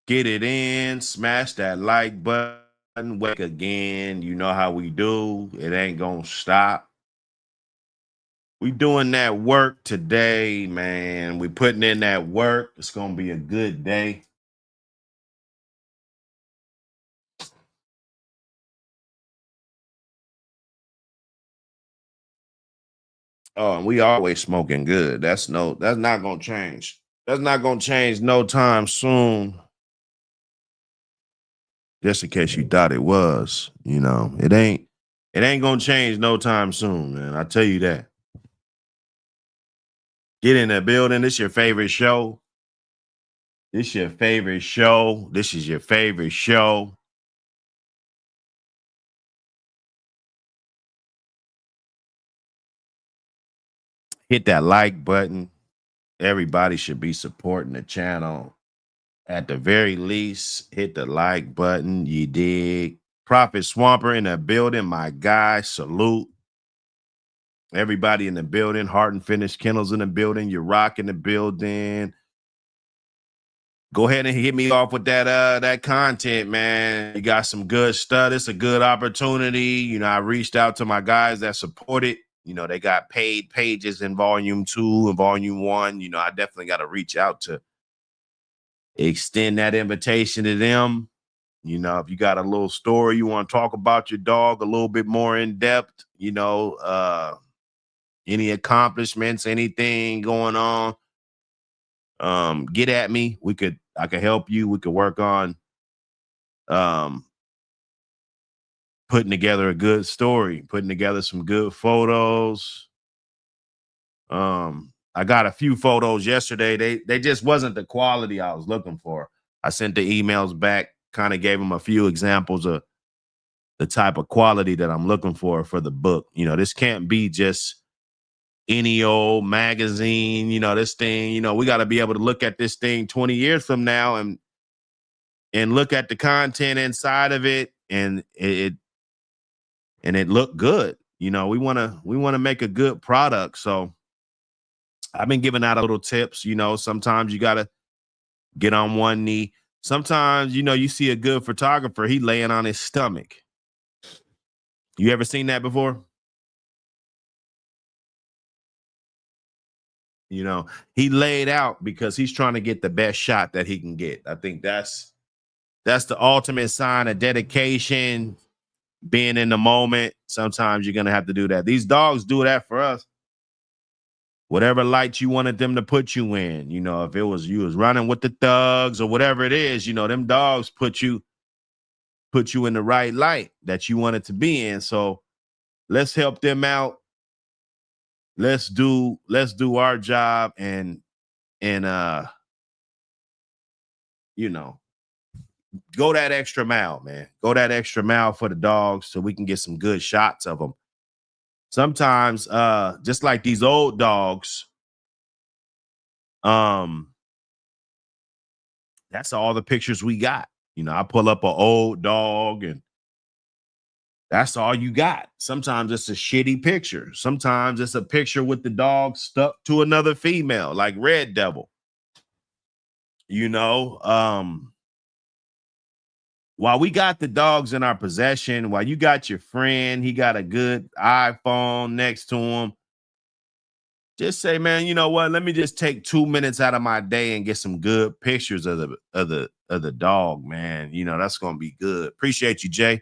Get it in, smash that like button, wake again. You know how we do. It ain't gonna stop. We doing that work today, man. We putting in that work. It's gonna be a good day. Oh, and we always smoking good. That's not gonna change. That's not gonna change no time soon. Just in case you thought it was, it ain't gonna change no time soon, man. I tell you that. Get in the building. This your favorite show. This your favorite show. This is your favorite show. Hit that like button. Everybody should be supporting the channel. At the very least, hit the like button. You dig? Prophet Swamper in the building. My guy, salute. Everybody in the building. Heart and Finish Kennels in the building. You're rocking the building. Go ahead and hit me off with that content, man. You got some good stuff. It's a good opportunity. I reached out to my guys that support it. They got paid pages in volume 2 and volume 1. I definitely got to reach out to extend that invitation to them. If you got a little story you want to talk about your dog a little bit more in depth, any accomplishments, anything going on, get at me. I could help you. We could work on putting together a good story, putting together some good photos. I got a few photos yesterday. They just wasn't the quality I was looking for. I sent the emails back, kind of gave them a few examples of the type of quality that I'm looking for the book. This can't be just any old magazine, this thing, we got to be able to look at this thing 20 years from now and look at the content inside of it and it looked good. We want to make a good product. So I've been giving out a little tips. Sometimes you got to get on one knee. Sometimes, you see a good photographer, he laying on his stomach. You ever seen that before? He laid out because he's trying to get the best shot that he can get. I think that's the ultimate sign of dedication, being in the moment. Sometimes you're going to have to do that. These dogs do that for us. Whatever light you wanted them to put you in, if it was you was running with the thugs or whatever it is, them dogs put you in the right light that you wanted to be in. So let's help them out. Let's do our job and go that extra mile, man. Go that extra mile for the dogs so we can get some good shots of them. Sometimes, just like these old dogs, that's all the pictures we got. I pull up an old dog and that's all you got. Sometimes it's a shitty picture. Sometimes it's a picture with the dog stuck to another female, like Red Devil. While we got the dogs in our possession, while you got your friend, he got a good iPhone next to him, just say, man, you know what? Let me just take 2 minutes out of my day and get some good pictures of the dog, man. That's gonna be good. Appreciate you, Jay.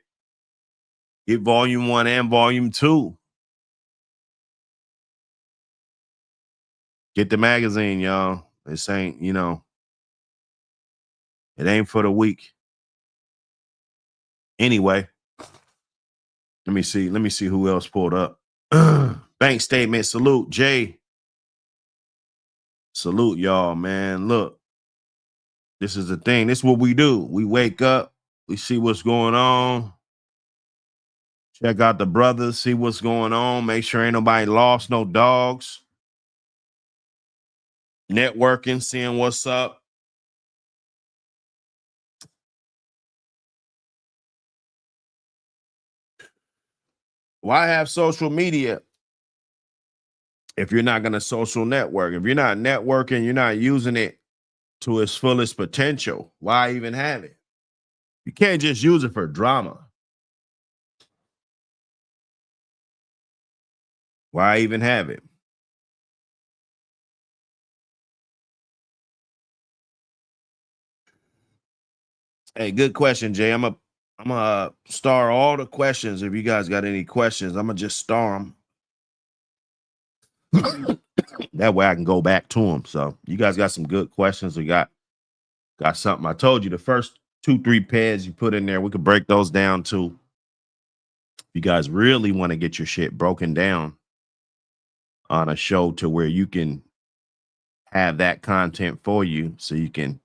Get volume 1 and volume 2. Get the magazine, y'all. This ain't, it ain't for the weak. Anyway, let me see who else pulled up. Bank statement. Salute, Jay. Salute, y'all, man. Look, this is the thing. This is what we do. We wake up, we see what's going on. Check out the brothers, see what's going on. Make sure ain't nobody lost no dogs. Networking, seeing what's up. Why have social media if you're not going to social network? If you're not networking, you're not using it to its fullest potential. Why even have it? You can't just use it for drama. Why even have it? Hey, good question, Jay. I'm a star all the questions. If you guys got any questions, I'm gonna just star them. That way I can go back to them. So you guys got some good questions. We got something. I told you the first 2-3 pairs you put in there, we could break those down too. If you guys really want to get your shit broken down on a show to where you can have that content for you so you can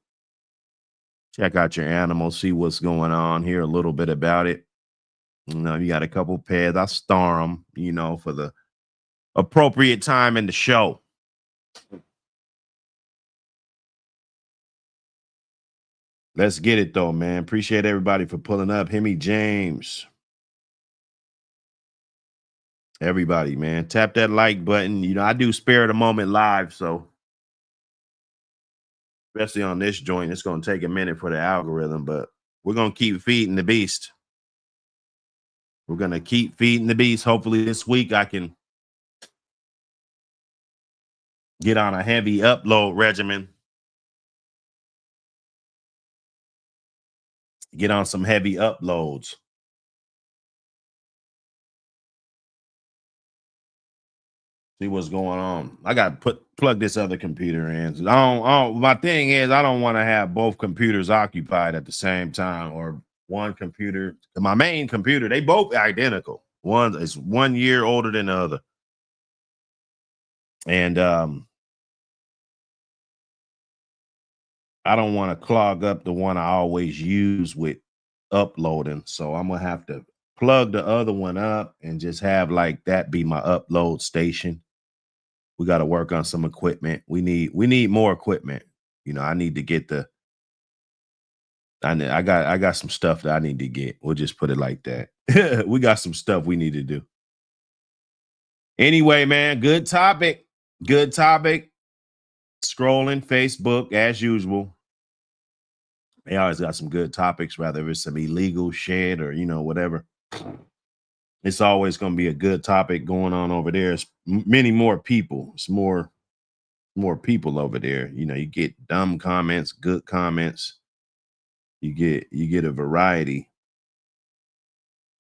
check out your animal, see what's going on, hear a little bit about it. You got a couple pairs. I star them, for the appropriate time in the show. Let's get it though, man. Appreciate everybody for pulling up. Hemi James. Everybody, man. Tap that like button. I do spare the moment live, so especially on this joint, it's gonna take a minute for the algorithm, but we're gonna keep feeding the beast. We're gonna keep feeding the beast. Hopefully this week I can get on a heavy upload regimen. Get on some heavy uploads. See what's going on. I got to plug this other computer in. My thing is I don't want to have both computers occupied at the same time, or one computer. My main computer, they both identical. One is 1 year older than the other. And I don't want to clog up the one I always use with uploading. So I'm gonna have to plug the other one up and just have like that be my upload station. We got to work on some equipment. We need more equipment. I need to get I got some stuff that I need to get. We'll just put it like that. We got some stuff we need to do. Anyway, man, good topic. Good topic. Scrolling Facebook as usual. They always got some good topics, whether it's some illegal shit or whatever. It's always going to be a good topic going on over there. It's many more people. It's more people over there. You get dumb comments, good comments. You get a variety.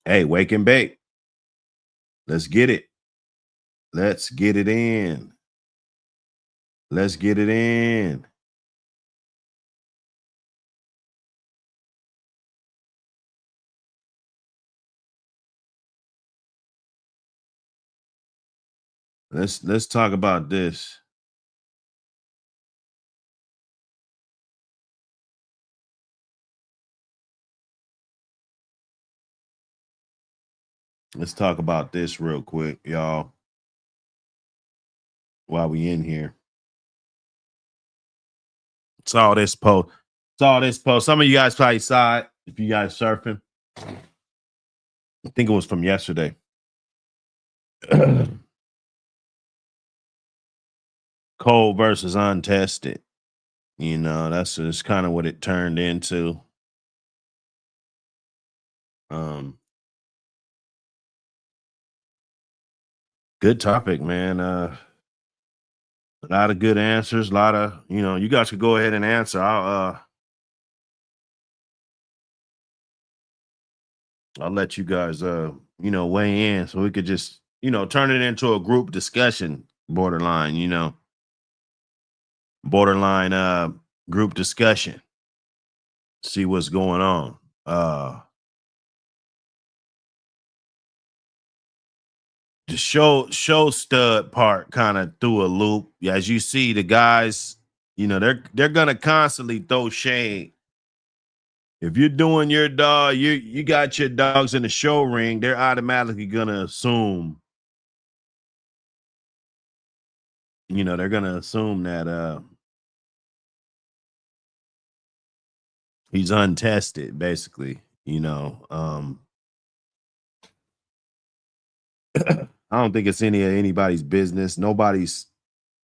Hey, wake and bake. Let's get it. Let's get it in. Let's get it in. Let's talk about this. Let's talk about this real quick, y'all. While we in here. Saw this post. Some of you guys probably saw it if you guys surfing. I think it was from yesterday. Cold versus untested. That's just kind of what it turned into. Good topic, man. A lot of good answers. A lot of, you guys could go ahead and answer. I'll let you guys weigh in so we could just, turn it into a group discussion, borderline, borderline group discussion. See what's going on. The show stud part kind of threw a loop. As you see, the guys, they're gonna constantly throw shade. If you're doing your dog, you got your dogs in the show ring, they're automatically gonna assume, they're gonna assume that he's untested, basically. I don't think it's anybody's business. Nobody's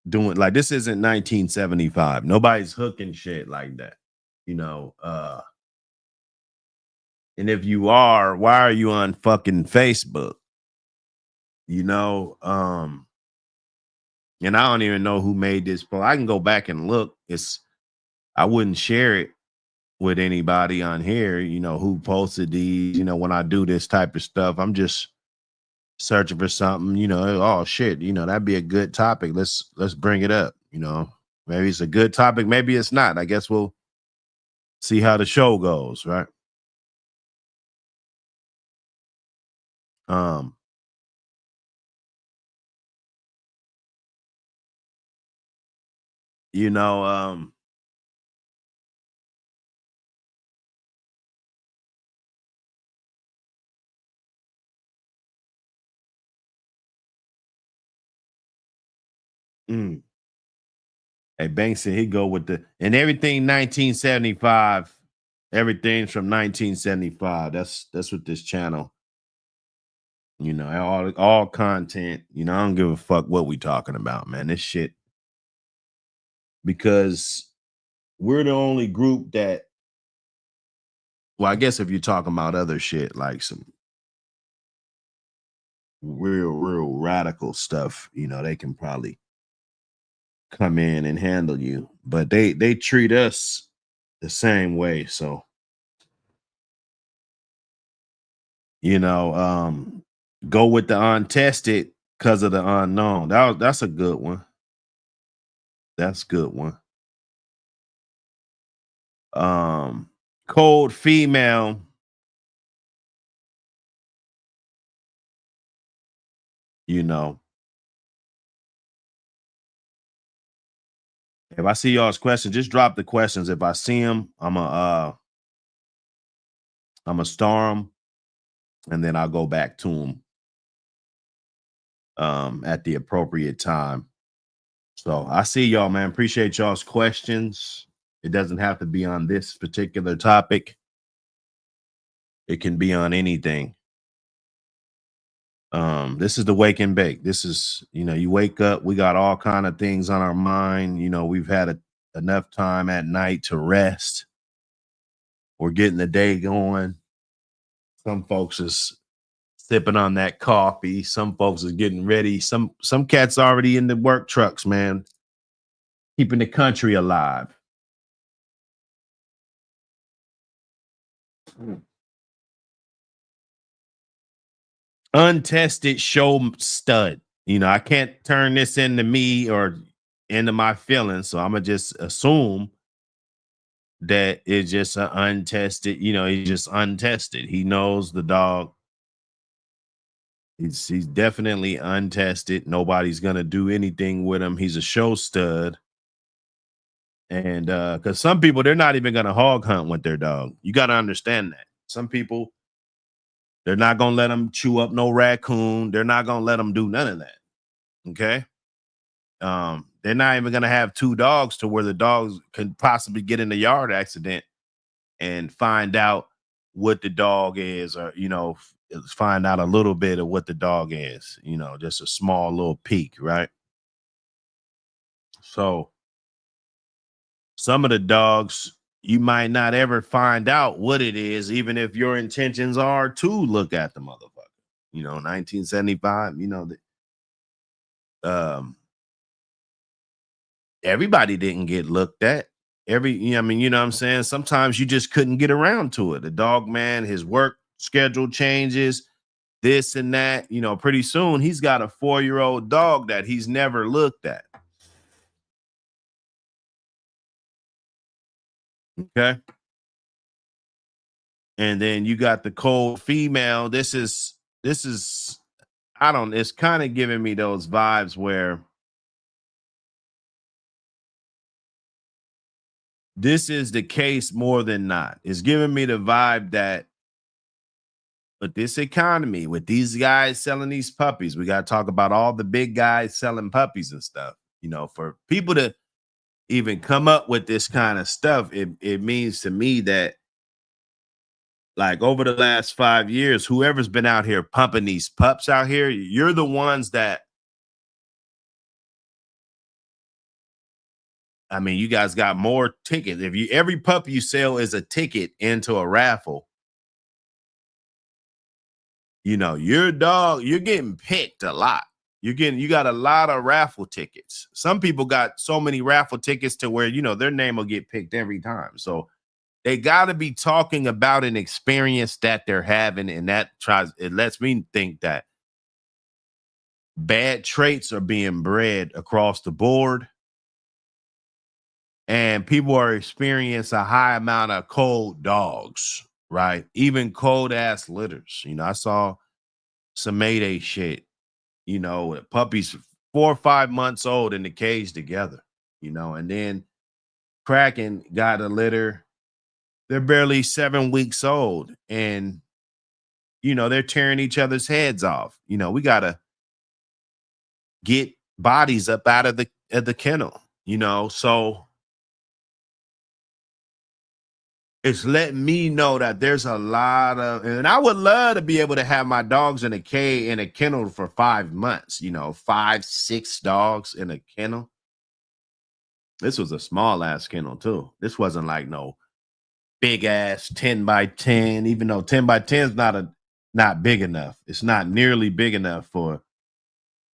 doing like this isn't 1975. Nobody's hooking shit like that, you know. And if you are, why are you on fucking Facebook? You know, and I don't even know who made this post. I can go back and look. I wouldn't share it with anybody on here, you know, who posted these, you know, when I do this type of stuff. I'm just searching for something, you know, oh shit, you know, that'd be a good topic. Let's bring it up, you know. Maybe it's a good topic, maybe it's not. I guess we'll see how the show goes, right? Um, you know, mm, hey Bankston, he go with the and everything 1975, everything's from 1975. That's what this channel, you know, all content, you know, I don't give a fuck what we talking about, man. This shit, because we're the only group that, well, I guess if you're talking about other shit, like some real radical stuff, you know, they can probably come in and handle you. But they treat us the same way. So, you know, go with the untested because of the unknown. That's a good one. That's a good one. Um, cold female, you know. If I see y'all's questions, just drop the questions. If I see them, I'm a star them, and then I'll go back to them at the appropriate time. So I see y'all, man. Appreciate y'all's questions. It doesn't have to be on this particular topic. It can be on anything. This is the wake and bake. This is, you know, you wake up, we got all kind of things on our mind. You know, we've had enough time at night to rest. We're getting the day going. Some folks is sipping on that coffee. Some folks is getting ready. Some cats already in the work trucks, man, keeping the country alive. Untested show stud. You know, I can't turn this into me or into my feelings. So I'm gonna just assume that it's just an untested, you know, he's just untested. He knows the dog. He's definitely untested. Nobody's gonna do anything with him. He's a show stud. And because some people they're not even gonna hog hunt with their dog. You gotta understand that. Some people they're not gonna let them chew up no raccoon. They're not gonna let them do none of that. Okay. They're not even gonna have two dogs to where the dogs can possibly get in the yard accident and find out what the dog is, or you know, find out a little bit of what the dog is, you know, just a small little peek, right? So some of the dogs you might not ever find out what it is, even if your intentions are to look at the motherfucker. You know, 1975, you know, um, everybody didn't get looked at. You know, I mean, you know what I'm saying? Sometimes you just couldn't get around to it. The dog man, his work schedule changes, this and that. You know, pretty soon he's got a 4-year-old dog that he's never looked at. Okay. And then you got the cold female. This is I don't, it's kind of giving me those vibes where this is the case more than not. It's giving me the vibe that with this economy, with these guys selling these puppies, we got to talk about all the big guys selling puppies and stuff. You know, for people to even come up with this kind of stuff, it means to me that like over the last 5 years, whoever's been out here pumping these pups out here, you're the ones that I mean, you guys got more tickets. If you every pup you sell is a ticket into a raffle, you know, your dog, you're getting picked a lot. You got a lot of raffle tickets. Some people got so many raffle tickets to where, you know, their name will get picked every time. So they got to be talking about an experience that they're having, and it lets me think that bad traits are being bred across the board, and people are experiencing a high amount of cold dogs, right? Even cold ass litters. You know, I saw some Mayday shit, you know, puppies 4 or 5 months old in the cage together, you know, and then Kraken got a litter. They're barely 7 weeks old, and you know, they're tearing each other's heads off. You know, we gotta get bodies up out of the kennel, you know. So it's letting me know that there's a lot of, and I would love to be able to have my dogs in a cage in a kennel for 5 months, you know, 5, 6 dogs in a kennel. This was a small ass kennel too. This wasn't like no big ass 10 by 10, even though 10 by 10 is not big enough. It's not nearly big enough for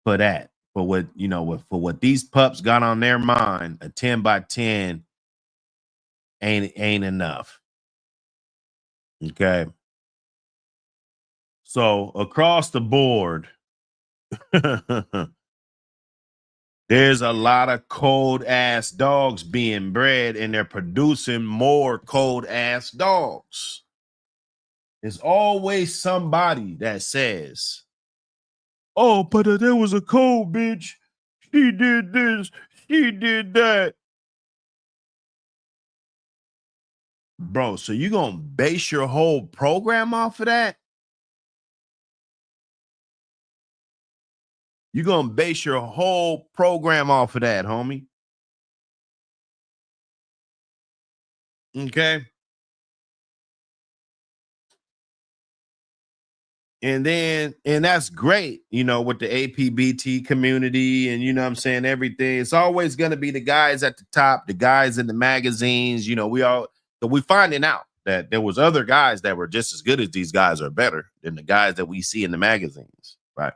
that. For what, you know, for what these pups got on their mind, a 10 by 10 ain't enough. Okay. So across the board, there's a lot of cold ass dogs being bred, and they're producing more cold ass dogs. There's always somebody that says, "Oh, but there was a cold bitch. She did this. She did that." Bro, so you gonna base your whole program off of that? You gonna base your whole program off of that, homie? Okay. And that's great, you know, with the APBT community, and you know what I'm saying, everything. It's always gonna be the guys at the top, the guys in the magazines, you know, but we finding out that there was other guys that were just as good as these guys, or better than the guys that we see in the magazines, right?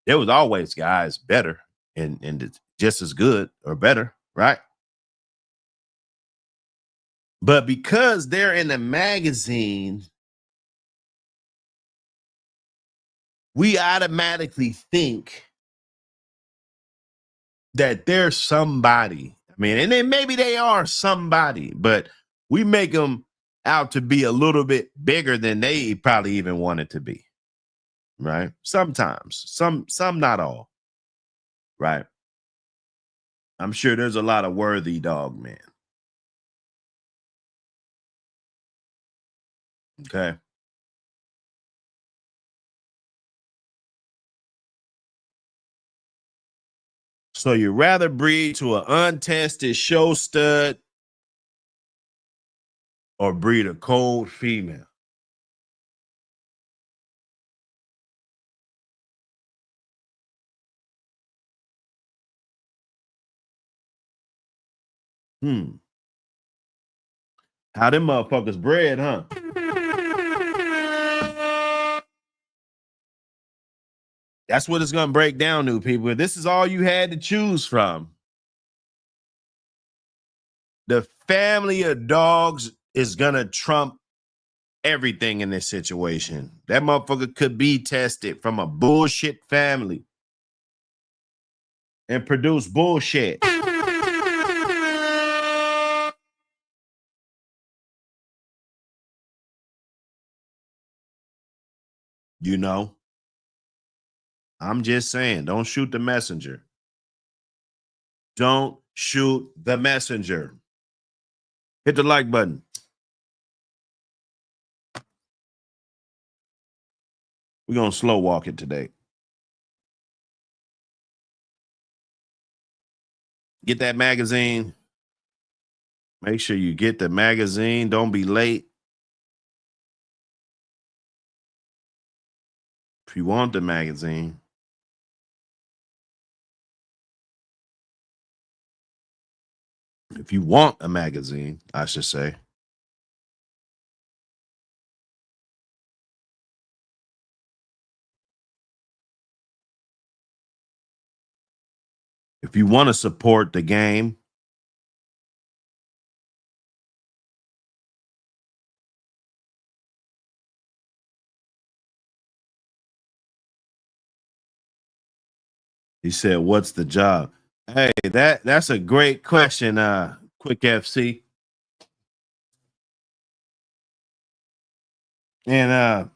There was always guys better and it's just as good or better, right? But because they're in the magazine, we automatically think that there's somebody. I mean, and then maybe they are somebody, but we make them out to be a little bit bigger than they probably even wanted to be, right? Sometimes, some, not all, right? I'm sure there's a lot of worthy dog men. Okay. So you rather breed to an untested show stud or breed a cold female? Hmm. How them motherfuckers bred, huh? That's what it's gonna break down to, people. If this is all you had to choose from, the family of dogs is gonna trump everything in this situation. That motherfucker could be tested from a bullshit family and produce bullshit. You know, I'm just saying, don't shoot the messenger. Don't shoot the messenger. Hit the like button. We're gonna slow walk it today. Get that magazine. Make sure you get the magazine. Don't be late. If you want the magazine, If you want a magazine, I should say. If you want to support the game, he said, "What's the job?" Hey, that's a great question, Quick FC. And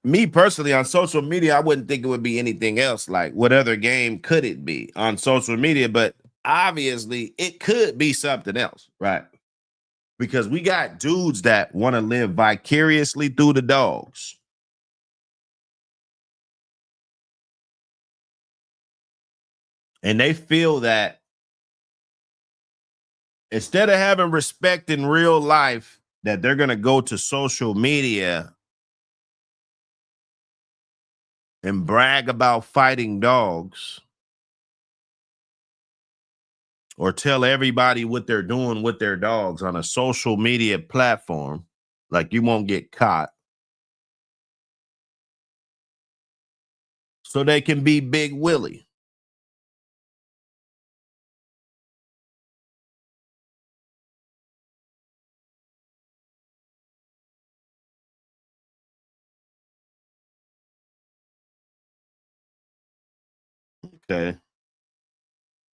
me personally, on social media, I wouldn't think it would be anything else. Like, what other game could it be on social media? But obviously, it could be something else, right? Because we got dudes that want to live vicariously through the dogs. And they feel that instead of having respect in real life, that they're going to go to social media and brag about fighting dogs or tell everybody what they're doing with their dogs on a social media platform. Like, you won't get caught. So they can be Big Willie. Okay.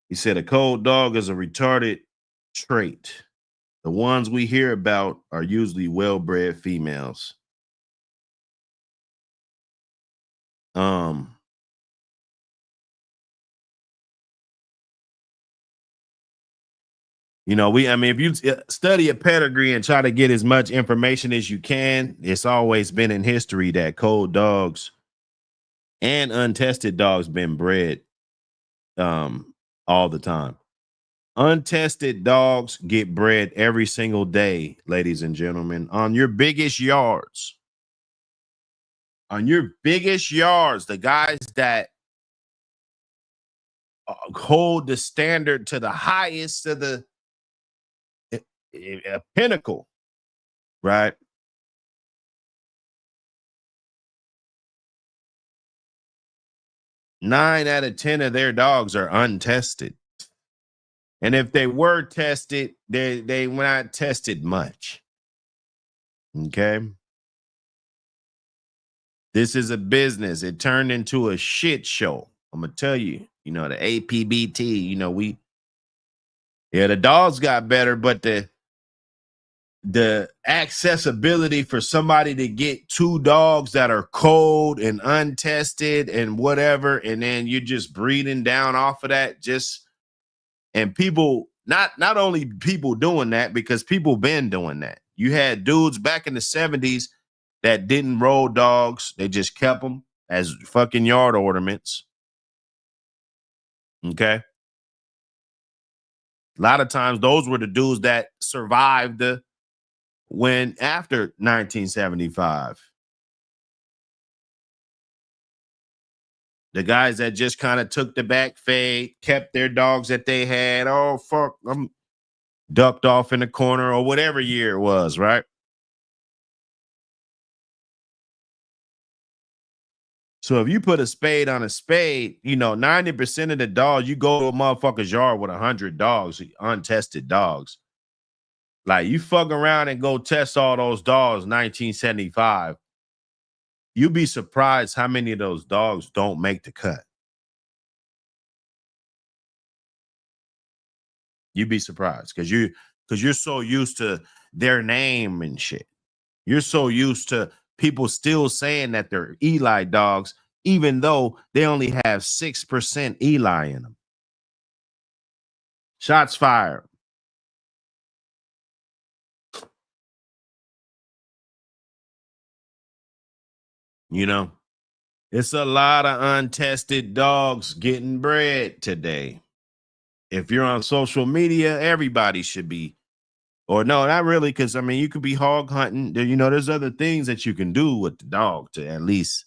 He said a cold dog is a retarded trait. The ones we hear about are usually well-bred females. Um, I mean, if you study a pedigree and try to get as much information as you can, it's always been in history that cold dogs and untested dogs been bred all the time. Untested dogs get bred every single day, ladies and gentlemen, on your biggest yards. On your biggest yards, the guys that hold the standard to the highest of the pinnacle, right? 9 out of 10 of their dogs are untested. And if they were tested, they were not tested much. Okay. This is a business. It turned into a shit show. I'm gonna tell you, the APBT, the dogs got better, but the accessibility for somebody to get 2 dogs that are cold and untested and whatever, and then you're just breeding down off of that, and people, not only people doing that, because people been doing that. You had dudes back in the 70s that didn't roll dogs. They just kept them as fucking yard ornaments. Okay. A lot of times those were the dudes that survived when after 1975. The guys that just kind of took the back fade, kept their dogs that they had. Oh, fuck, I'm ducked off in the corner or whatever year it was, right? So if you put a spade on a spade, 90% of the dogs, you go to a motherfucker's yard with 100 dogs, untested dogs. Like, you fuck around and go test all those dogs 1975. You'd be surprised how many of those dogs don't make the cut. You'd be surprised because you're so used to their name and shit. You're so used to people still saying that they're Eli dogs, even though they only have 6% Eli in them. Shots fired. You know, it's a lot of untested dogs getting bred today. If you're on social media, everybody should be, or no, not really, because I mean, you could be hog hunting. There's other things that you can do with the dog to at least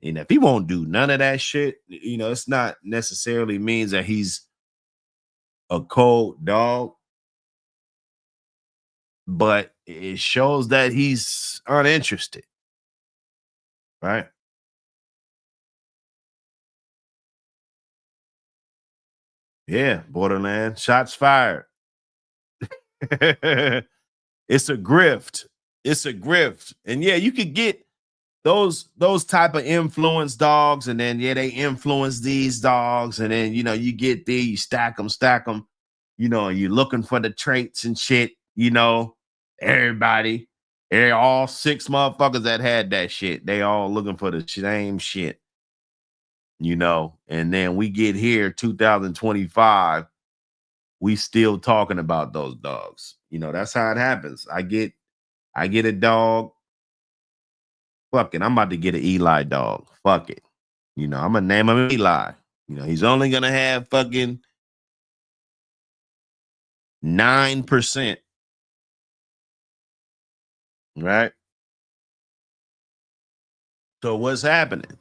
And if he won't do none of that shit, it's not necessarily means that he's a cold dog, but it shows that he's uninterested, right? Yeah, Borderland, shots fired. It's a grift. It's a grift. And yeah, you could get those type of influence dogs, and then yeah, they influence these dogs, and then you get there, you stack them, and you're looking for the traits and shit, everybody, all six motherfuckers that had that shit, they all looking for the same shit, and then we get here 2025, we still talking about those dogs. That's how it happens. I get a dog. Fuck it. I'm about to get an Eli dog. Fuck it. I'm gonna name him Eli. He's only gonna have fucking 9%. Right? So what's happening?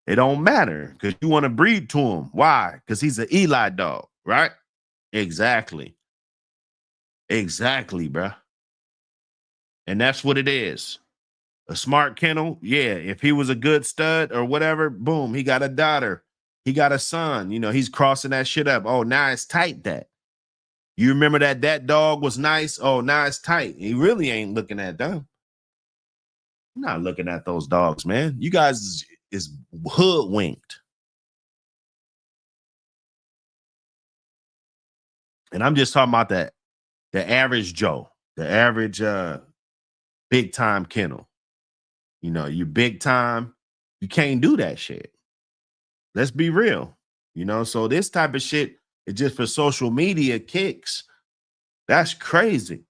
It don't matter because you want to breed to him. Why? Because he's an Eli dog, right? Exactly. Exactly, bruh. And that's what it is. A smart kennel, yeah. If he was a good stud or whatever, boom, he got a daughter. He got a son. He's crossing that shit up. Oh, now it's tight that. You remember that dog was nice? Oh, now it's tight. He really ain't looking at them. I'm not looking at those dogs, man. You guys is hoodwinked. And I'm just talking about the average Joe, the average big time kennel. You big time, you can't do that shit. Let's be real. So this type of shit is just for social media kicks. That's crazy.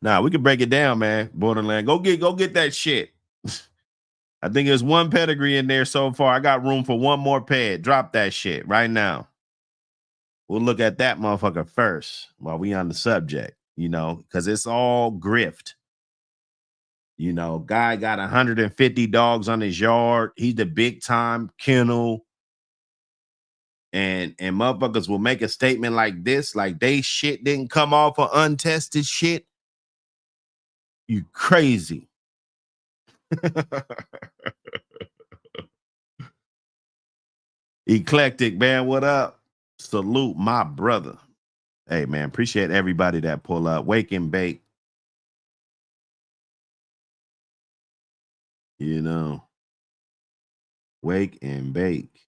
Nah, we can break it down, man. Borderland. Go get that shit. I think there's one pedigree in there so far. I got room for one more ped. Drop that shit right now. We'll look at that motherfucker first while we on the subject, because it's all grift. Guy got 150 dogs on his yard. He's the big time kennel. And motherfuckers will make a statement like this, like they shit didn't come off of untested shit. You crazy. Eclectic, man. What up? Salute my brother. Hey, man. Appreciate everybody that pull up. Wake and bake. Wake and bake.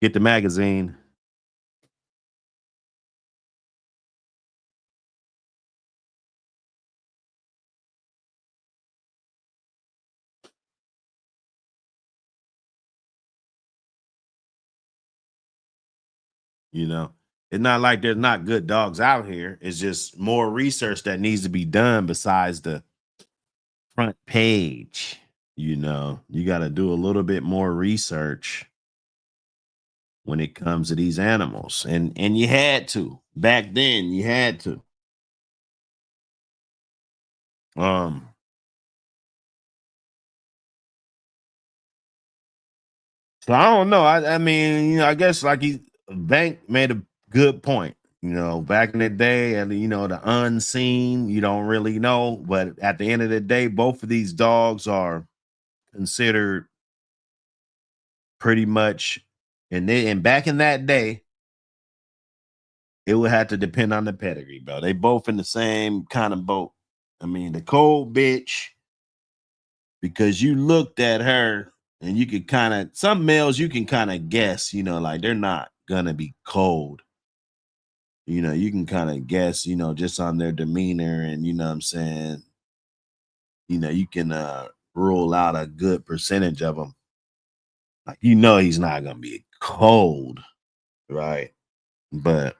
Get the magazine. It's not like there's not good dogs out here. It's just more research that needs to be done besides the front page. You got to do a little bit more research when it comes to these animals. And you had to. Back then, you had to. So I don't know. I mean, I guess like Bank made a good point. Back in the day, and the unseen, you don't really know. But at the end of the day, both of these dogs are considered pretty much, and back in that day, it would have to depend on the pedigree, bro. They both in the same kind of boat. I mean, the cold bitch, because you looked at her and you could kind of, some males you can kind of guess, like they're not gonna be cold. You can kind of guess, just on their demeanor, and what I'm saying, you can rule out a good percentage of them. Like he's not gonna be cold, right? But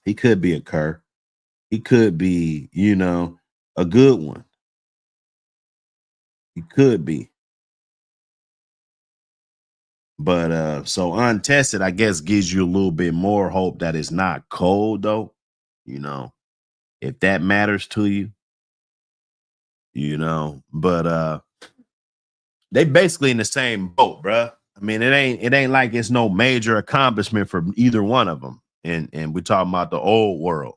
he could be a cur. He could be, a good one. He could be. But so untested, I guess, gives you a little bit more hope that it's not cold though. you know, if that matters to you, but they basically in the same boat, bruh. I mean, it ain't like it's no major accomplishment for either one of them. And we're talking about the old world.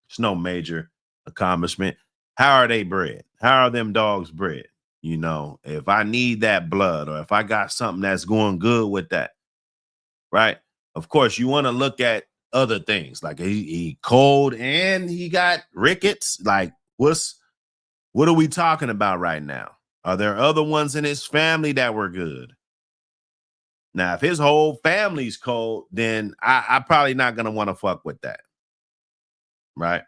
It's no major accomplishment. How are they bred? How are them dogs bred? If I need that blood or if I got something that's going good with that, right? Of course, you want to look at other things like he cold and he got rickets. Like, what are we talking about right now? Are there other ones in his family that were good? Now, if his whole family's cold, then I probably not gonna want to fuck with that, right?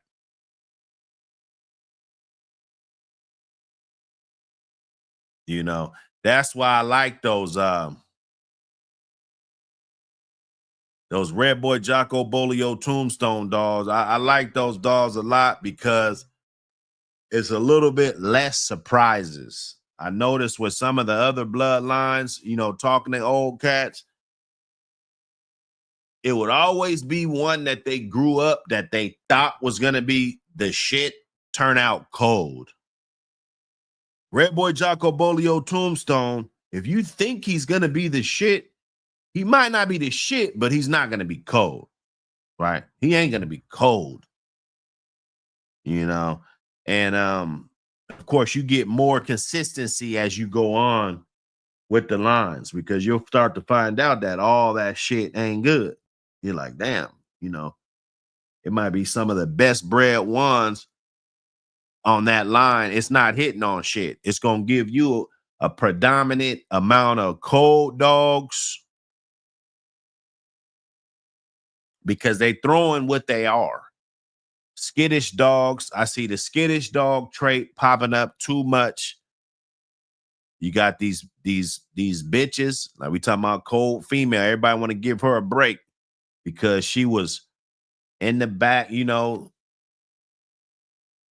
You know, that's why I like those Red Boy Jocko Bolio Tombstone dolls. I like those dolls a lot because it's a little bit less surprises. I noticed with some of the other bloodlines, talking to old cats, it would always be one that they grew up that they thought was gonna be the shit, turn out cold. Red Boy Jocko Bolio Tombstone, if you think he's gonna be the shit, he might not be the shit, but he's not gonna be cold, right? He ain't gonna be cold, you know. And of course, you get more consistency as you go on with the lines because you'll start to find out that all that shit ain't good. You're like, damn, it might be some of the best bred ones on that line. It's not hitting on shit. It's gonna give you a predominant amount of cold dogs because they throwing what they are. Skittish dogs. I see the skittish dog trait popping up too much. You got these bitches, like we talking about cold female. Everybody want to give her a break because she was in the back,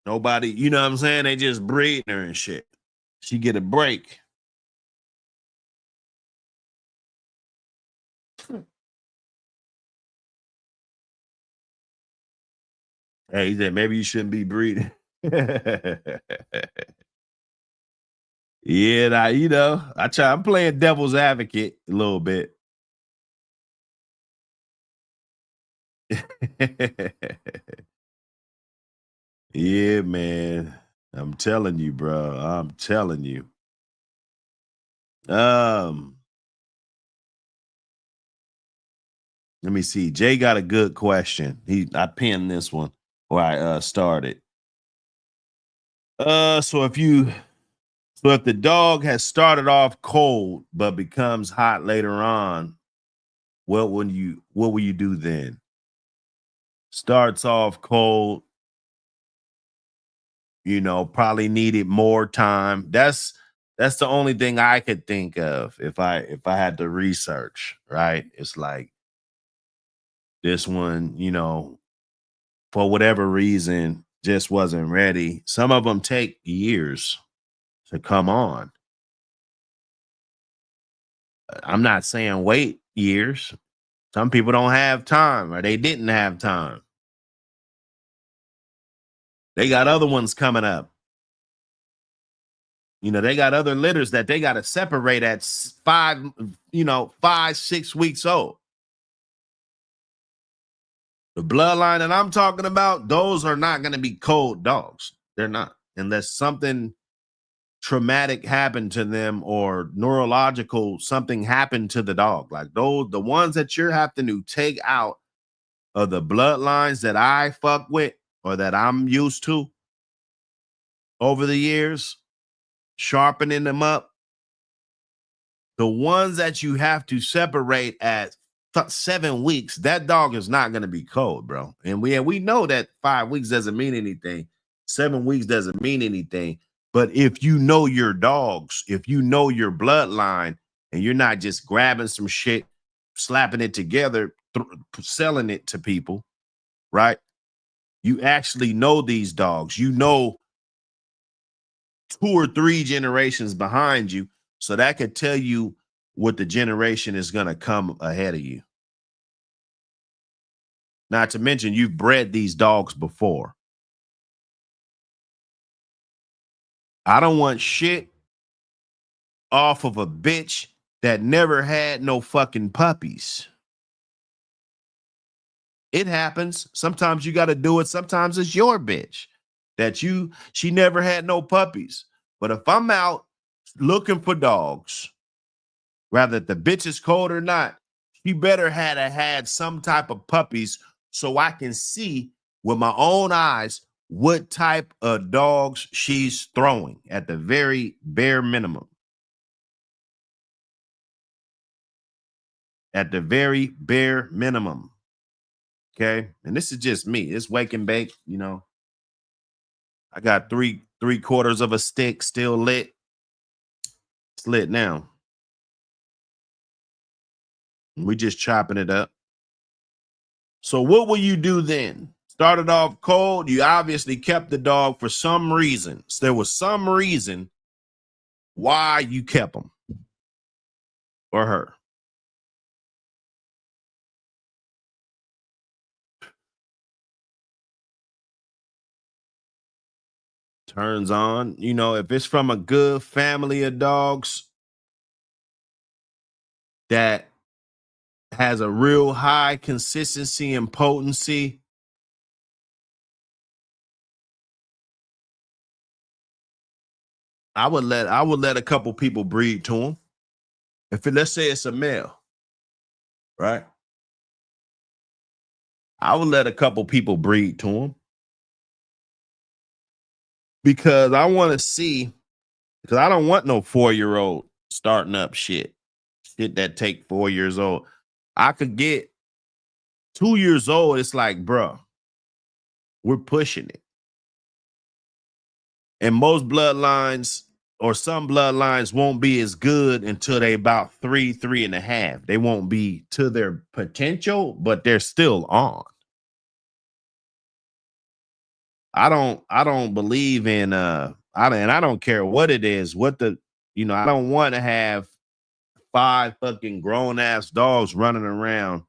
nobody, you know what I'm saying? They just breeding her and shit. She get a break. Hey, he said maybe you shouldn't be breeding. Yeah, I'm playing devil's advocate a little bit. Yeah, man. I'm telling you, bro. I'm telling you. Um, Let me see. Jay got a good question. I pinned this one or I started. So if the dog has started off cold but becomes hot later on, what will you do then? Starts off cold, probably needed more time. That's the only thing I could think of if I had to research, right? It's like this one, for whatever reason, just wasn't ready. Some of them take years to come on. I'm not saying wait years. Some people don't have time or they didn't have time. They got other ones coming up. They got other litters that they got to separate at 5, 6 weeks old. The bloodline that I'm talking about, those are not going to be cold dogs. They're not, unless something traumatic happened to them or neurological something happened to the dog. Like the ones that you're having to take out of the bloodlines that I fuck with or that I'm used to over the years, sharpening them up. The ones that you have to separate at 7 weeks, that dog is not going to be cold, bro. And we know that 5 weeks doesn't mean anything. 7 weeks doesn't mean anything. But if you know your dogs, if you know your bloodline, and you're not just grabbing some shit, slapping it together, selling it to people, right? You actually know these dogs. You know 2 or 3 generations behind you. So that could tell you what the generation is going to come ahead of you. Not to mention you've bred these dogs before. I don't want shit off of a bitch that never had no fucking puppies. It happens. Sometimes you got to do it. Sometimes it's your bitch that she never had no puppies. But if I'm out looking for dogs, whether the bitch is cold or not, she better had some type of puppies so I can see with my own eyes what type of dogs she's throwing at the very bare minimum. At the very bare minimum. Okay. And this is just me. It's wake and bake, you know. I got three-quarters of a stick still lit. It's lit now. We just chopping it up. So what will you do then? Started off cold. You obviously kept the dog for some reason. So there was some reason why you kept him or her. Turns on. You know, if it's from a good family of dogs that has a real high consistency and potency, I would let a couple people breed to him. Let's say it's a male, right? I would let a couple people breed to him because I want to see, because I don't want no 4-year-old starting up shit that take 4 years old. I could get 2 years old. It's like, bro, we're pushing it. And most bloodlines or some bloodlines won't be as good until they about 3.5. They won't be to their potential, but they're still on. I don't believe in I don't care what it is, I don't want to have 5 fucking grown ass dogs running around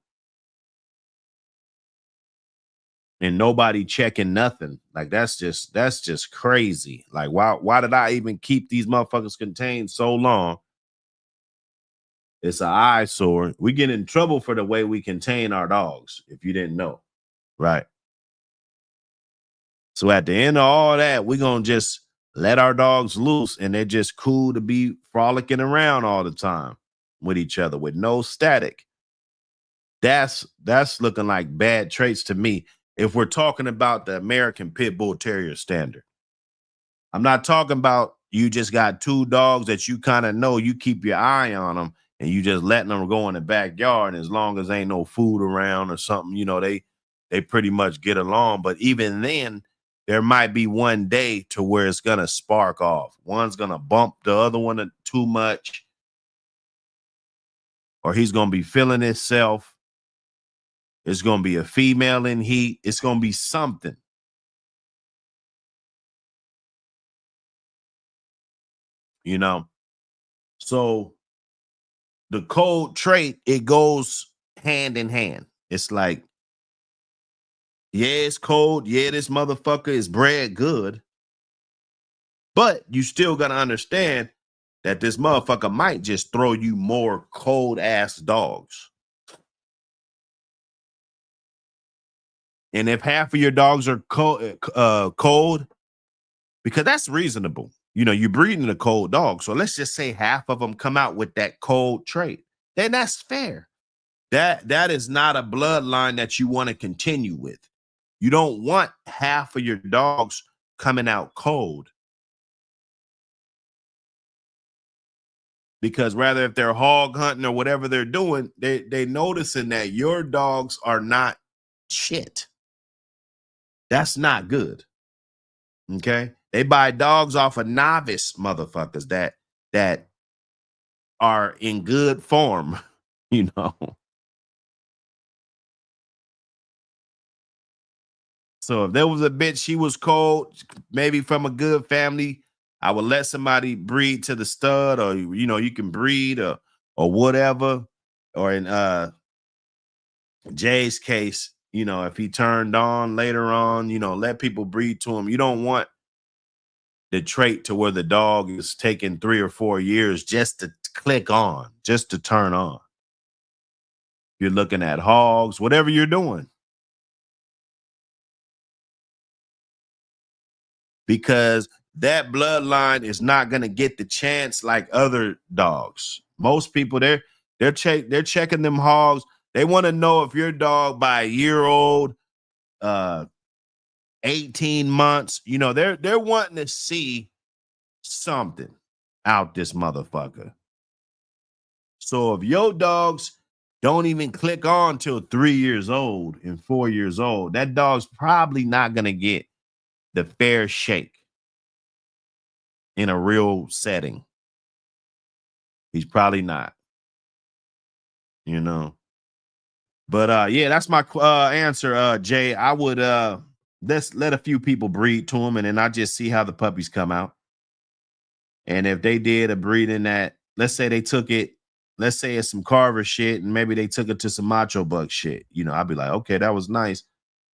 and nobody checking nothing. Like that's just crazy. Like why did I even keep these motherfuckers contained so long? It's an eyesore. We get in trouble for the way we contain our dogs, if you didn't know. Right. So at the end of all that, we're gonna just let our dogs loose and they're just cool to be frolicking around all the time with each other with no static. That's looking like bad traits to me if we're talking about the American Pit Bull Terrier standard. I'm not talking about you just got 2 dogs that you kind of know, you keep your eye on them and you just letting them go in the backyard. And as long as ain't no food around or something, they pretty much get along. But even then, there might be one day to where it's gonna spark off. One's gonna bump the other one too much, or he's gonna be feeling himself. It's gonna be a female in heat. It's gonna be something, you know. So the cold trait, it goes hand in hand. It's like, yeah, it's cold. Yeah, this motherfucker is bred good. But you still gotta understand that this motherfucker might just throw you more cold ass dogs. And if half of your dogs are cold, because that's reasonable. You're breeding a cold dog. So let's just say half of them come out with that cold trait. Then that's fair. That is not a bloodline that you want to continue with. You don't want half of your dogs coming out cold. Because rather if they're hog hunting or whatever they're doing, they noticing that your dogs are not shit. That's not good. Okay? They buy dogs off of novice motherfuckers that are in good form, you know. So if there was a bitch, she was cold, maybe from a good family, I would let somebody breed to the stud, or you can breed or whatever. Or in Jay's case, if he turned on later on, let people breed to him. You don't want the trait to where the dog is taking 3 or 4 years just to click on, just to turn on. You're looking at hogs, whatever you're doing, because that bloodline is not going to get the chance like other dogs. Most people they're checking them hogs. They want to know if your dog by a year old, 18 months, they're wanting to see something out this motherfucker. So if your dogs don't even click on till 3 years old and 4 years old, that dog's probably not going to get the fair shake in a real setting. He's probably not, you know. But yeah, that's my answer, Jay. I would let's let a few people breed to him, and then I just see how the puppies come out. And if they did a breeding that, let's say they took it, let's say it's some Carver shit, and maybe they took it to some Macho Buck shit, I'd be like, okay, that was nice.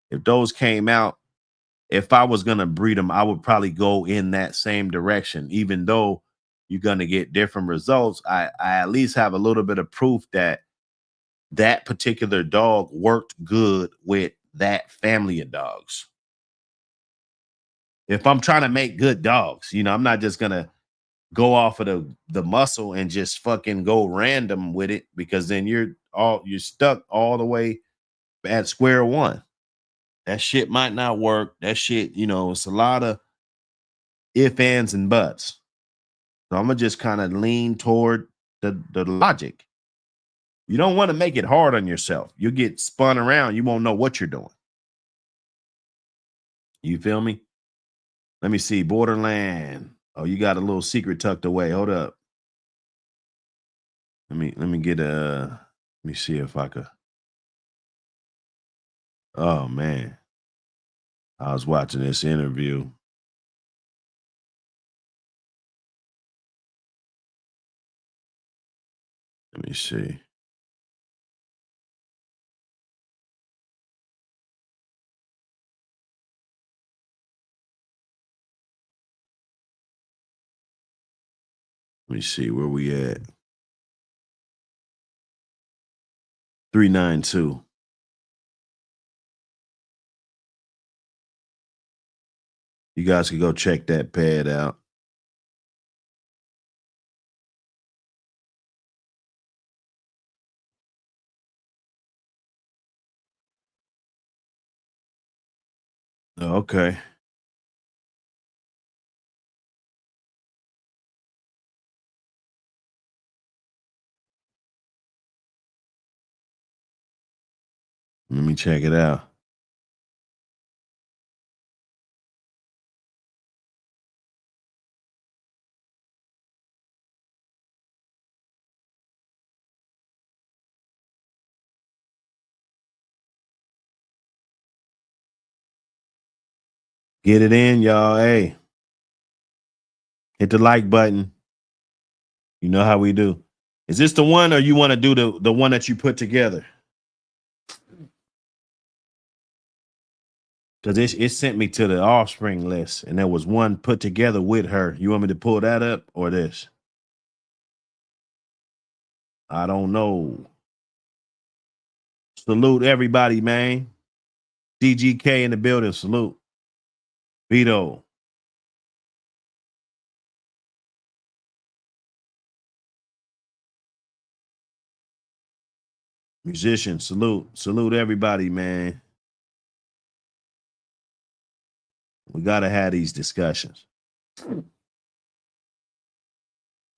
If those came out, if I was gonna breed them, I would probably go in that same direction. Even though you're gonna get different results, I at least have a little bit of proof that that particular dog worked good with that family of dogs. If I'm trying to make good dogs, I'm not just gonna go off of the muscle and just fucking go random with it, because then you're stuck all the way at square one. That shit might not work. That shit, it's a lot of if, ands, and buts. So I'm gonna just kind of lean toward the logic. You don't want to make it hard on yourself. You'll get spun around. You won't know what you're doing. You feel me? Let me see. Borderland. Oh, you got a little secret tucked away. Hold up. Let me get let me see if I could. Oh man. I was watching this interview. Let me see. Let me see where we at. 392. You guys can go check that pad out. Oh, okay. Let me check it out. Get it in, y'all. Hey, hit the like button. You know how we do. Is this the one, or you want to do the one that you put together? Because it sent me to the offspring list, and there was one put together with her. You want me to pull that up or this? I don't know. Salute everybody, man. DGK in the building. Salute. Vito. Musician. Salute. Salute everybody, man. We got to have these discussions.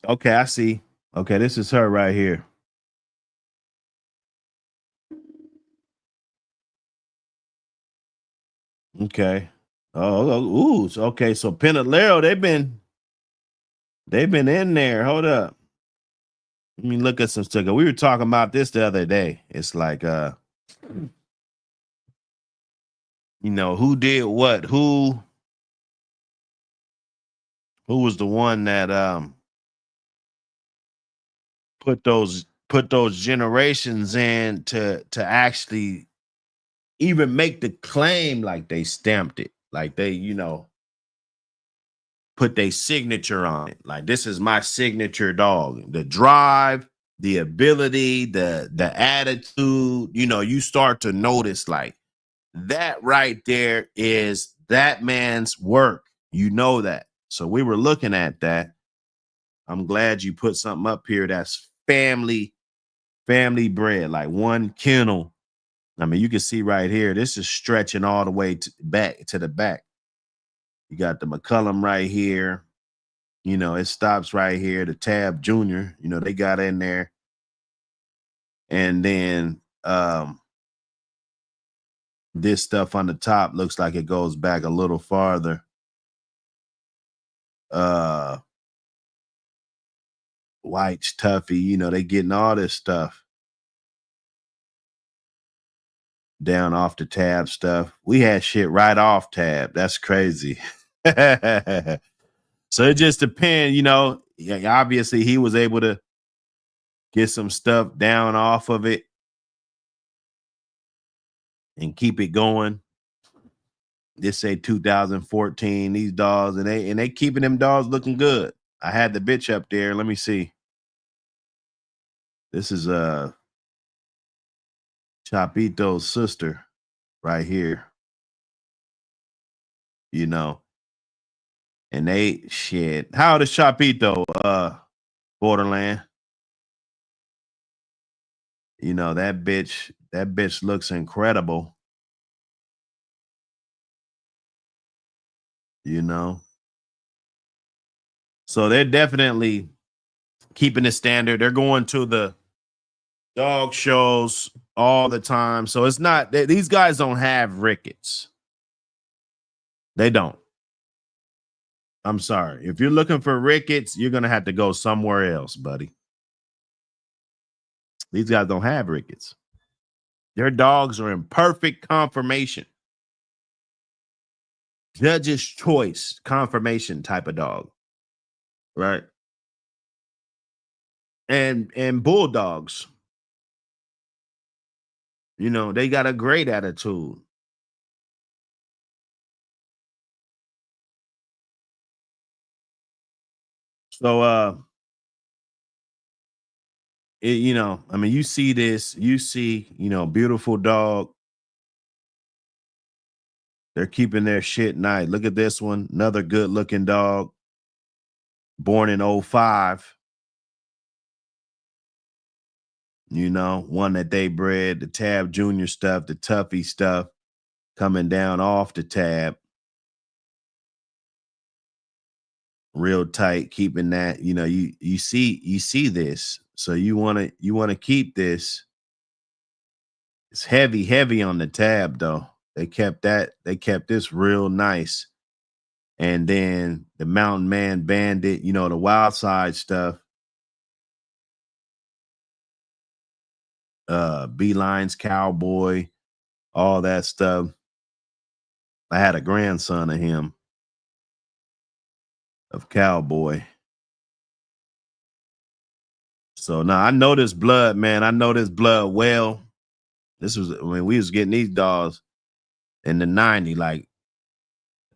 Okay, I see. Okay, this is her right here. Okay. Oh, ooh. Okay, so Penalero, they've been in there. Hold up. Let me look at some stuff. We were talking about this the other day. It's like who did what? Who was the one that put those generations in to actually even make the claim like they stamped it, like they, put their signature on it. Like, this is my signature dog. The drive, the ability, the attitude, you start to notice like that right there is that man's work. You know that. So we were looking at that. I'm glad you put something up here that's family bred, like one kennel. I mean, you can see right here, this is stretching all the way to the back. You got the McCullum right here. It stops right here. The Tab Junior, they got in there. And then this stuff on the top looks like it goes back a little farther. White's Tuffy, they getting all this stuff down off the Tab stuff. We had shit right off Tab. That's crazy. So it just depends, obviously he was able to get some stuff down off of it and keep it going. This say 2014, these dogs, and they keeping them dogs looking good. I had the bitch up there. Let me see. This is Chapito's sister right here. And they shit. How old is Chapito? Borderland. That bitch looks incredible. So they're definitely keeping the standard. They're going to the dog shows all the time. So it's not, these guys don't have rickets. They don't. I'm sorry. If you're looking for rickets, you're going to have to go somewhere else, buddy. These guys don't have rickets. Their dogs are in perfect conformation. Judge's choice confirmation type of dog. Right? And bulldogs. They got a great attitude. So I mean, you see this, beautiful dog. They're keeping their shit nice. Look at this one, another good looking dog, born in 05. One that they bred, the Tab Junior stuff, the Tuffy stuff coming down off the Tab. Real tight, keeping that, you see this. So you want to keep this. It's heavy on the Tab though. They kept this real nice. And then the Mountain Man Bandit, the wild side stuff. Beeline's Cowboy, all that stuff. I had a grandson of him, of Cowboy. So now I know this blood, man. I know this blood well. This was when we was getting these dogs in the 90s, like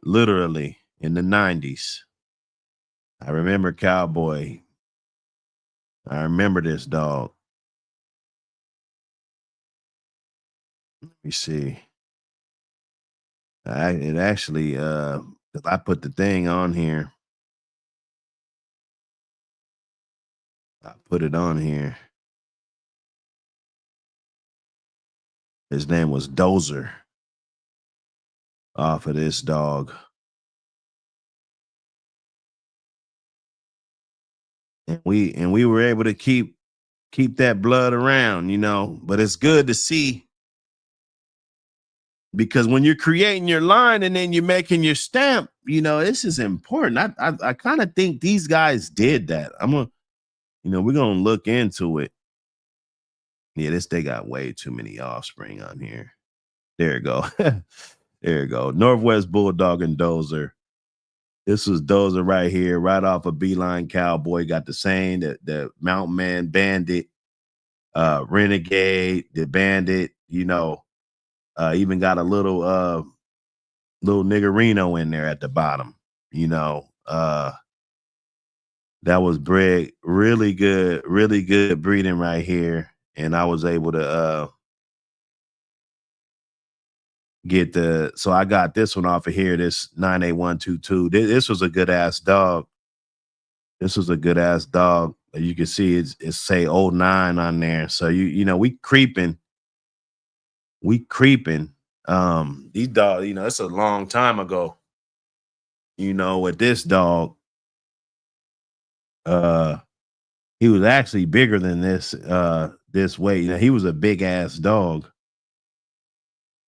literally in the 90s. I remember Cowboy. I remember this dog. Let me see. It actually, I put the thing on here. I put it on here. His name was Dozer. Off of this dog. And we were able to keep that blood around, but it's good to see, because when you're creating your line and then you're making your stamp, this is important. I kind of think these guys did that. We're gonna look into it. Yeah, they got way too many offspring on here. There you go. There you go. Northwest Bulldog and Dozer. This was Dozer right here, right off of Beeline Cowboy. Got the same, the Mountain Man Bandit, Renegade, the Bandit, Even got a little niggerino in there at the bottom. You know, that was bred really good breeding right here. And I was able to so I got this one off of here, this 98122. This was a good ass dog. This was a good ass dog. You can see it's say 09 on there. So you know, we creeping. These dogs, you know, it's a long time ago. You know, with this dog, he was actually bigger than this weight. You know, he was a big ass dog.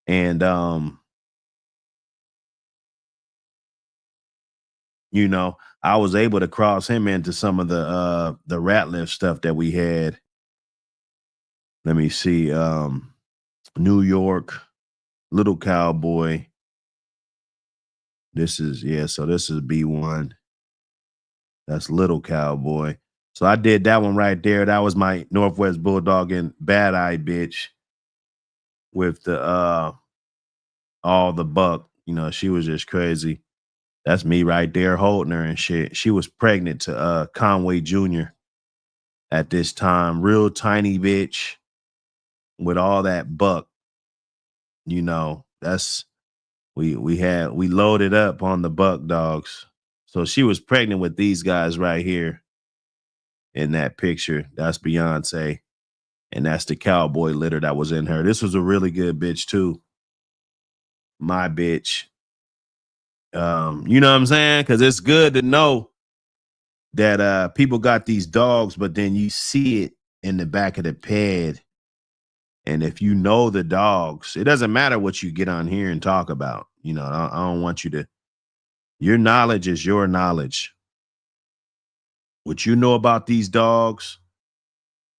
And you know, I was able to cross him into some of the rat lift stuff that we had. Let me see. New York, Little Cowboy. This is so this is B1. That's Little Cowboy. So I did that one right there. That was my Northwest Bulldog and Bad Eye bitch with the all the buck. You know, she was just crazy. That's me right there holding her and shit. She was pregnant to Conway Jr. at this time. Real tiny bitch with all that buck. You know, that's we loaded up on the buck dogs. So she was pregnant with these guys right here in that picture. That's Beyonce. And that's the cowboy litter that was in her. This was a really good bitch too. My bitch. You know what I'm saying? Because it's good to know that people got these dogs, but then you see it in the back of the ped. And if you know the dogs, it doesn't matter what you get on here and talk about. You know, I don't want you to. Your knowledge is your knowledge. What you know about these dogs.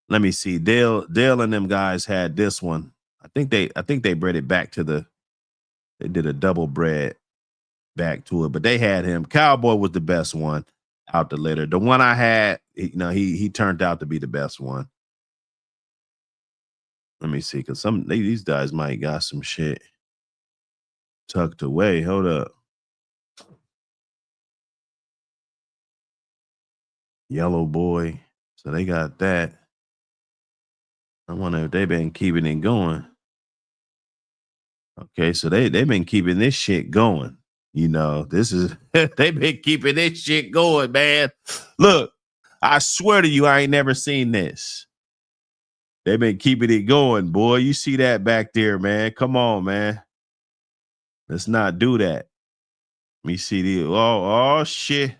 Let me see. Dale and them guys had this one. I think they bred it back to they did a double bred back to it, but they had him. Cowboy was the best one out the litter. The one I had, you know, he turned out to be the best one. Let me see, because these guys might got some shit tucked away. Hold up. Yellow boy. So they got that. I wonder if they've been keeping it going. Okay, so they've been keeping this shit going. You know, this is they've been keeping this shit going, man. Look, I swear to you, I ain't never seen this. They've been keeping it going, boy. You see that back there, man. Come on, man. Let's not do that. Let me see the oh shit.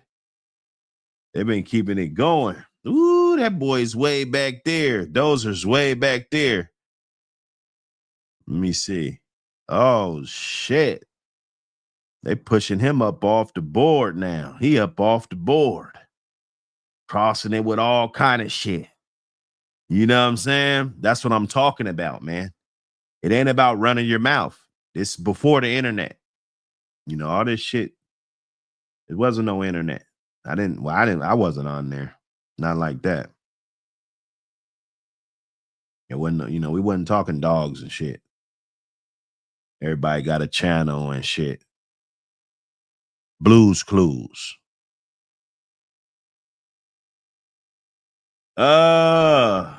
They've been keeping it going. Ooh, that boy's way back there. Dozer's way back there. Let me see. Oh shit. They pushing him up off the board now. He up off the board. Crossing it with all kind of shit. You know what I'm saying? That's what I'm talking about, man. It ain't about running your mouth. It's before the internet. You know, all this shit. It wasn't no internet. I wasn't on there. Not like that. It wasn't, you know, we wasn't talking dogs and shit. Everybody got a channel and shit. Blues Clues. Oh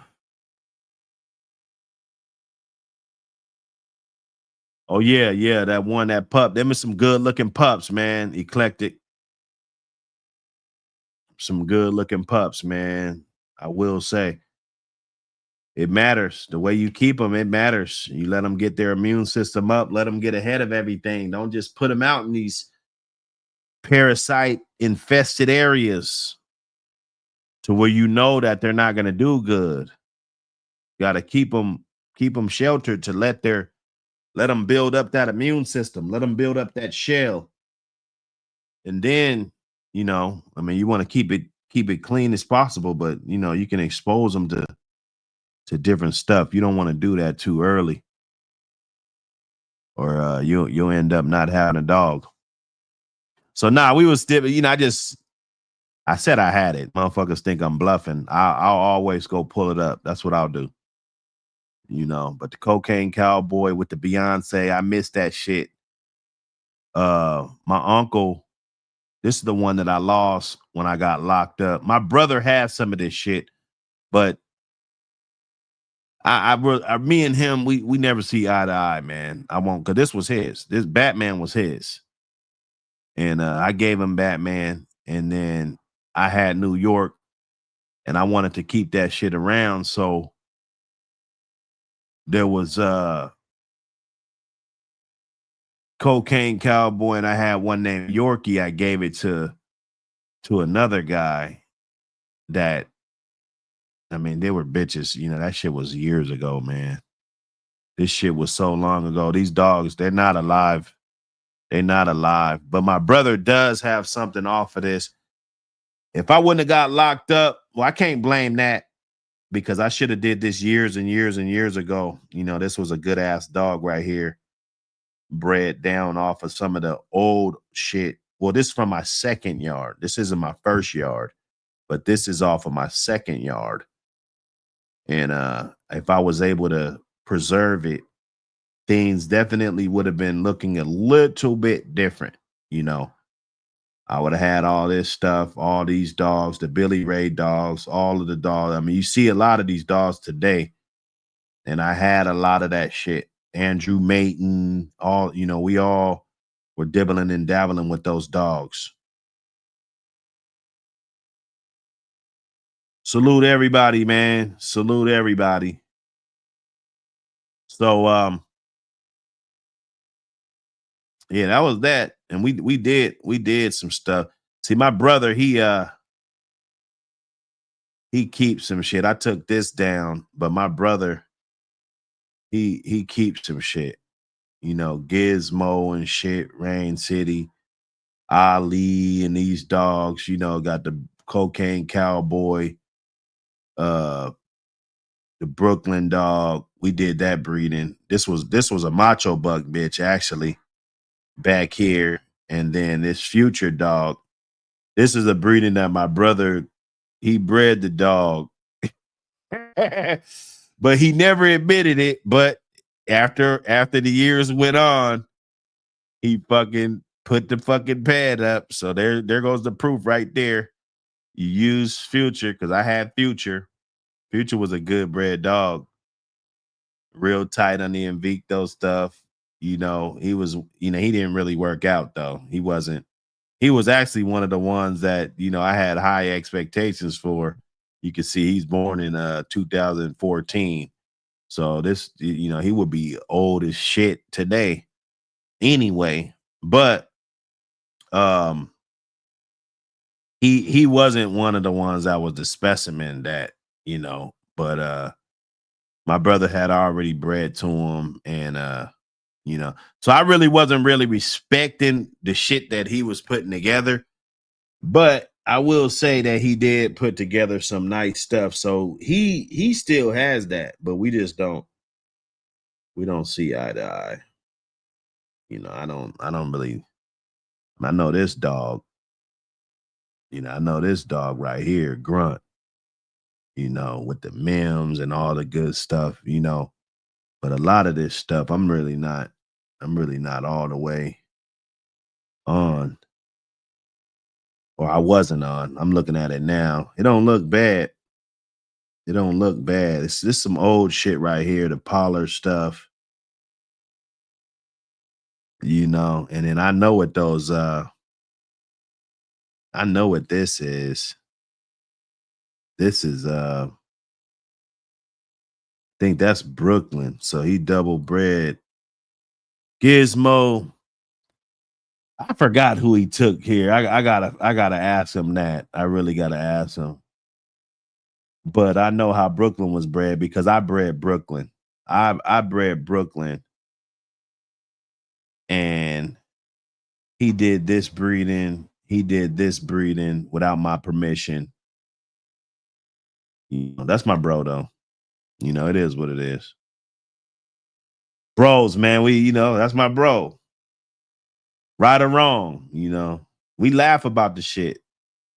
yeah, that one, that pup. Them are some good looking pups, man. Eclectic. Some good looking pups, man. I will say. It matters. The way you keep them, it matters. You let them get their immune system up, let them get ahead of everything. Don't just put them out in these parasite infested areas to where you know that they're not going to do good. Got to keep them sheltered to let them build up that immune system, let them build up that shell. And then, you know, I mean, you want to keep it clean as possible, but you know, you can expose them to different stuff. You don't want to do that too early, or you'll end up not having a dog. So we was still, you know, I said I had it. Motherfuckers think I'm bluffing. I'll always go pull it up. That's what I'll do. you know. But the Cocaine Cowboy with the Beyonce, I missed that shit. My uncle, this is the one that I lost when I got locked up. My brother had some of this shit, but me and him, we never see eye to eye, man. I won't, because this was his. This Batman was his. And I gave him Batman, and then I had New York, and I wanted to keep that shit around. So there was Cocaine Cowboy, and I had one named Yorkie. I gave it to another guy that, I mean, they were bitches. You know, that shit was years ago, man. This shit was so long ago. These dogs, they're not alive. They're not alive. But my brother does have something off of this. If I wouldn't have got locked up, well, I can't blame that, because I should have did this years and years and years ago. You know, this was a good ass dog right here, bred down off of some of the old shit. Well, this is from my second yard. This isn't my first yard, but this is off of my second yard. And if I was able to preserve it, things definitely would have been looking a little bit different. You know, I would have had all this stuff, all these dogs, the Billy Ray dogs, all of the dogs. I mean, you see a lot of these dogs today, and I had a lot of that shit. Andrew Mayton, all, you know, we all were dibbling and dabbling with those dogs. Salute everybody, man. Salute everybody. So yeah, that was that. And we did some stuff. See, my brother, he keeps some shit. I took this down, but my brother, he keeps some shit. You know, Gizmo and shit, Rain City, Ali, and these dogs, you know, got the Cocaine Cowboy, the Brooklyn dog. We did that breeding. This was a macho buck bitch, actually, back here. And then this Future dog. This is a breeding that my brother, he bred the dog. But he never admitted it. But after the years went on, he fucking put the fucking pad up. So there goes the proof right there. You use Future, because I had Future. Future was a good bred dog. Real tight on the Invicto stuff. You know, he was, you know, he didn't really work out though. He was actually one of the ones that, you know, I had high expectations for. You can see he's born in 2014. So this, you know, he would be old as shit today anyway. But he wasn't one of the ones that was the specimen that, you know, but my brother had already bred to him, and you know, so I really wasn't really respecting the shit that he was putting together. But I will say that he did put together some nice stuff. So he still has that, but we don't see eye to eye. You know, I don't really, I know this dog, you know, I know this dog right here, Grunt, you know, with the memes and all the good stuff, you know. But a lot of this stuff, I'm really not all the way on. Or I wasn't on. I'm looking at it now. It don't look bad. It don't look bad. It's just some old shit right here, the Pollard stuff, you know. And then I know what those I know what this is. This is I think that's Brooklyn. So he double bred. Gizmo. I forgot who he took here. I gotta ask him that. I really gotta ask him. But I know how Brooklyn was bred, because I bred Brooklyn. I bred Brooklyn, and he did this breeding. He did this breeding without my permission. You know, that's my bro, though. You know, it is what it is. Bros, man, you know, that's my bro. Right or wrong, you know, we laugh about the shit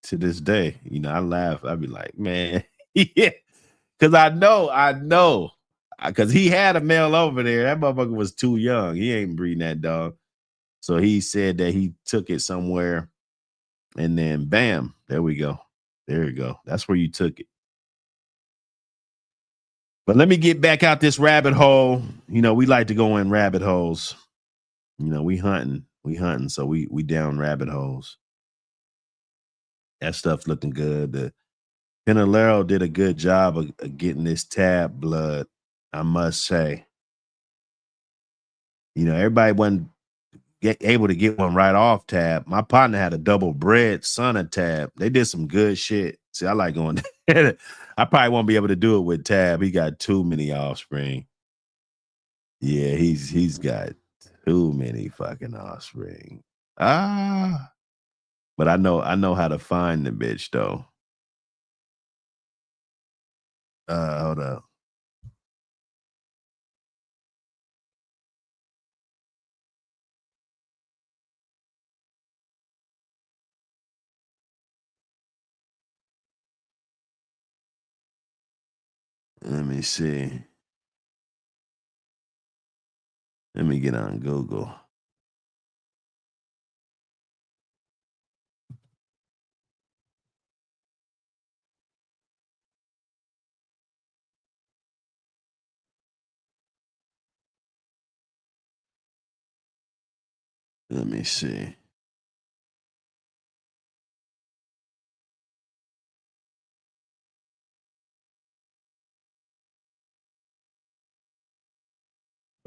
to this day. You know, I laugh. I be like, man, yeah, because I know because he had a male over there. That motherfucker was too young. He ain't breeding that dog. So he said that he took it somewhere, and then bam, there we go. There you go. That's where you took it. But let me get back out this rabbit hole. You know, we like to go in rabbit holes. You know, we hunting. So we down rabbit holes. That stuff's looking good. The Pinalero did a good job of getting this tab blood, I must say. You know, everybody wasn't able to get one right off tab. My partner had a double bred son of tab. They did some good shit. See, I like going I probably won't be able to do it with tab. He got too many offspring. Yeah, he's got too many fucking offspring. Ah, but I know how to find the bitch though. Hold up. Let me see. Let me get on Google. Let me see.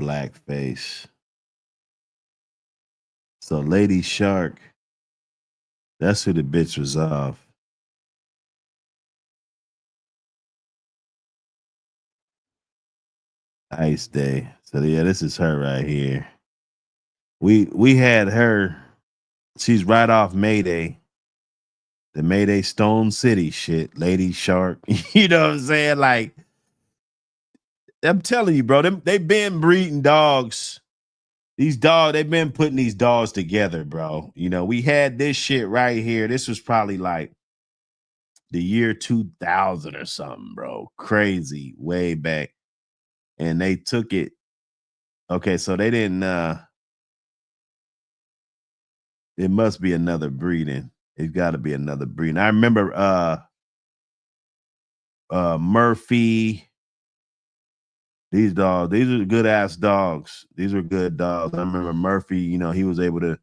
Blackface. So Lady Shark, that's who the bitch was off. Ice Day. So yeah, this is her right here. We had her. She's right off Mayday. The Mayday Stone City shit. Lady Shark. You know what I'm saying? Like, I'm telling you, bro, they've been breeding dogs. They've been putting these dogs together, bro. You know, we had this shit right here. This was probably like the year 2000 or something, bro. Crazy, way back. And they took it. Okay, so they didn't it must be another breeding. It's got to be another breeding. I remember Murphy. These dogs, these are good ass dogs. These are good dogs. I remember Murphy, you know, he was able to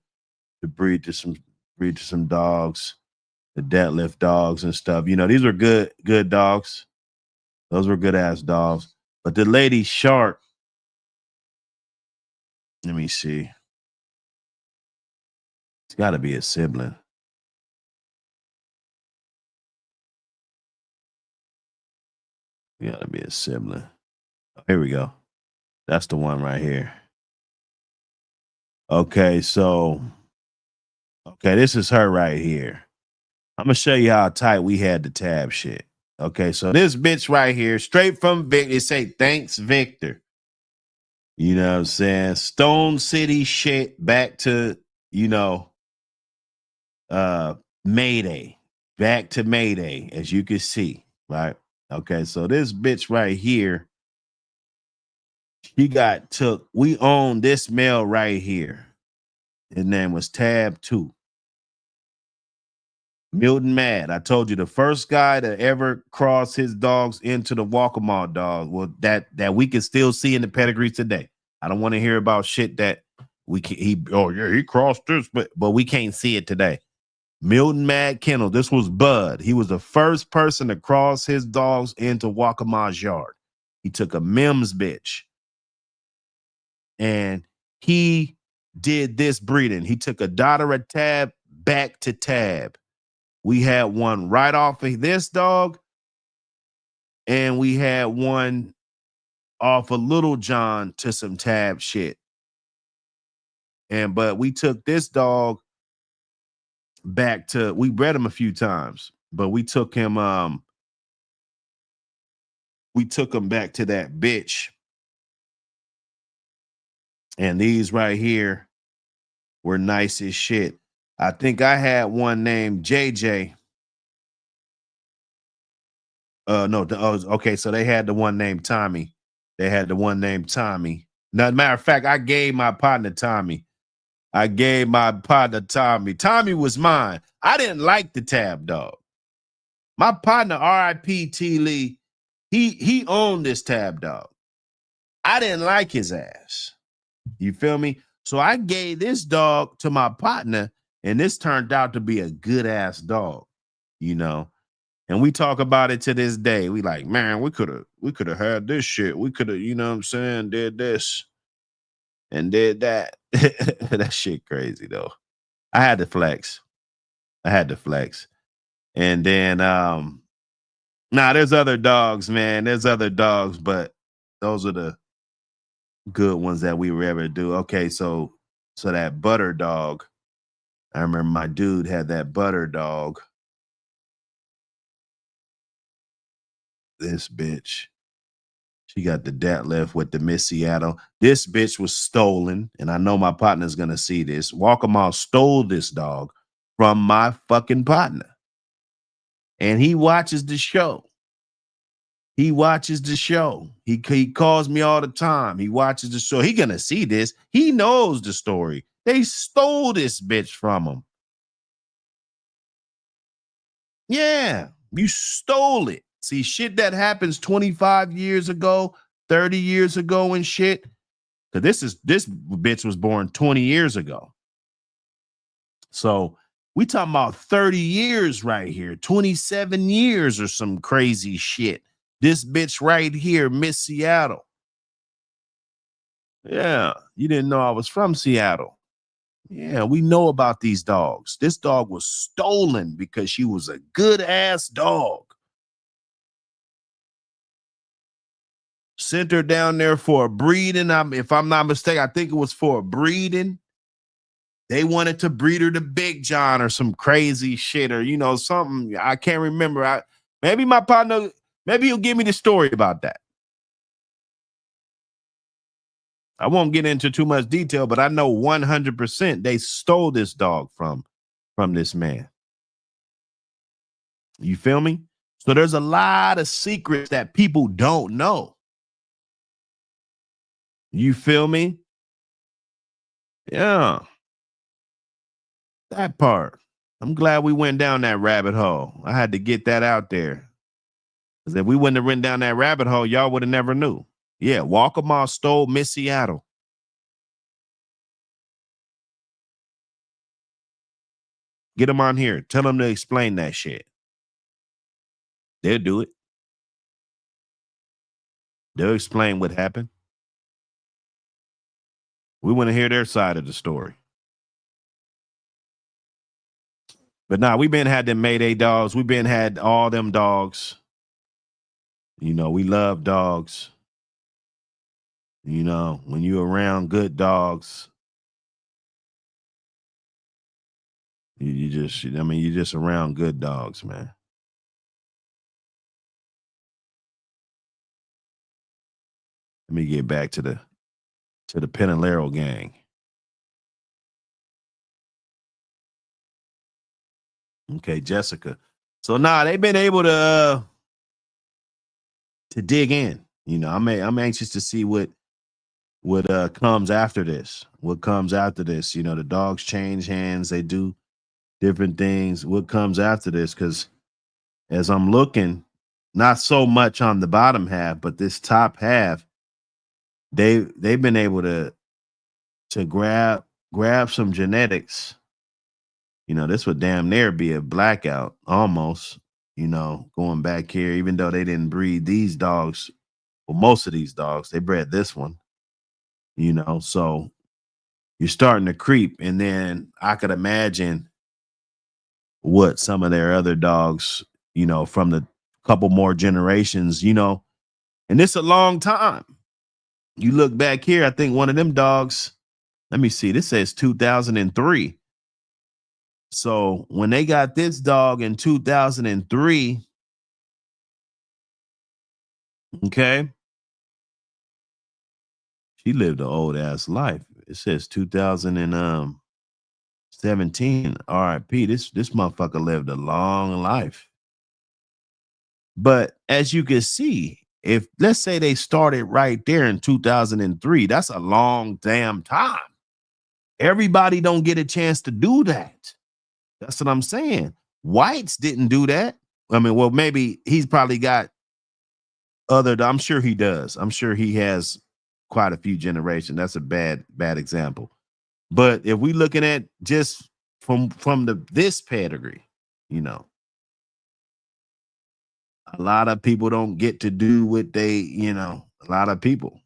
breed to some dogs, the deadlift dogs and stuff. You know, these were good dogs. Those were good ass dogs. But the Lady Shark, let me see. It's got to be a sibling. Got to be a sibling. Here we go. That's the one right here. Okay, so this is her right here. I'm gonna show you how tight we had the tab shit. Okay, so this bitch right here, straight from Victor, it say thanks, Victor. You know what I'm saying? Stone City shit back to, you know, Mayday. Back to Mayday, as you can see, right? Okay, so this bitch right here, we own this male right here. His name was Tab 2. Milton Mad. I told you the first guy to ever cross his dogs into the Walkmart dog. Well, that we can still see in the pedigrees today. I don't want to hear about shit that we can he crossed this, but we can't see it today. Milton Mad Kennel. This was Bud. He was the first person to cross his dogs into Walkamar's yard. He took a Mims bitch and he did this breeding. He took a daughter of Tab back to Tab. We had one right off of this dog, and we had one off of Little John to some Tab shit. But we took this dog back to, we bred him a few times, but we took him back to that bitch. And these right here were nice as shit. I think I had one named JJ. No, okay, so they had the one named Tommy. They had the one named Tommy. Now, matter of fact, I gave my partner Tommy. I gave my partner Tommy. Tommy was mine. I didn't like the tab dog. My partner, R.I.P. T. Lee, he owned this tab dog. I didn't like his ass. You feel me? So I gave this dog to my partner, and this turned out to be a good ass dog, you know. And we talk about it to this day. We like, man, we could have had this shit. We could have, you know what I'm saying, did this and did that. That shit crazy though. I had to flex. I had to flex. And then there's other dogs, man. There's other dogs, but those are the good ones that we were ever do. Okay, so that butter dog. I remember my dude had that butter dog. This bitch. She got the deadlift with the Miss Seattle. This bitch was stolen, and I know my partner's gonna see this. Walkamaw stole this dog from my fucking partner. And he watches the show. He watches the show. He calls me all the time. He watches the show. He gonna see this. He knows the story. They stole this bitch from him. Yeah, you stole it. See, shit that happens 25 years ago, 30 years ago and shit. Because this bitch was born 20 years ago. So we talking about 30 years right here, 27 years or some crazy shit. This bitch right here, Miss Seattle. Yeah, you didn't know I was from Seattle. Yeah, we know about these dogs. This dog was stolen because she was a good ass dog. Sent her down there for a breeding. If I'm not mistaken, I think it was for a breeding. They wanted to breed her to Big John or some crazy shit or, you know, something. I can't remember. Maybe my partner, maybe he'll give me the story about that. I won't get into too much detail, but I know 100% they stole this dog from this man. You feel me? So there's a lot of secrets that people don't know. You feel me? Yeah. That part. I'm glad we went down that rabbit hole. I had to get that out there. Because if we wouldn't have went down that rabbit hole, y'all would have never knew. Yeah, Walkamaw stole Miss Seattle. Get them on here. Tell them to explain that shit. They'll do it. They'll explain what happened. We want to hear their side of the story. But nah, we been had them Mayday dogs. We been had all them dogs. You know, we love dogs. You know, when you around good dogs, you're just around good dogs, man. Let me get back to the Pinalero gang. Okay, Jessica. So they've been able to dig in. You know, I'm anxious to see what comes after this. What comes after this? You know, the dogs change hands. They do different things. What comes after this? Because as I'm looking, not so much on the bottom half, but this top half, they've been able to grab some genetics. You know, this would damn near be a blackout almost. You know, going back here, even though they didn't breed these dogs, well, most of these dogs, they bred this one. You know, so you're starting to creep, and then I could imagine what some of their other dogs, you know, from the couple more generations, you know, and it's a long time. You look back here, I think one of them dogs, let me see, this says 2003. So when they got this dog in 2003, okay, she lived an old ass life. It says 2017, RIP. This motherfucker lived a long life. But as you can see, if let's say they started right there in 2003, that's a long damn time. Everybody don't get a chance to do that. That's what I'm saying. Whites didn't do that. I mean, well, maybe he's probably got I'm sure he does. I'm sure he has quite a few generations. That's a bad example. But if we looking at just from this pedigree, you know, a lot of people don't get to do what a lot of people,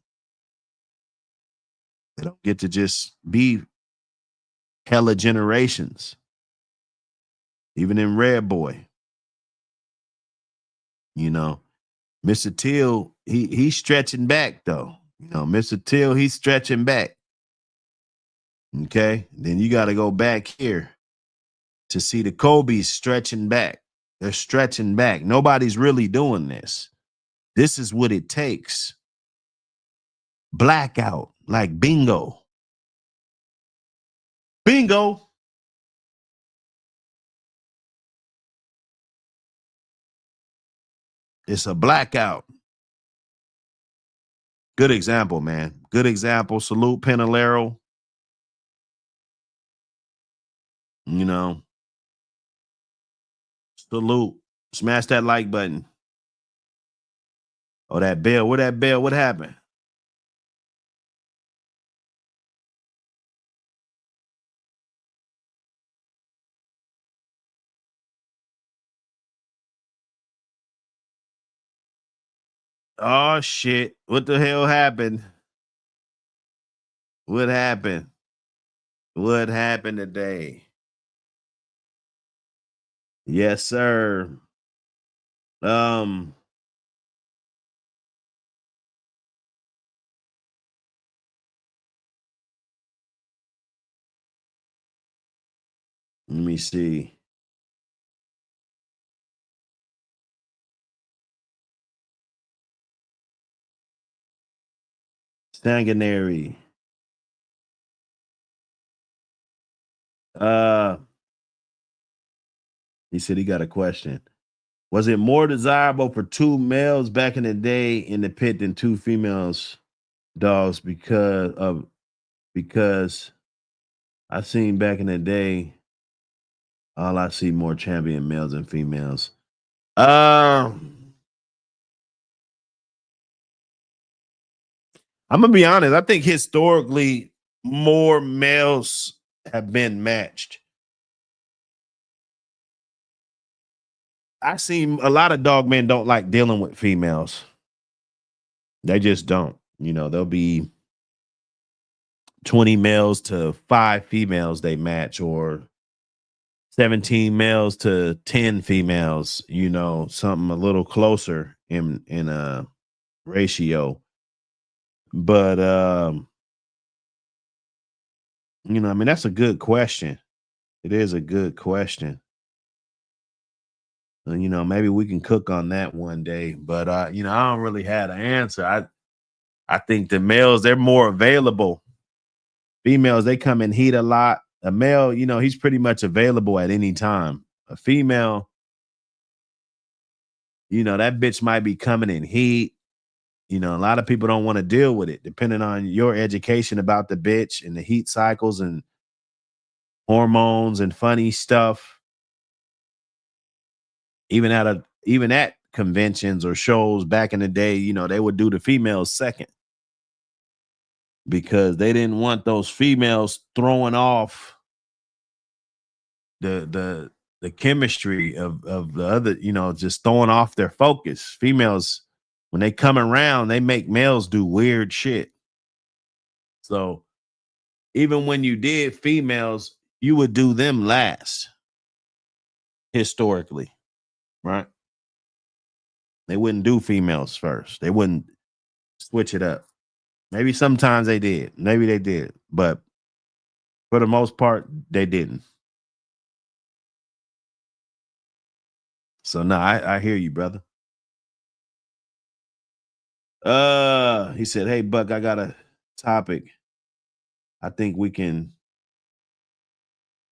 they don't get to just be hella generations. Even in Red Boy, you know, Mr. Till, he's stretching back though. Mr. Till, he's stretching back. Okay. Then you got to go back here to see the Kobe's stretching back. They're stretching back. Nobody's really doing this. This is what it takes. Blackout, like bingo. Bingo. It's a blackout. Good example, man. Good example. Salute Panalero. You know, salute. Smash that like button. Oh, that bell. Where that bell? What happened? Oh shit. What the hell happened? What happened? What happened today? Yes, sir. Um, let me see. Sanguinary. Uh, he said he got a question. Was it more desirable for two males back in the day in the pit than two females dogs because I seen back in the day all I see more champion males and females. I'm gonna be honest. I think historically more males have been matched. I seen a lot of dog men don't like dealing with females. They just don't. There'll be 20 males to 5 females they match, or 17 males to 10 females, something a little closer in a ratio. But I mean, that's a good question. It is a good question. And, maybe we can cook on that one day. But I don't really have an answer. I think the males, they're more available. Females, they come in heat a lot. A male, he's pretty much available at any time. A female, that bitch might be coming in heat. A lot of people don't want to deal with it, depending on your education about the bitch and the heat cycles and hormones and funny stuff. Even at conventions or shows back in the day, they would do the females second because they didn't want those females throwing off the chemistry of the other, just throwing off their focus. Females, when they come around, they make males do weird shit. So even when you did females, you would do them last historically, right? They wouldn't do females first. They wouldn't switch it up. Maybe sometimes they did. Maybe they did. But for the most part, they didn't. So no, I hear you, brother. He said, "Hey Buck, I got a topic. I think we can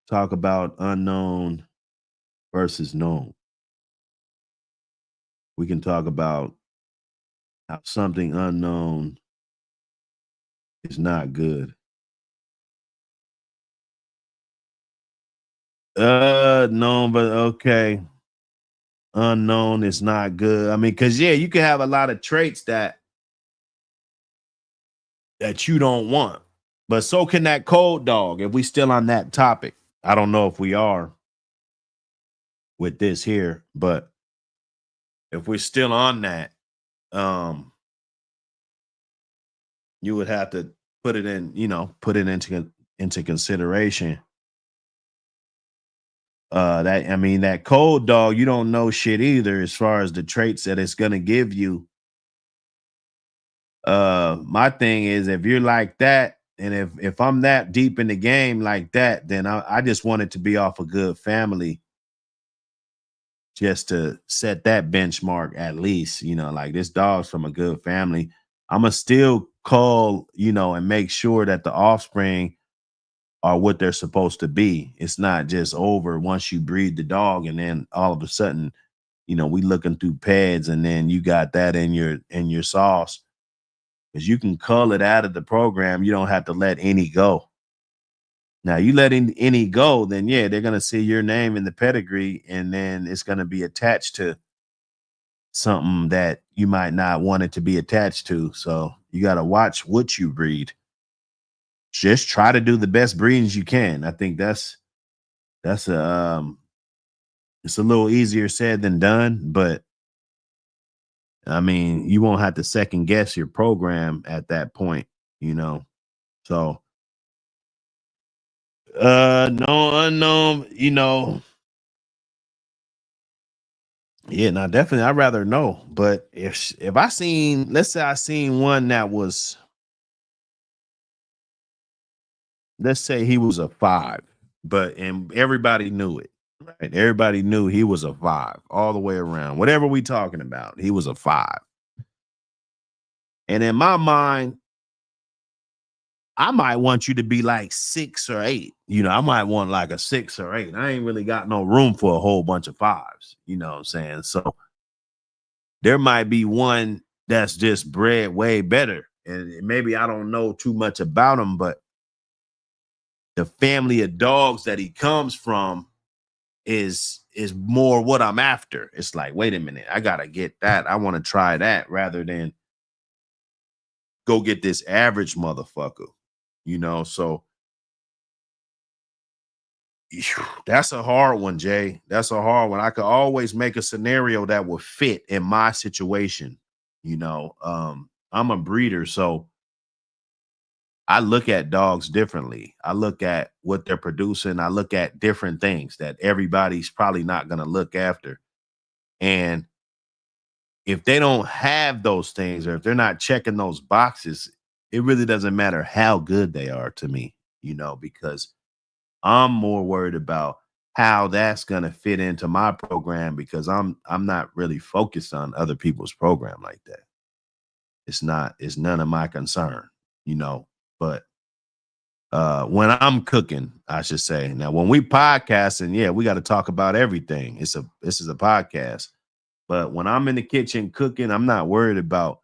talk about unknown versus known. We can talk about How something unknown is not good. No, but okay. Unknown is not good. I mean, because yeah, you can have a lot of traits that you don't want, but so can that cold dog. If we still on that topic, I don't know if we are with this here, but if we're still on that, um, you would have to put it in, put it into consideration. That I mean, that cold dog, you don't know shit either as far as the traits that it's gonna give you. My thing is if you're like that, and if I'm that deep in the game like that, then I just want it to be off a good family just to set that benchmark at least, like this dog's from a good family. I'ma still call, and make sure that the offspring are what they're supposed to be. It's not just over once you breed the dog and then all of a sudden, we looking through pads and then you got that in your sauce. Because you can cull it out of the program. You don't have to let any go. Now you let any go, then yeah, they're gonna see your name in the pedigree, and then it's gonna be attached to something that you might not want it to be attached to. So you gotta watch what you breed. Just try to do the best breedings you can. I think that's a it's a little easier said than done, but I mean, you won't have to second guess your program at that point, you know. So no unknown, yeah, no, definitely I'd rather know. But if I seen, let's say I seen one that was, let's say he was a five, but and everybody knew it. Right. Everybody knew he was a five all the way around. Whatever we talking about, he was a five. And in my mind, I might want you to be like 6 or 8. I might want like a 6 or 8. I ain't really got no room for a whole bunch of fives. You know what I'm saying? So there might be one that's just bred way better. And maybe I don't know too much about him, but the family of dogs that he comes from is more what I'm after. It's like, wait a minute, I gotta get that. I want to try that rather than go get this average motherfucker. So that's a hard one, Jay. That's a hard one. I could always make a scenario that would fit in my situation. I'm a breeder, so I look at dogs differently. I look at what they're producing. I look at different things that everybody's probably not going to look after. And if they don't have those things or if they're not checking those boxes, it really doesn't matter how good they are to me, because I'm more worried about how that's going to fit into my program because I'm not really focused on other people's program like that. It's none of my concern, you know. But when I'm cooking, I should say. Now, when we podcasting, yeah, we got to talk about everything. This is a podcast. But when I'm in the kitchen cooking, I'm not worried about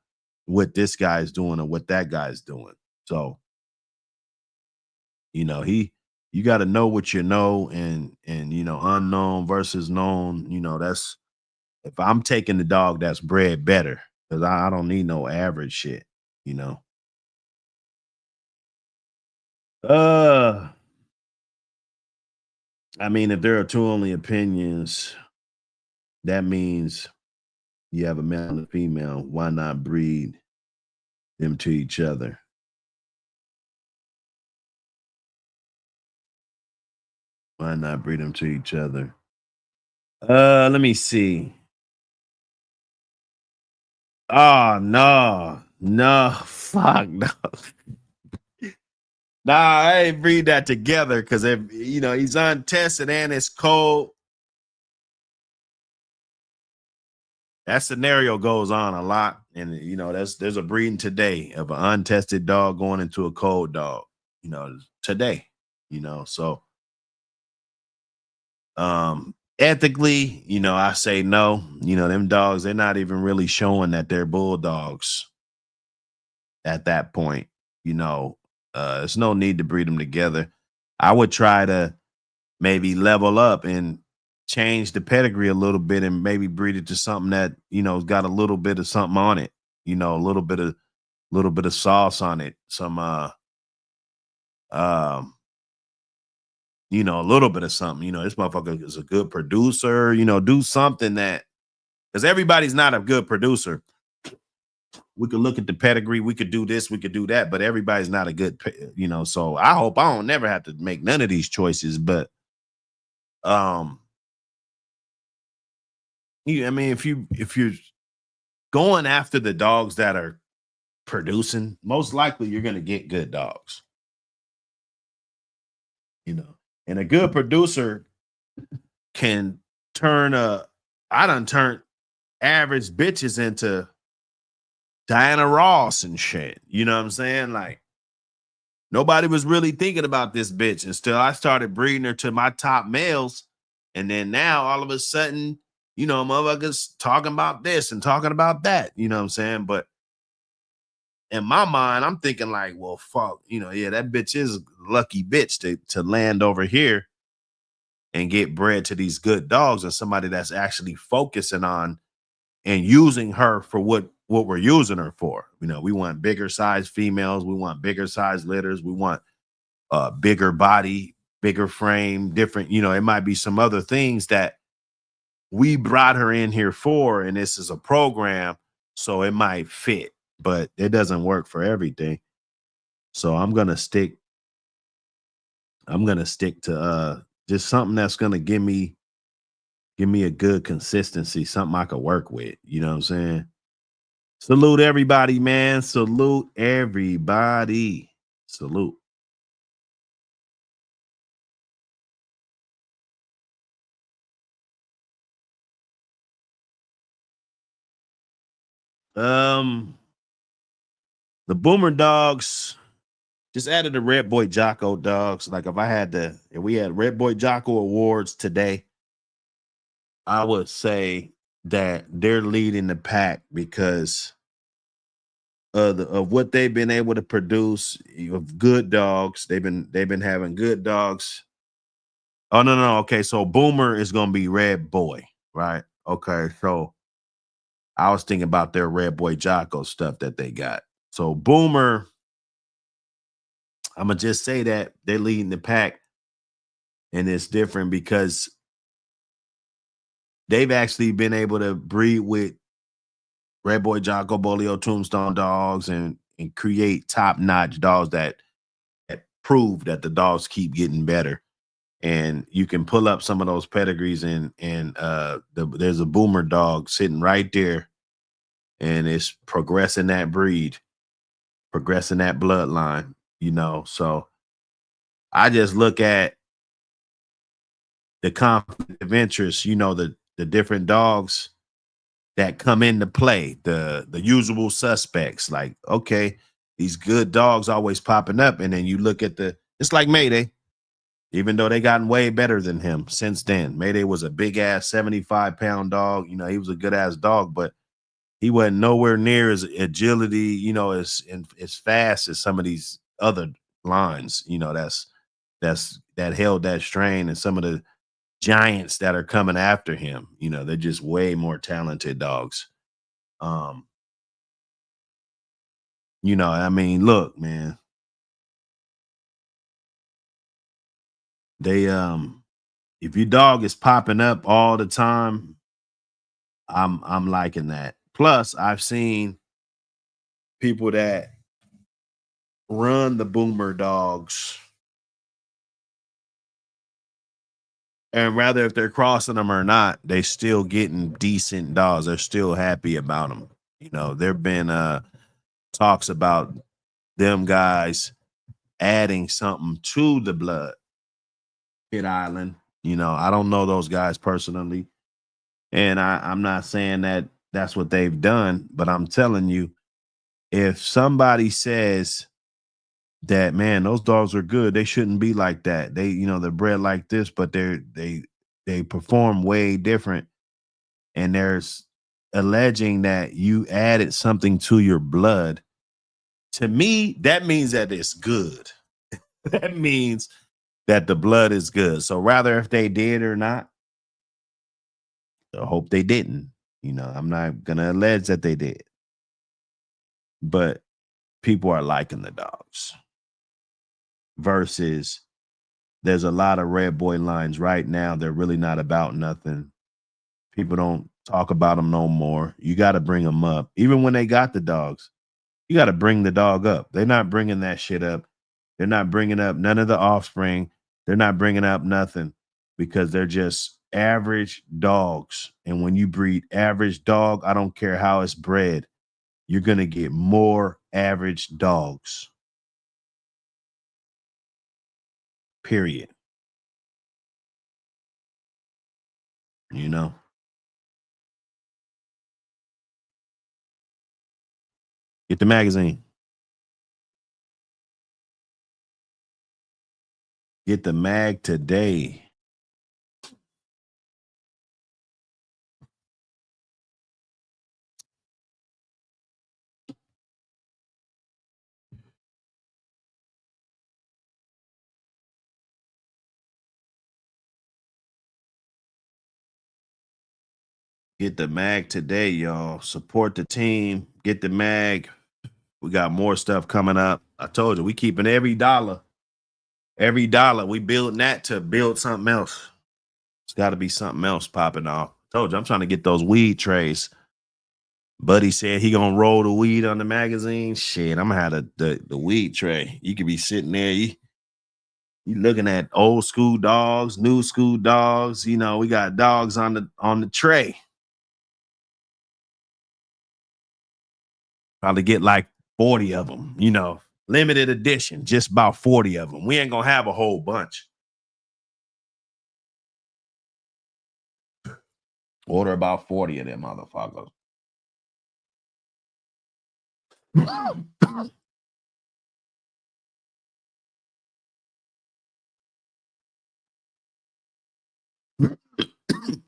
what this guy's doing or what that guy's doing. So, you got to know what you know and unknown versus known, that's if I'm taking the dog that's bred better because I don't need no average shit, you know. Uh I mean, if there are two only opinions, that means you have a male and a female. Why not breed them to each other? Why not breed them to each other? Let me see. Oh no, no, fuck no. Nah, I ain't breed that together because if he's untested and it's cold, that scenario goes on a lot. And there's a breeding today of an untested dog going into a cold dog, today. So ethically, I say no. Them dogs, they're not even really showing that they're bulldogs at that point. You know, there's no need to breed them together. I would try to maybe level up and change the pedigree a little bit and maybe breed it to something that, has got a little bit of something on it, a little bit of sauce on it, some um, a little bit of something. This motherfucker is a good producer, do something that because everybody's not a good producer. We could look at the pedigree, we could do this, we could do that, but everybody's not a good, so I hope I don't never have to make none of these choices. But um, I mean, if you're going after the dogs that are producing, most likely you're gonna get good dogs, you know. And a good producer can turn I done turned average bitches into Diana Ross and shit. You know what I'm saying? Like nobody was really thinking about this bitch until I started breeding her to my top males. And then now all of a sudden, motherfuckers talking about this and talking about that. You know what I'm saying? But in my mind, I'm thinking like, well, fuck, yeah, that bitch is a lucky bitch to land over here and get bred to these good dogs and somebody that's actually focusing on and using her for what we're using her for. We want bigger size females, we want bigger size litters, we want bigger body, bigger frame, different, it might be some other things that we brought her in here for, and this is a program, so it might fit, but it doesn't work for everything. So I'm gonna stick to just something that's gonna give me a good consistency, something I could work with. You know what I'm saying? Salute everybody, man. Salute everybody. Salute. Um, the Boomer Dogs just added the Red Boy Jocko dogs. Like if we had Red Boy Jocko awards today, I would say that they're leading the pack because of what they've been able to produce of good dogs. They've been having good dogs. Oh no, no, okay. So Boomer is gonna be Red Boy, right? Okay, so I was thinking about their Red Boy Jocko stuff that they got. So Boomer, I'm gonna just say that they're leading the pack, and it's different because they've actually been able to breed with Red Boy Jocko, Bolio Tombstone dogs, and create top notch dogs that prove that the dogs keep getting better. And you can pull up some of those pedigrees, and there's a Boomer dog sitting right there, and it's progressing that breed, progressing that bloodline. So I just look at the conflict of interest, the different dogs that come into play, the usual suspects. Like, okay, these good dogs always popping up, and then you look at it's like Mayday, even though they gotten way better than him since then. Mayday was a big ass 75-pound dog. He was a good ass dog, but he wasn't nowhere near as agility, as fast as some of these other lines, that held that strain, and some of the giants that are coming after him. They're just way more talented dogs. Um, I mean, look, man, they if your dog is popping up all the time, I'm liking that. Plus, I've seen people that run the Boomer dogs, and rather if they're crossing them or not, they still getting decent dogs. They're still happy about them. There've been talks about them guys adding something to the blood Hit Island. I don't know those guys personally, and I'm not saying that that's what they've done, but I'm telling you, if somebody says that, man, those dogs are good, they shouldn't be like that. They're bred like this, but they They perform way different. And there's alleging that you added something to your blood. To me, that means that it's good. That means that the blood is good. So rather if they did or not, I hope they didn't. You know, I'm not gonna allege that they did, but people are liking the dogs. Versus there's a lot of red boy lines right now. They're really not about nothing. People don't talk about them no more. You got to bring them up. Even when they got the dogs, you got to bring the dog up. They're not bringing that shit up. They're not bringing up none of the offspring. They're not bringing up nothing because they're just average dogs. And when you breed average dog, I don't care how it's bred, you're going to get more average dogs. Period. You know? Get the magazine. Get the mag today. Get the mag today, y'all. Support the team. Get the mag. We got more stuff coming up. I told you, we keeping every dollar. Every dollar. We building that to build something else. It's got to be something else popping off. Told you, I'm trying to get those weed trays. Buddy said he gonna roll the weed on the magazine. Shit, I'm gonna have the weed tray. You could be sitting there. You looking at old school dogs, new school dogs. You know, we got dogs on the tray. Probably get like 40 of them, you know, limited edition, just about 40 of them. We ain't gonna have a whole bunch. Order about 40 of them motherfuckers.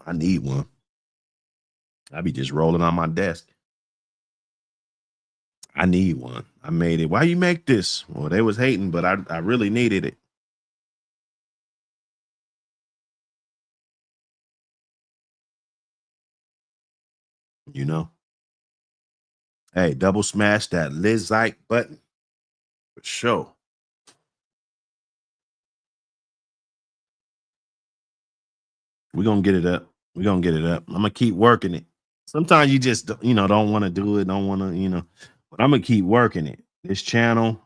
I need one. I be just rolling on my desk. I need one. I made it. Why you make this? Well, they was hating, but I really needed it. You know? Hey, double smash that Liz like button for sure. We're gonna get it up. We're gonna get it up. I'm gonna keep working it. Sometimes you just don't want to do it, don't want to, but I'm gonna keep working it. This channel,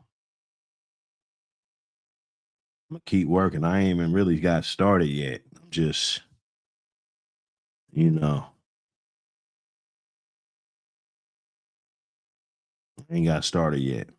I'm gonna keep working. I ain't even really got started yet. I'm just, you know, ain't got started yet.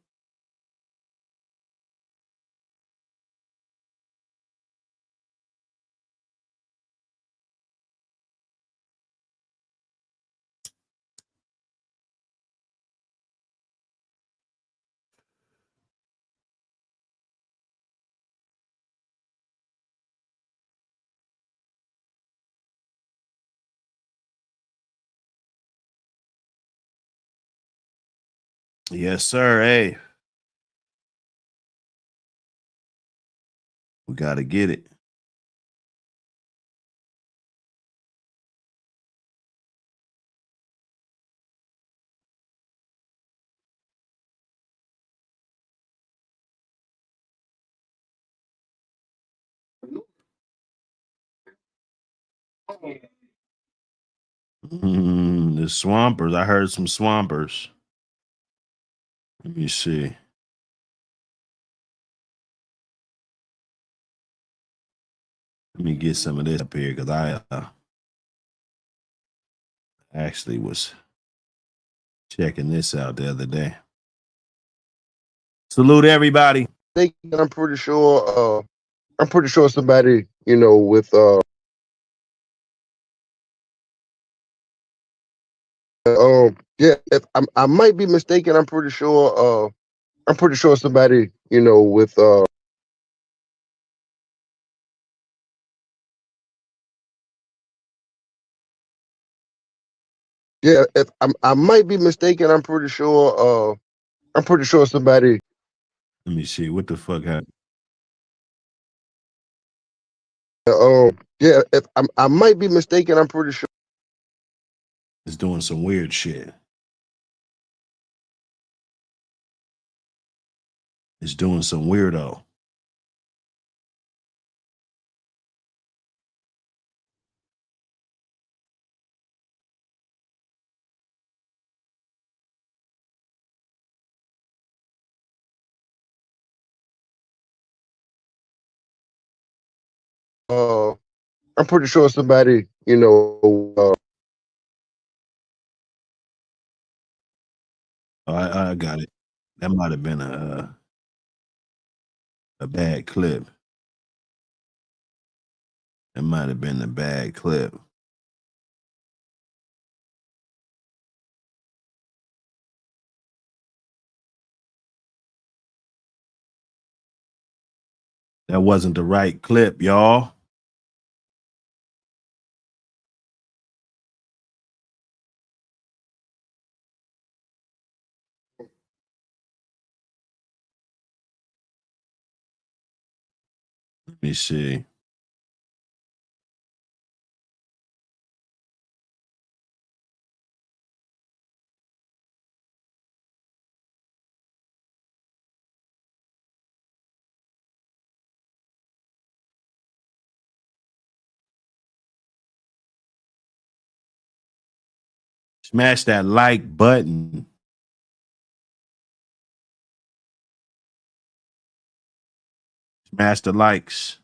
Yes, sir. Hey, we gotta get it. The swampers. I heard some swampers. Let me see. Let me get some of this up here because I actually was checking this out the other day. Salute everybody. I'm pretty sure. I'm pretty sure somebody, with yeah. If I might be mistaken. I'm pretty sure. I'm pretty sure somebody, with Yeah, if I might be mistaken. I'm pretty sure. I'm pretty sure somebody. Let me see what the fuck happened. Yeah, if I might be mistaken. I'm pretty sure. It's doing some weird shit. It's doing some weirdo. Uh, I'm pretty sure somebody. I got it. That might have been a bad clip. It might have been a bad clip. That wasn't the right clip, y'all. Let me see. Smash that like button. Smash the likes.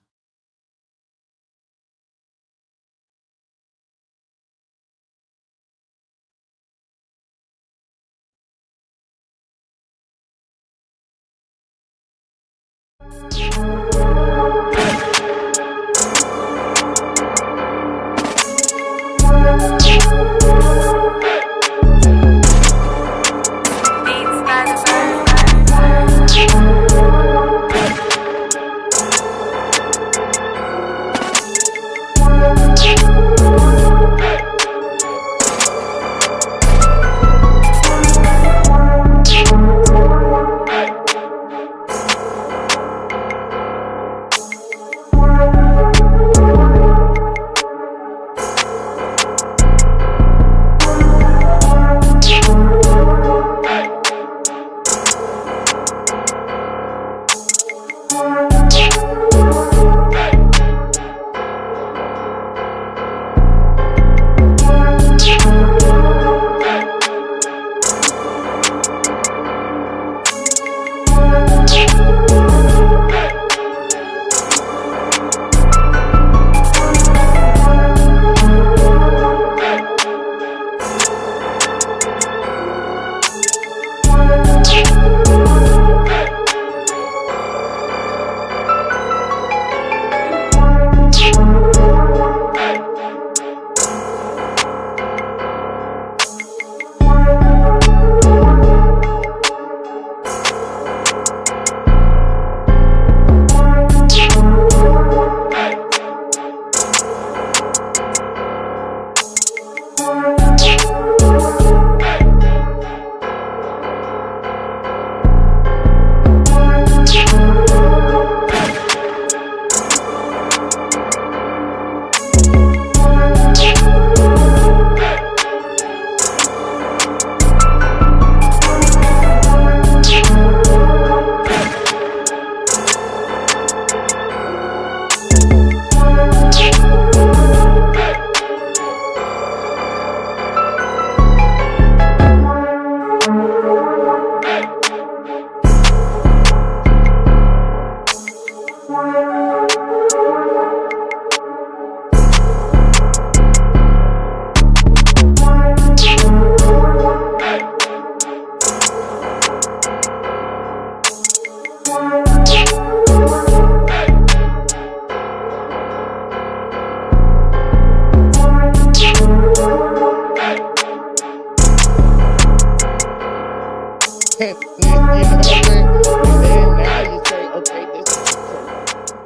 You know what I'm saying? And then now you say, okay, this is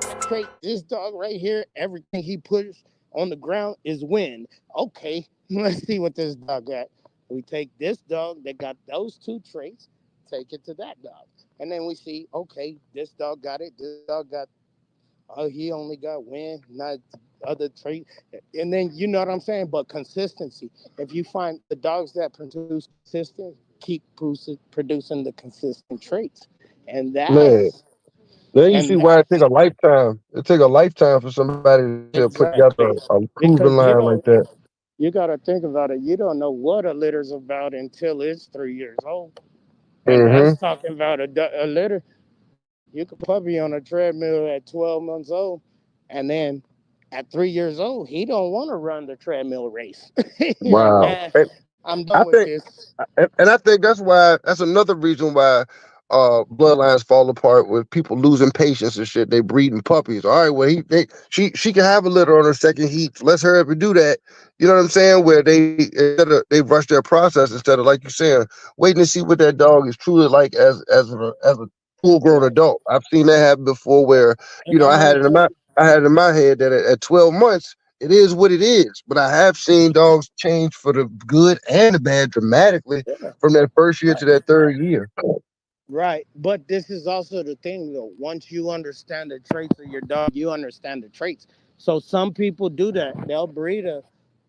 the trait. This dog right here, everything he puts on the ground is win. Okay, let's see what this dog got. We take this dog that got those two traits, take it to that dog. And then we see, okay, this dog got it, this dog got, oh, he only got wind, not other trait. And then, you know what I'm saying? But consistency. If you find the dogs that produce consistent, keep producing the consistent traits. And Man, that's, then you and see why it take that's a lifetime. It take a lifetime for somebody to put together exactly. a proven Because line like that. you got to think about it. You don't know what a litter's about until it's 3 years old. And Mm-hmm. that's talking about a litter. You could puppy on a treadmill at 12 months old, and then at 3 years old, he don't want to run the treadmill race. He's like, Wow. man, And I'm I done with think this. and I think that's another reason why bloodlines fall apart with people losing patience and shit. They breeding puppies. All right, well she can have a litter on her second heat. Let's hurry up and do that. You know what I'm saying? Where they rush their process instead of, like you're saying, waiting to see what that dog is truly like as a full grown Right. adult. I've seen that happen before where, And I'm I gonna had it in tell my you, I had it in my head that at 12 months it is what it is. But I have seen dogs change for the good and the bad dramatically yeah, from that first year right. to that third year. Right. But this is also the thing though. Once you understand the traits of your dog, you understand the traits. So some people do that. They'll breed a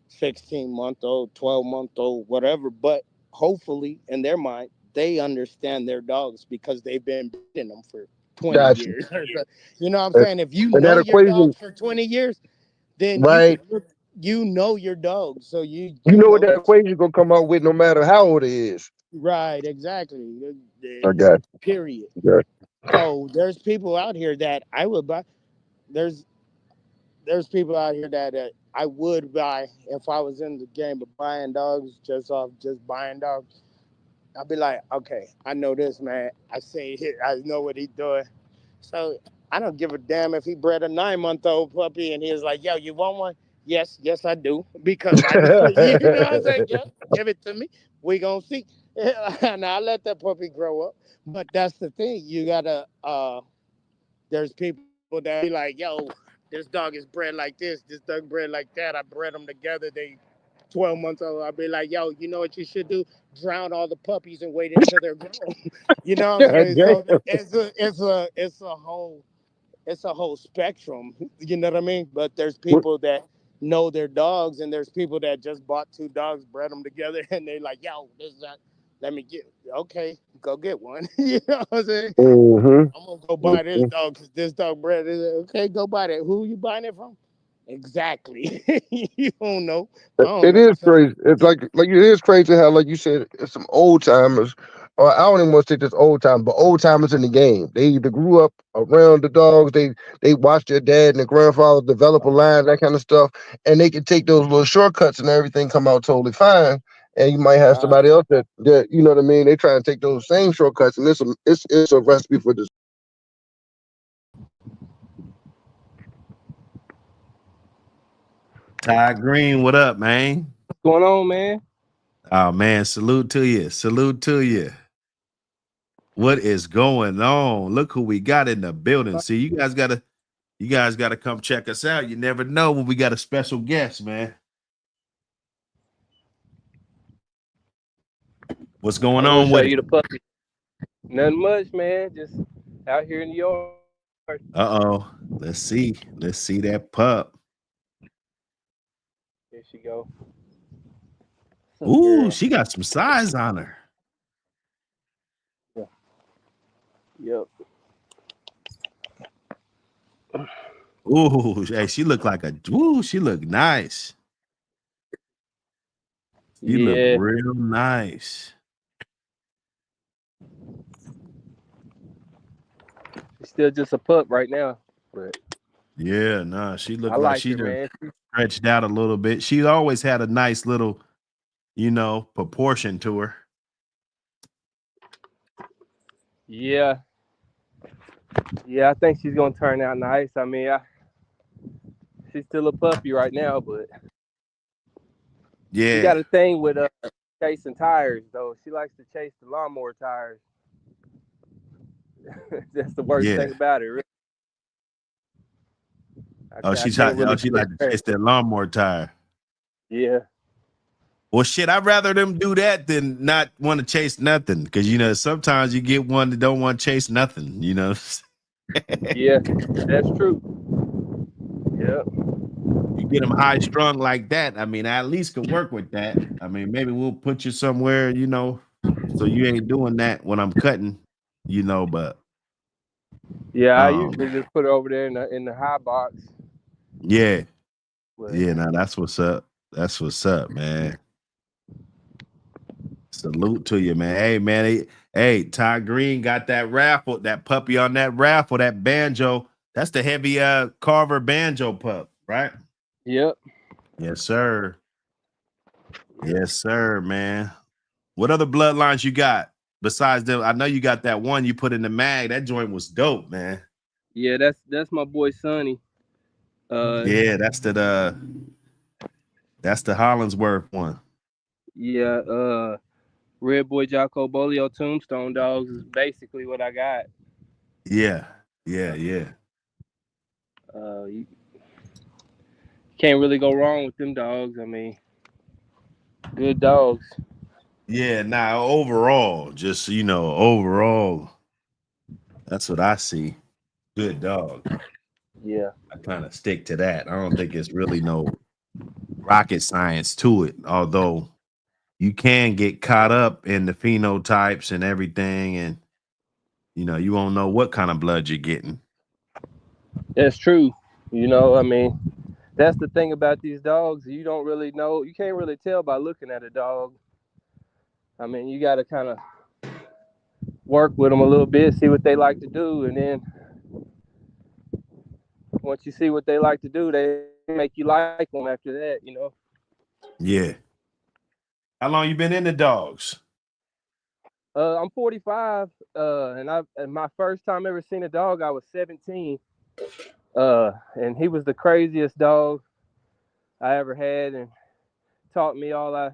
16-month-old, 12-month-old, whatever, but hopefully in their mind, they understand their dogs because they've been breeding them for 20 Gotcha. years. You know what I'm And, saying? If you and that know your equation, dogs for 20 years, then you right? could look, you know your dog. So you You you know what know that this. equation gonna come out with no matter how old it is. Right, exactly. I got Period. you. Got So there's people out here that I would buy. There's there's people out here that I would buy if I was in the game of buying dogs just off just buying dogs. I'd be like, okay, I know this man. I see it. I know what he's doing. So I don't give a damn if he bred a 9-month-old puppy and he was like, yo, you want one? Yes, yes, I do. Because I know, you know what I'm saying? Yeah, give it to me. We gonna see. And I let that puppy grow up. But that's the thing. You gotta there's people that be like, yo, this dog is bred like this dog bred like that. I bred them together. They 12 months old. I'll be like, yo, you know what you should do? Drown all the puppies and wait until they're grown. You know what I'm God saying? damn. So it's a whole spectrum. You know what I mean? But there's What- people that know their dogs, and there's people that just bought two dogs, bred them together, and they like, yo, this is that. Let me get okay, go get one. You know what I'm saying? mhm, I'm gonna go buy this mhm. dog because this dog bred it. Okay, go buy that. Who you buying it from? Exactly. You don't know. I don't It know. is So crazy. It's like it is crazy how, like you said, it's some old timers, or I don't even want to say this old time, but old timers in the game. They either grew up around the dogs, they watched their dad and their grandfather develop a line, that kind of stuff, and they can take those little shortcuts and everything come out totally fine. And you might have right. somebody else that you know what I mean. They try and take those same shortcuts, and it's a recipe for this. Ty Green, what up, man? What's going on, man? Oh man, salute to you. Salute to you. What is going on? Look who we got in the building. See, you guys gotta come check us out. You never know when we got a special guest, man. What's going I'm gonna on show with you it? the puppy. Nothing much, man. Just out here in the yard. Uh-oh. Let's see. Let's see that pup. There she go. What's up, Ooh, girl? she got some size on her. Yeah. Yep. Ooh, hey, she look like a she look nice. She look Yeah. real nice. She's still just a pup right now, but Yeah, nah, she I looked like like she her, just man. stretched out a little bit. She always had a nice little, proportion to her. Yeah. Yeah, I think she's gonna turn out nice. I mean, she's still a puppy right now, but she got Yeah, a thing with chasing tires, though. She likes to chase the lawnmower tires. That's the worst yeah. thing about it. Really. Oh, I can't really she get like to her. chase that lawnmower tire. Yeah. Well, shit, I'd rather them do that than not want to chase nothing. Because, you know, sometimes you get one that don't want to chase nothing, you know. Yeah, that's true. Yeah. You get them high strung like that. I mean, I at least could work with that. I mean, maybe we'll put you somewhere, you know, so you ain't doing that when I'm cutting, you know, but Yeah, I usually just put it over there in the high box. yeah. But Yeah, now that's what's up. That's what's up, man. Salute to you, man. Hey, man. Hey, Ty Green got that raffle, that puppy on that raffle, that banjo. That's the heavy Carver banjo pup, right? yep. Yes, sir. Yes, sir, man. What other bloodlines you got besides them? I know you got that one you put in the mag. That joint was dope, man. Yeah, that's my boy Sonny. Yeah, that's the Hollinsworth one. Yeah, Red Boy Jocko Bolio Tombstone Dogs is basically what I got. Yeah, yeah, yeah. You can't really go wrong with them dogs. I mean, good dogs. Yeah, now overall, just you know, overall, that's what I see. Good dog. Yeah. I kind of stick to that. I don't think it's really no rocket science to it, although you can get caught up in the phenotypes and everything, and you know, you won't know what kind of blood you're getting. That's true. You know, I mean, that's the thing about these dogs. You don't really know. You can't really tell by looking at a dog. I mean, you got to kind of work with them a little bit, see what they like to do, and then once you see what they like to do, they make you like them after that. You know. Yeah. How long you been into dogs? I'm 45, and my first time ever seen a dog, I was 17. And he was the craziest dog I ever had, and taught me all I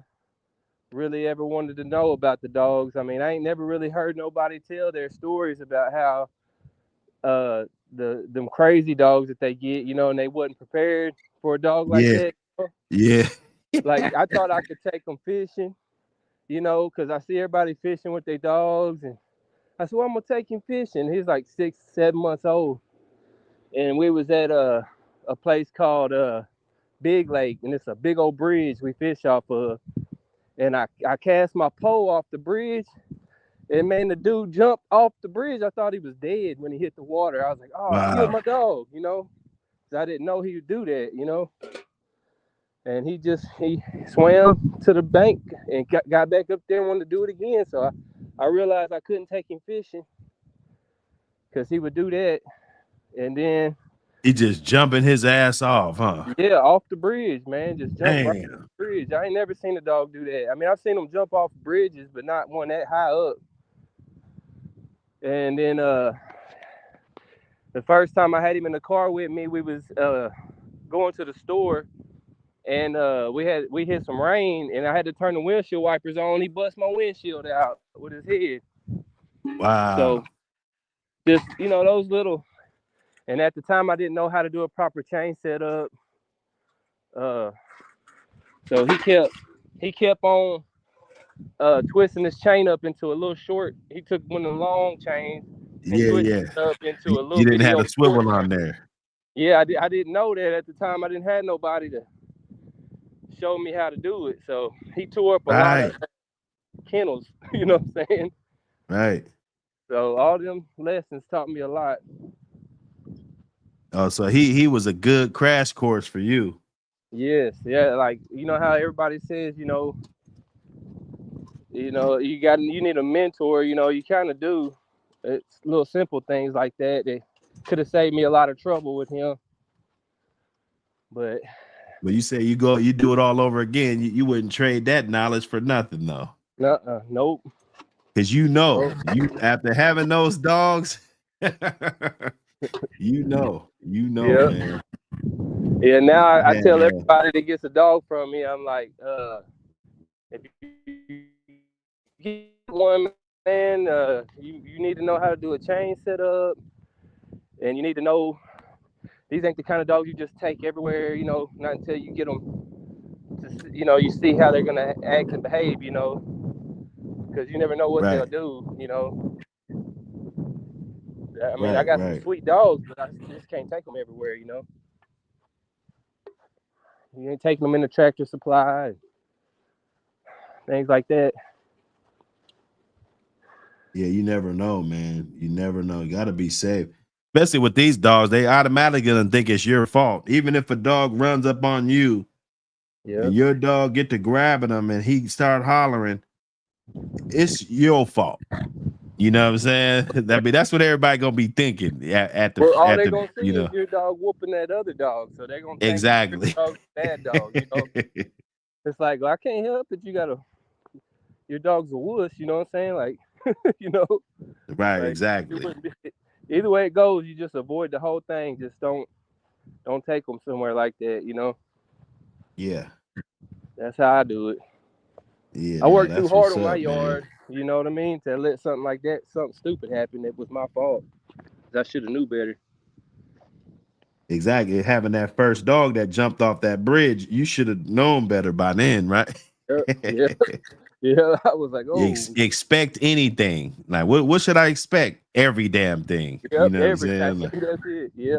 really ever wanted to know about the dogs. I mean, I ain't never really heard nobody tell their stories about how them crazy dogs that they get, you know, and they wasn't prepared for a dog like Yeah, that. yeah, Like I thought I could take them fishing, you know, because I see everybody fishing with their dogs, and I said, well, I'm gonna take him fishing. He's like 6, 7 months old, and we was at a place called Big Lake, and it's a big old bridge we fish off of. And I cast my pole off the bridge, and man, the dude jumped off the bridge. I thought he was dead when he hit the water. I was like, oh, I killed wow. my dog, you know, because I didn't know he would do that, you know. And he swam to the bank and got back up there and wanted to do it again. So I realized I couldn't take him fishing because he would do that. And then He just jumping his ass off, huh? yeah, off the bridge, man, just jump right off Damn. the bridge. I ain't never seen a dog do that. I mean, I've seen them jump off bridges, but not one that high up. And then the first time I had him in the car with me, we was going to the store, and we hit some rain, and I had to turn the windshield wipers on. He bust my windshield out with his head. Wow. So just, you know, those little. And at the time, I didn't know how to do a proper chain setup. So he kept on twisting this chain up into a little short. He took one of the long chains and Yeah, twisted yeah. it up into a little You didn't bitty have the old short swivel on chain. there. Yeah, I didn't know that at the time. I didn't have nobody to show me how to do it. So he tore up a lot of Right, kennels. You know what I'm saying? right. So all them lessons taught me a lot. Oh, so he was a good crash course for you. Yes, yeah. Like, you know how everybody says, you need a mentor. You know, you kind of do. It's little simple things like that that could have saved me a lot of trouble with him. But But you say you do it all over again. You wouldn't trade that knowledge for nothing though. nope. Cause you after having those dogs, Yeah. man. Yeah, now I Yeah, tell yeah. everybody that gets a dog from me, I'm like, if you get one, man, you need to know how to do a chain setup, and you need to know these ain't the kind of dogs you just take everywhere, you know, not until you get them to you know, you see how they're gonna act and behave, you know, because you never know what they'll Right. do, you know. I mean, I Right. got some Right. sweet dogs, but I just can't take them everywhere, you know. You ain't taking them in the Tractor Supply, and things like that. Yeah, you never know, man. You never know. You got to be safe. Especially with these dogs, they automatically gonna think it's your fault. Even if a dog runs up on you Yeah. and your dog get to grabbing him and he start hollering, it's your fault. You know what I'm saying? That's what everybody gonna be thinking Well, all at they're the gonna see is your dog whooping that other dog, so they're gonna think your exactly. dog's a bad dog. You know, it's like, well, I can't help it. Your dog's a wuss. You know what I'm saying? Like, you know, Right, like it exactly. wouldn't be. Either way it goes, you just avoid the whole thing. Just don't take them somewhere like that. You know, Yeah. that's how I do it. Yeah, I no, worked too that's hard what's on my up, man. yard. You know what I mean? To let something like that, something stupid happen, that was my fault. I should have knew better. Exactly. Having that first dog that jumped off that bridge, you should have known better by then, right? Yeah, yeah, yeah. I was like, oh, Expect anything. Like, what should I expect? Every damn thing. You yep, know what I'm everything. saying? That's it. Yeah,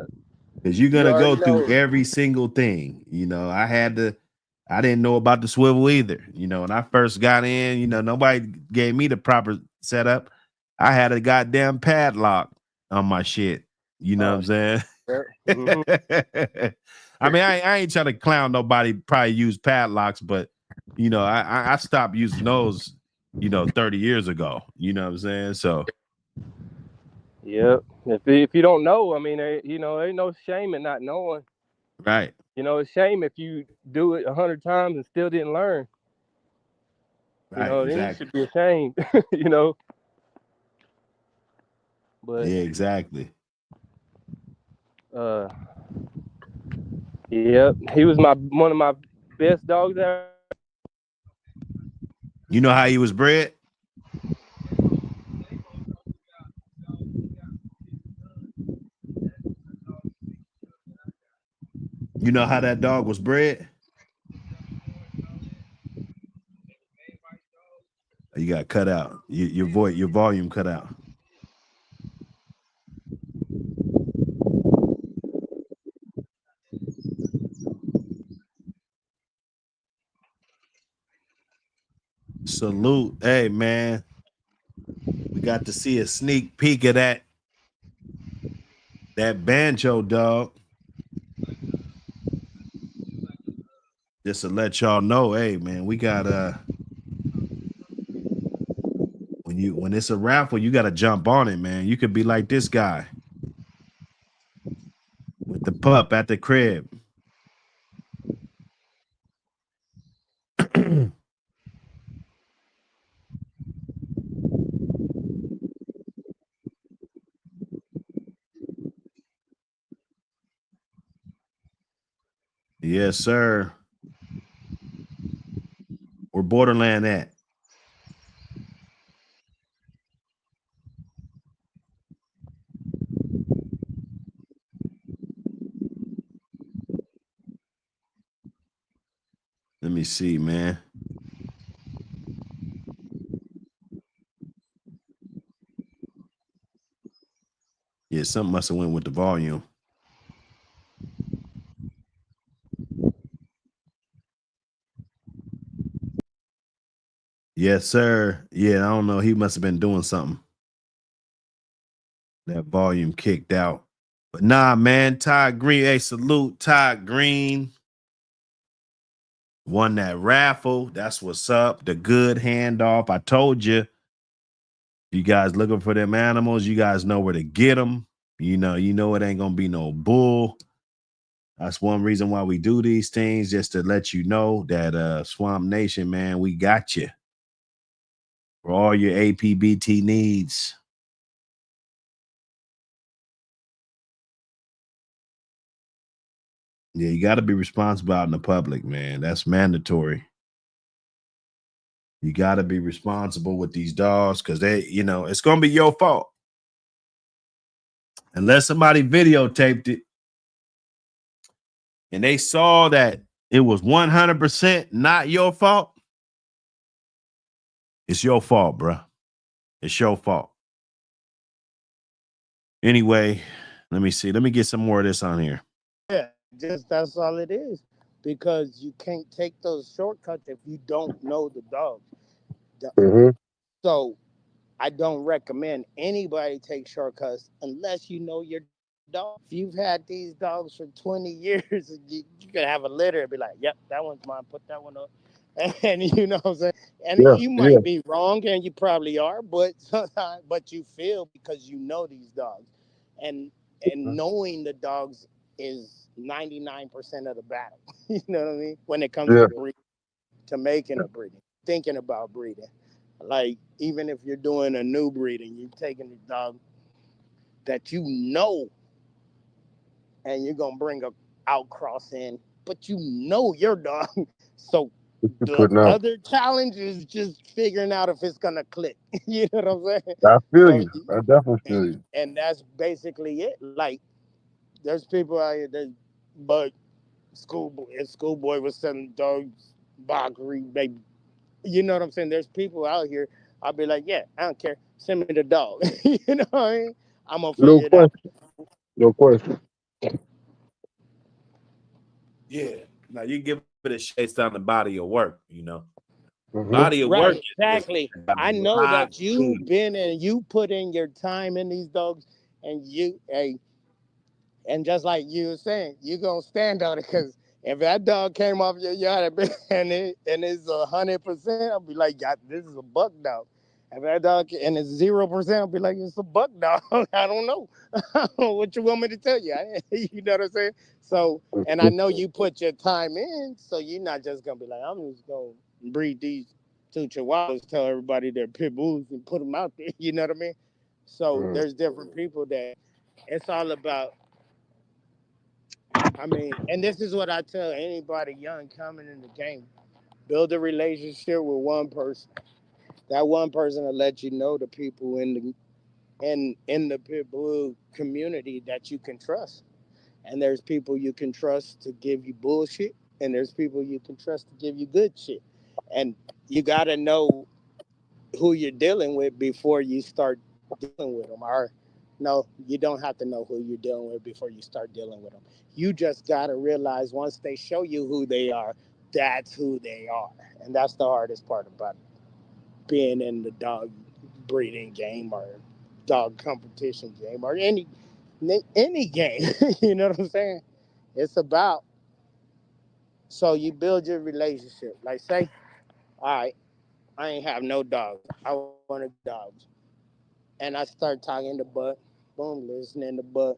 Because you're you gonna go already through know. every single thing. I didn't know about the swivel either. When I first got in, nobody gave me the proper setup. I had a goddamn padlock on my shit. You know what Oh, I'm saying? yeah. Mm-hmm. I mean, I ain't trying to clown nobody. Probably use padlocks, but I stopped using those. 30 years ago. You know what I'm saying? So Yep. If you don't know, I mean, you know, ain't no shame in not knowing. right, You know, it's shame if you do it 100 times and still didn't learn. You right, know, then you exactly. should be ashamed. You know, but Yeah, exactly. uh, yep, he was one of my best dogs ever. You know how he was bred? You know how that dog was bred? You got cut out. Your volume cut out. Salute. Hey man, we got to see a sneak peek of that banjo dog. Just to let y'all know, hey man, we got when it's a raffle, you gotta jump on it, man. You could be like this guy with the pup at the crib. Yes, sir. Where Borderland at? Let me see, man. Yeah, something must have went with the volume. Yes, sir. Yeah, I don't know. He must have been doing something. That volume kicked out. But nah, man, Todd Green. Hey, salute Todd Green. Won that raffle. That's what's up. The good handoff. I told you. You guys looking for them animals, you guys know where to get them. You know it ain't gonna be no bull. That's one reason why we do these things, just to let you know that Swamp Nation, man, we got you for all your APBT needs. Yeah, you got to be responsible out in the public, man. That's mandatory. You got to be responsible with these dogs because it's gonna be your fault unless somebody videotaped it and they saw that it was 100% not your fault, it's your fault, bruh. It's your fault. Anyway, let me see. Let me get some more of this on here. Yeah, just that's all it is. Because you can't take those shortcuts if you don't know the dog. Mm-hmm. So I don't recommend anybody take shortcuts unless you know your dog. If you've had these dogs for 20 years, you can have a litter and be like, yep, that one's mine, put that one up. And you know what I'm saying? And Yeah, you yeah, might be wrong, and you probably are, but sometimes, but you feel because you know these dogs. And and knowing the dogs is 99% of the battle. You know what I mean? When it comes to yeah, breeding, to making a breeding, thinking about breeding. Like even if you're doing a new breeding, you're taking the dog that you know, and you're gonna bring a outcross in, but you know your dog. So what you the putting out. other challenge is just figuring out if it's gonna click. You know what I'm saying? I feel So you. I definitely feel you. and that's basically it. Like there's people out here that, but schoolboy was selling dogs, Bakri, baby. You know what I'm saying? There's people out here. I'll be like, yeah, I don't care. Send me the dog. You know what I mean? I'm gonna No figure it out. question. No question. Yeah. Now you give it a shot based on the body of work, Mm-hmm. Body of work Right, exactly. got a I know lot that to you've it. been and you put in your time in these dogs, and and just like you were saying, you gonna stand on it because if that dog came off your yard and it's 100%, I'll be like, yeah, this is a buck dog. If that dog and it's 0%, I'll be like, it's a buck dog. I don't know. What you want me to tell you? You know what I'm saying? So, and I know you put your time in, so you're not just gonna be like, I'm just gonna breed these two chihuahuas, tell everybody they're pit bulls and put them out there. You know what I mean? So Mm-hmm. there's different people that it's all about. I mean, and this is what I tell anybody young coming in the game: build a relationship with one person. That one person will let you know the people in the pit bull community that you can trust. And there's people you can trust to give you bullshit, and there's people you can trust to give you good shit. And you got to know who you're dealing with before you start dealing with them. Or no, you don't have to know who you're dealing with before you start dealing with them. You just got to realize once they show you who they are, that's who they are. And that's the hardest part about being in the dog breeding game or dog competition game or any game. You know what I'm saying? It's about, so you build your relationship. Like say, all right, I ain't have no dogs. I want to get dogs. And I start talking to Buck, boom, listening to Buck,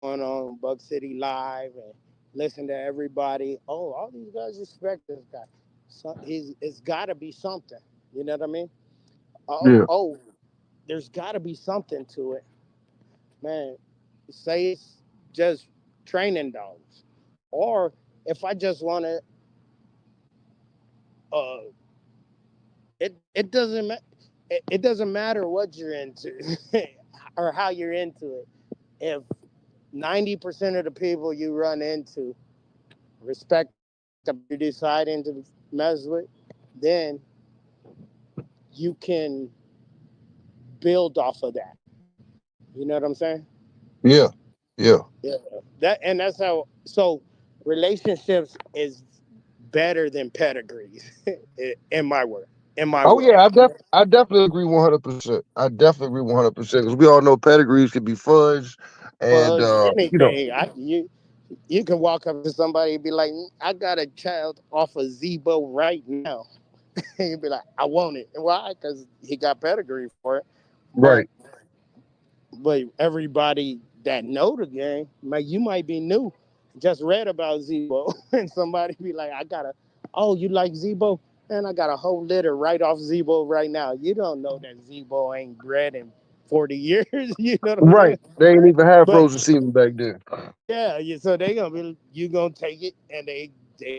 going on Buck City Live and listen to everybody. Oh, all these guys respect this guy. So it's got to be something. You know what I mean? Yeah. Oh, there's got to be something to it, man. Say it's just training dogs, or if I just want to, uh, it doesn't it doesn't matter what you're into or how you're into it. If 90% of the people you run into respect the breed you're deciding to mess with, then you can build off of that. You know what I'm saying? Yeah. Yeah. Yeah. That's how. So relationships is better than pedigrees in my word. In my Oh world. yeah, I definitely agree 100%. I definitely agree 100% because we all know pedigrees can be fudged, and Fudge, you know, anything. You can walk up to somebody and be like, I got a child off of Zebo right now. And you'd be like, I want it. Why? Because he got pedigree for it. But right, but everybody that know the game, you might be new, just read about Zebo, and somebody be like, I got a, oh, you like Zebo? Man, I got a whole litter right off Zebo right now. You don't know that Zebo ain't bred in 40 years. You know what I'm saying? right. They ain't even have But frozen semen back then. yeah, so they gonna be, you gonna take it, and they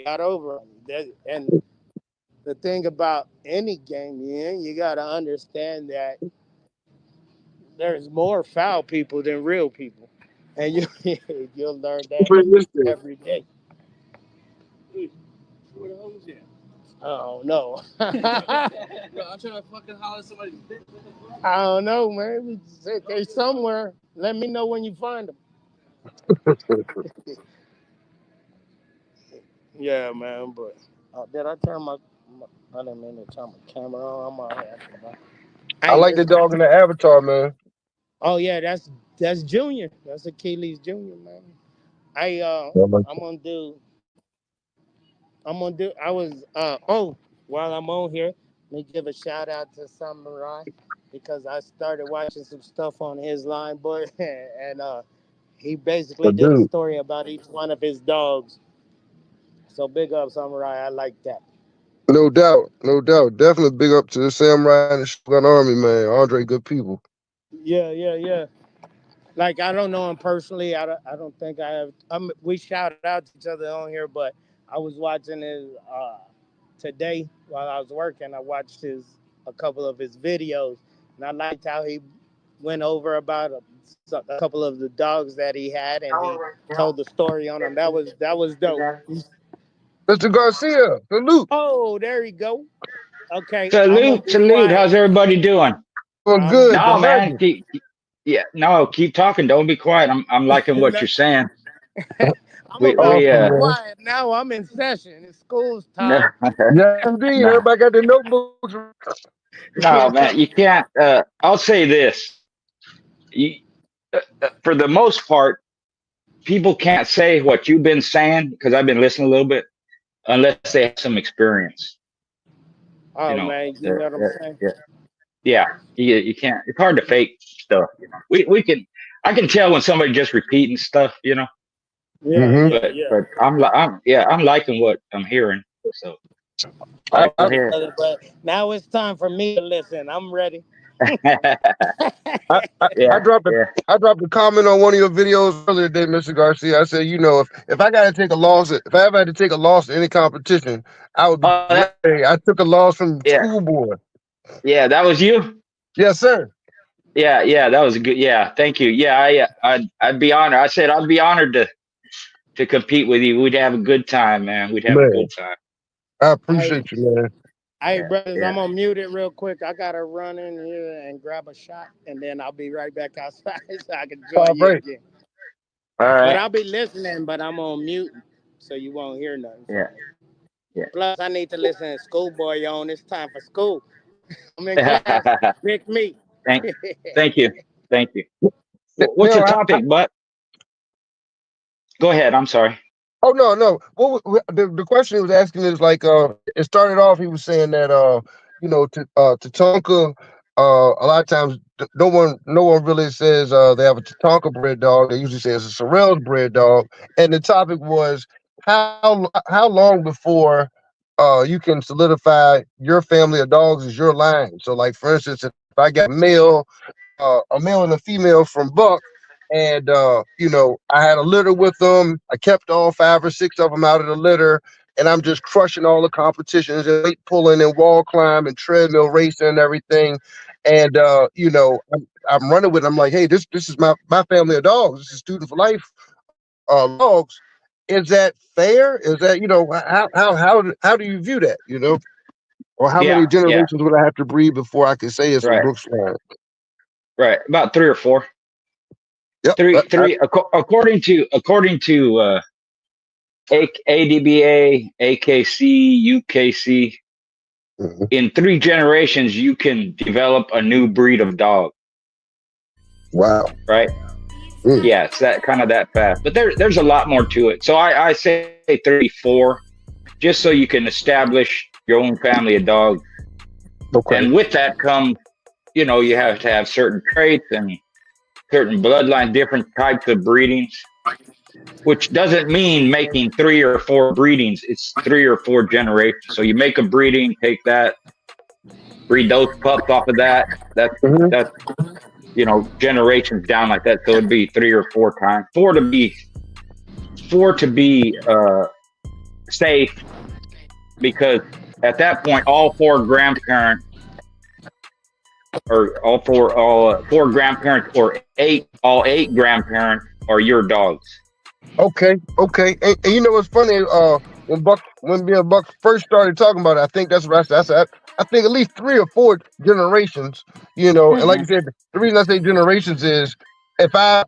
got over on you. And the thing about any game you gotta understand that there's more foul people than real people, and you you'll learn that Realistic. every day. Where the hose at? Oh no. Bro, I'm trying to fucking holler somebody. I don't know, man. They're somewhere. Let me know when you find them. Yeah, man. But did I turn I didn't mean to turn my camera on. I'm all right. I Hey, like the this. dog in the Avatar, man. Oh yeah, that's Junior. That's Achilles Junior, man. I I like I'm gonna do. I'm gonna do. I was while I'm on here, let me give a shout out to Samurai because I started watching some stuff on his line, boy, and he basically that. did a Dude, story about each one of his dogs. So big up Samurai. I like that. no doubt, no doubt. Definitely big up to the Samurai and the Shogun Army, man. Andre, good people. Yeah, yeah, yeah. Like I don't know him personally. I don't think I have. We shouted out to each other on here, but I was watching his today while I was working. I watched a couple of his videos, and I liked how he went over about a couple of the dogs that he had, and he told the story on them. That was dope. Mr. Garcia, salute. Oh, there you go. Okay, I'm gonna Salute, be salute. quiet. How's everybody doing? Doing I'm gonna good. be No, quiet. man. Imagine. Yeah, no, keep talking. Don't be quiet. I'm liking what No, you're saying. I'm We about we to be Awesome, uh man. quiet now. I'm in session. It's school's no, time. Yeah, indeed. no, Everybody got their notebooks. no, man. You can't. I'll say this. You, for the most part, people can't say what you've been saying because I've been listening a little bit unless they have some experience. You Oh know. man, you know what I'm saying? Yeah. Yeah. You can't. It's hard to fake stuff. You know. We can. I can tell when somebody just repeating stuff. You know. Yeah, Mm-hmm. yeah, But yeah. I'm liking what I'm hearing. So I, go I, Appreciate it, ahead. brother. But now it's time for me to listen. I'm ready. I, I, I Yeah, dropped a yeah. I dropped a comment on one of your videos earlier today, Mr. Garcia. I said, if I got to take a loss, if I ever had to take a loss in any competition, I would be Oh, glad. I took a loss from yeah, school board. yeah. That was you. Yes, sir. Yeah, yeah. That was good. Yeah, thank you. Yeah, I'd be honored. I said I'd be honored to compete with you. We'd have a good time, man. We'd have a Man, good time. I Hey, appreciate you, man. hey, Yeah, brothers, yeah. I'm gonna mute it real quick. I gotta run in here and grab a shot, and then I'll be right back outside so I can All join you right. again. All But right. I'll be listening, but I'm on mute, so you won't hear nothing from Yeah, me. yeah. Plus, I need to listen to Schoolboy on. It's time for school. I'm in class. Pick me. thank, thank you, thank you. What's the Now, topic? But go ahead. I'm sorry. oh no, no. The question he was asking is like it started off he was saying that Tatonka a lot of times no one really says they have a Tatonka bred dog. They usually say it's a Sorrells bred dog. And the topic was how long before you can solidify your family of dogs as your line. So like for instance, if I got a male and a female from Buck. And I had a litter with them. I kept all 5 or 6 of them out of the litter, and I'm just crushing all the competitions and weight pulling and wall climb and treadmill racing and everything. And I'm running with. I'm like, hey, this is my family of dogs. This is student for life dogs. Is that fair? Is that how do you view that? Or how many Yeah, yeah. generations would I have to breed before I can say it's a Right, Brooks line? right. About three or four. Yep. Three. According to ADBA, AKC, UKC, Mhm. in 3 generations you can develop a new breed of dog. Wow. Right? Mm. Yeah, it's that fast. But there's a lot more to it. So I say 34, just so you can establish your own family of dogs. Okay. And with that comes, you have to have certain traits and certain bloodline, different types of breedings, which doesn't mean making 3 or 4 breedings. It's 3 or 4 generations. So you make a breeding, take that, breed those pups off of that. That's Mhm. that's generations down like that. So it'd be 3 or 4 times. Four to be safe, because at that point all 4 grandparents or all four grandparents or all 8 grandparents are your dogs. Okay. And you know what's funny? when me and Buck first started talking about it, I think that's what I said. I think at least 3 or 4 generations, you know, and like you said, the reason I say generations is if I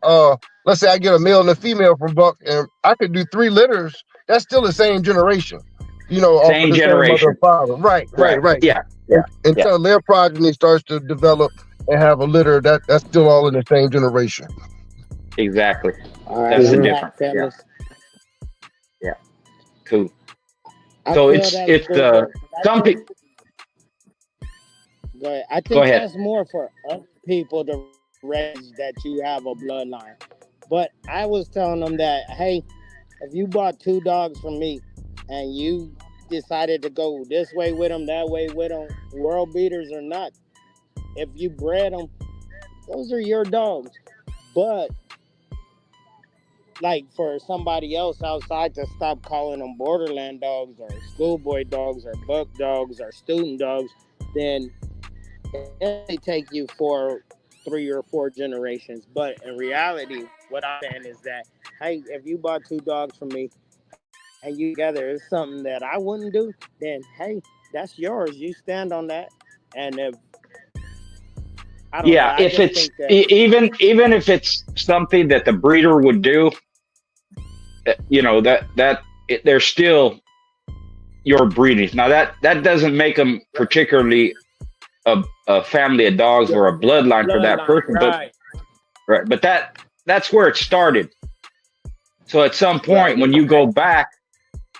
let's say I get a male and a female from Buck and I could do 3 litters, that's still the same generation, you know, off of Same the same mother generation. and father. Right. Yeah. Yeah. Until their progeny starts to develop and have a litter, that's still all in the same generation. Exactly. All right, That's the I'm difference. back, Yeah. fellas. Yeah. Cool. I So feel it's that's cool, but I some think, people. go ahead. I Go think ahead. that's more for other people to raise that you have a bloodline. But I was telling them that, hey, if you bought 2 dogs from me and you decided to go this way with them, that way with them, world beaters or not, if you bred them, those are your dogs. But like for somebody else outside to stop calling them borderland dogs or schoolboy dogs or buck dogs or student dogs, then they take you for 3 or 4 generations. But in reality, what I'm saying is that, hey, if you bought 2 dogs from me and you together is something that I wouldn't do, then hey, that's yours. You stand on that. And if I don't know, Yeah. I If just it's think that even if it's something that the breeder would do, you know, they're still your breedings. Now that doesn't make them particularly a family of dogs or a bloodline for that bloodline, person, but right? right, but that's where it started. So at some point, Right. when you go back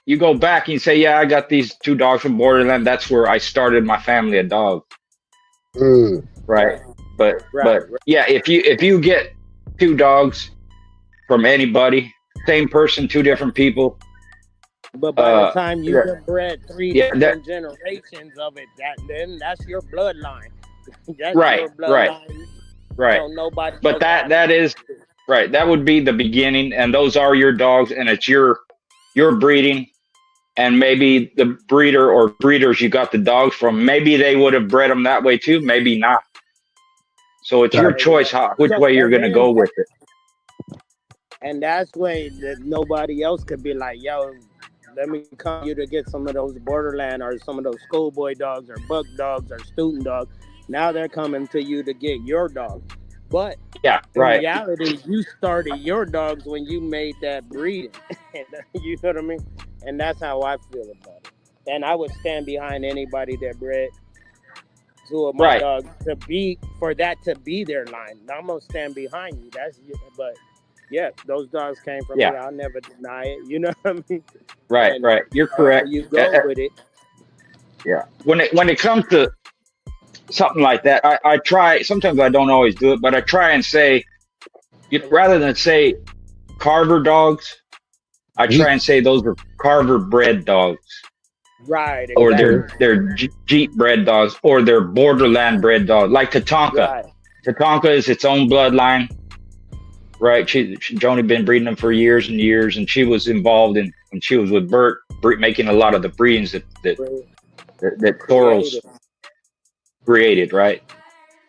and you say, "Yeah, I got these 2 dogs from Borderland. That's where I started my family of dogs." Mm. Right. But Right. yeah, if you get 2 dogs from anybody, same person, 2 different people, But by the time you yeah, have bred 3 yeah, different generations of it, then that's your bloodline. That's right, your bloodline. right. So nobody But else that has that it. is right. That would be the beginning, and those are your dogs, and it's your breeding. And maybe the breeder or breeders you got the dogs from, maybe they would have bred them that way too, maybe not. So it's your Gotcha. choice which way you're going to go with it. And that's way that nobody else could be like, yo, let me come you to get some of those borderland or some of those schoolboy dogs or buck dogs or student dogs. Now they're coming to you to get your dog. But Yeah, in right. reality, you started your dogs when you made that breeding. You know what I mean? And that's how I feel about it. And I would stand behind anybody that bred 2 of my Right. dogs to be for that to be their line. I'm gonna stand behind you. But yeah, those dogs came from Yeah. me. I'll never deny it. You know what I mean? Right, And right. You're correct. you go with it. Yeah. When it comes to something like that, I try. Sometimes I don't always do it, but I try and say, rather than say Carver dogs, I try and say those are Carver bred dogs. Right. Exactly. Or they're Jeep bred dogs, or they're Borderland bred dogs, like Tatanka. Right. Tatanka is its own bloodline, right? She's only been breeding them for years and years, and she was involved in when she was with Bert, making a lot of the breedings that Soros created, right?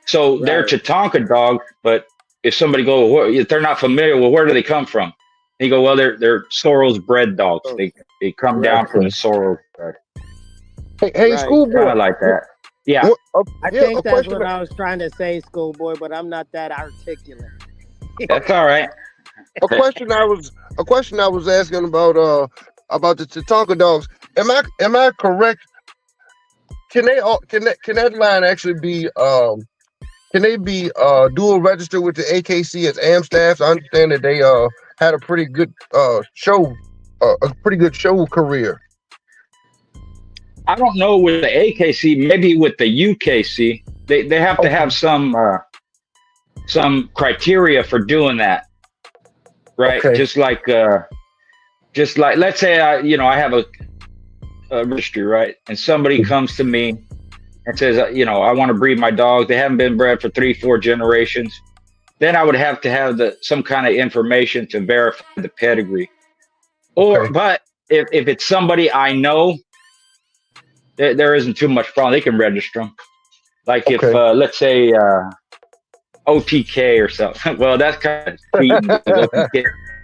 So they're Tatanka dogs, but if somebody if they're not familiar, well, where do they come from? And you go, well, they're Soros bred dogs. They come down from the Soros. Hey, schoolboy. Kind of like that. Yeah. I think that's what I was trying to say, schoolboy, but I'm not that articulate. That's all right. A question I was asking about the Tatanka dogs. Am I correct? Can that line actually be can they be dual registered with the AKC as AM staffs? I understand that they had a pretty good show career. I don't know with the AKC, maybe with the UKC, they have to have some criteria for doing that, right? Okay. Just like let's say I have a registry, right, and somebody comes to me and says, I want to breed my dog. They haven't been bred for 3-4 generations. Then I would have to have some kind of information to verify the pedigree. But if it's somebody I know, there isn't too much problem. They can register them. Like if let's say OTK or something. Well, that's kind of cheating.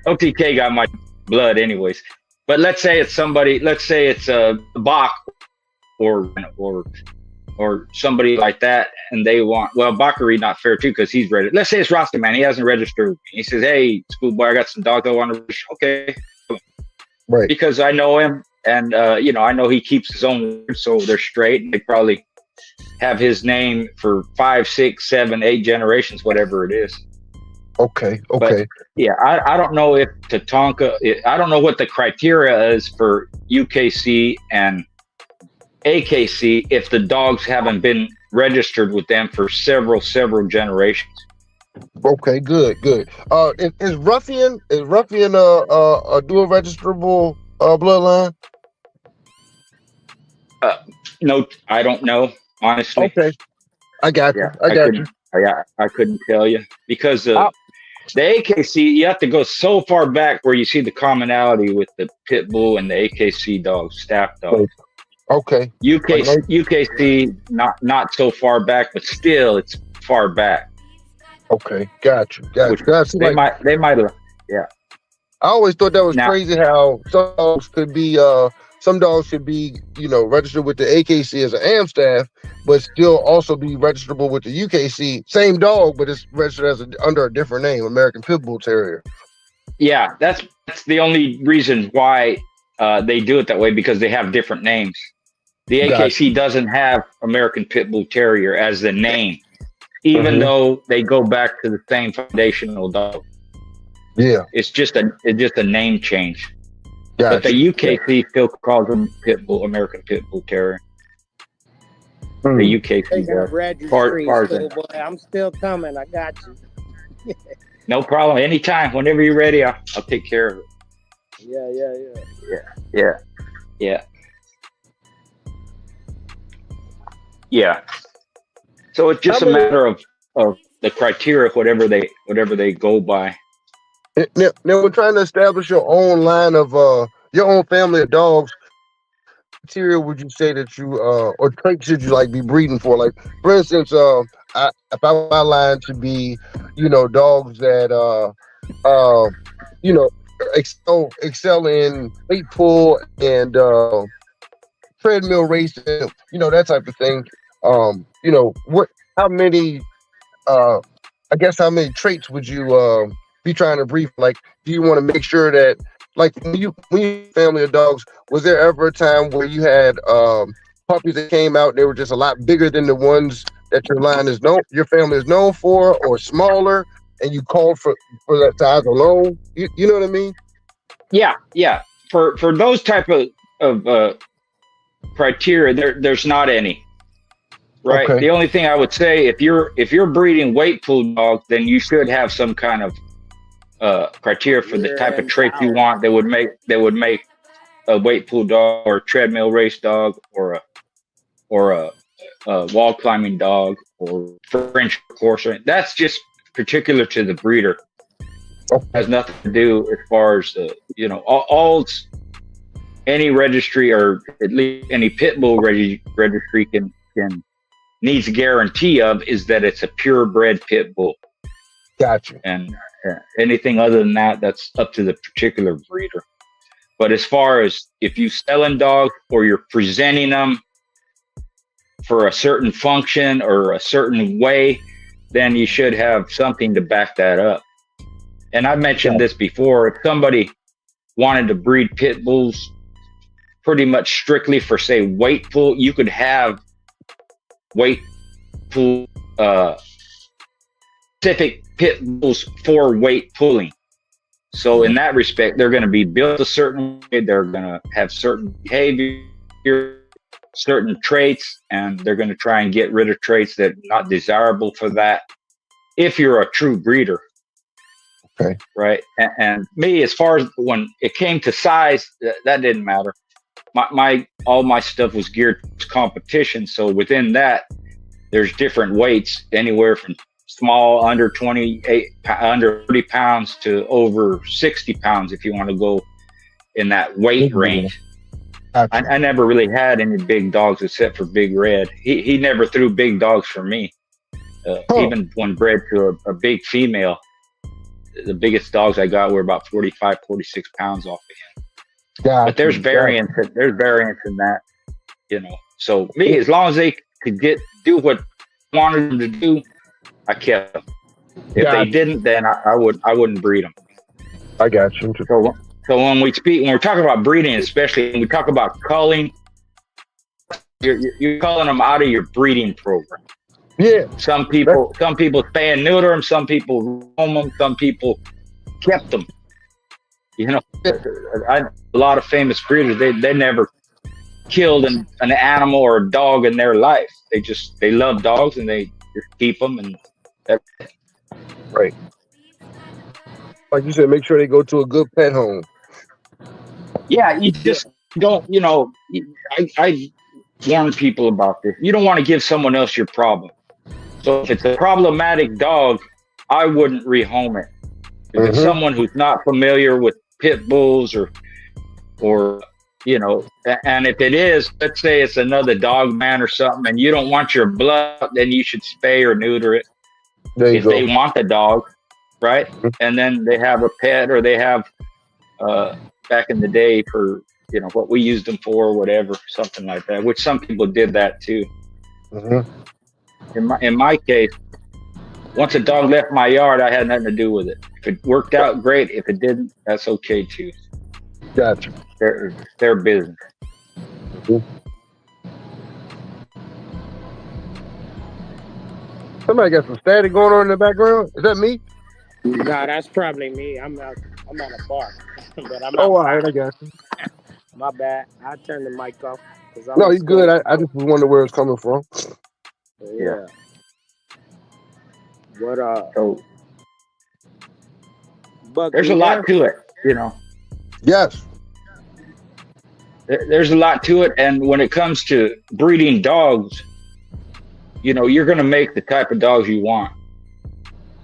OTK got my blood anyways. But let's say it's somebody. Let's say it's a Bach or somebody like that, and they want, well, Bakari not fair too because he's ready. Let's say it's Rasta Man. He hasn't registered with me. He says, "Hey, schoolboy, I got some dogs I want to register." Okay, Right. because I know him, and you know, I know he keeps his own word, so they're straight. They probably have his name for 5, 6, 7, 8 generations, whatever it is. Okay. But yeah, I don't know if Tatanka. I don't know what the criteria is for UKC and AKC if the dogs haven't been registered with them for several generations. Okay. Good. Is Ruffian a dual registrable bloodline? No, I don't know, honestly. Okay. I got you. Yeah, I couldn't tell you because the AKC, you have to go so far back where you see the commonality with the pit bull and the AKC dogs, staff dogs. Okay. UKC, not so far back, but still it's far back. Okay. Got you. They might have. Yeah. I always thought that was crazy how some dogs should be, registered with the AKC as an AM staff, but still also be registrable with the UKC. Same dog, but it's registered as under a different name, American Pit Bull Terrier. Yeah, that's the only reason why they do it that way, because they have different names. The AKC doesn't have American Pit Bull Terrier as the name, even though they go back to the same foundational dog. Yeah, it's just a name change. Gotcha. But the UKC still calls them Pit Bull, American Pit Bull Terrier. The UKC boy, I'm still coming. I got you. No problem. Anytime, whenever you're ready, I'll take care of it. Yeah. So it's just a matter of the criteria, whatever they go by. Now we're trying to establish your own line of your own family of dogs. What criteria would you say that you or traits should you like be breeding for? Like, for instance, if my line to be, dogs that excel in weight pull and treadmill racing, that type of thing. How many traits would you be trying to breed? Like, do you want to make sure that, like, when you family of dogs, was there ever a time where you had puppies that came out, they were just a lot bigger than the ones that your family is known for, or smaller, and you called for that size alone? You know what I mean? Yeah. For those type of criteria, there's not any. Right. Okay. The only thing I would say, if you're breeding weight pool dogs, then you should have some kind of criteria for the type of traits you want that would make a weight pool dog or a treadmill race dog or a wall climbing dog or French courser. That's just particular to the breeder. Okay. Has nothing to do as far as all any registry, or at least any pit bull registry can needs a guarantee of, is that it's a purebred pit bull. Gotcha. And anything other than that, that's up to the particular breeder. But as far as if you selling dogs or you're presenting them for a certain function or a certain way, then you should have something to back that up. And I've mentioned this before. If somebody wanted to breed pit bulls pretty much strictly for, say, weight pull, you could have weight pull specific pit bulls for weight pulling. So in that respect, they're going to be built a certain way. They're going to have certain behavior, certain traits, and they're going to try and get rid of traits that are not desirable for that. If you're a true breeder. Okay. Right. And me, as far as when it came to size, that didn't matter. All my stuff was geared to competition. So within that, there's different weights, anywhere from small, under 30 pounds to over 60 pounds, if you want to go in that weight range. I never really had any big dogs except for Big Red. He never threw big dogs for me. Even when bred to a big female, the biggest dogs I got were about 45, 46 pounds off of him. But there's variance. There's variance in that, you know. So me, as long as they could do what I wanted them to do, I kept them. If they didn't, then I wouldn't breed them. I got you. So when we're talking about breeding, especially when we talk about culling, you're culling them out of your breeding program. Yeah. Some people spay and neuter them. Some people roam them. Some people kept them. You know, a lot of famous breeders, they never killed an animal or a dog in their life. They love dogs and they just keep them. And right. Like you said, make sure they go to a good pet home. Yeah, you just don't, you know, I warn people about this. You don't want to give someone else your problem. So if it's a problematic dog, I wouldn't rehome it. If it's someone who's not familiar with pit bulls or you know, and if it is, let's say it's another dog man or something, and you don't want your blood, then you should spay or neuter it. If they want the dog, right? And then they have a pet, or they have back in the day for, you know, what we used them for, whatever, something like that, which some people did that too. In my case, once a dog left my yard, I had nothing to do with it. If it worked out, great. If it didn't, that's okay too. Gotcha. Their business. Somebody got some static going on in the background. Is that me? No, that's probably me. I'm at a bar. But I'm all right, I got you. My bad. I turned the mic off. No, you good. I just was wondering where it's coming from. Yeah. What So Buck, there's a lot to it, you know. Yes. There's a lot to it, and when it comes to breeding dogs, you know, you're going to make the type of dogs you want.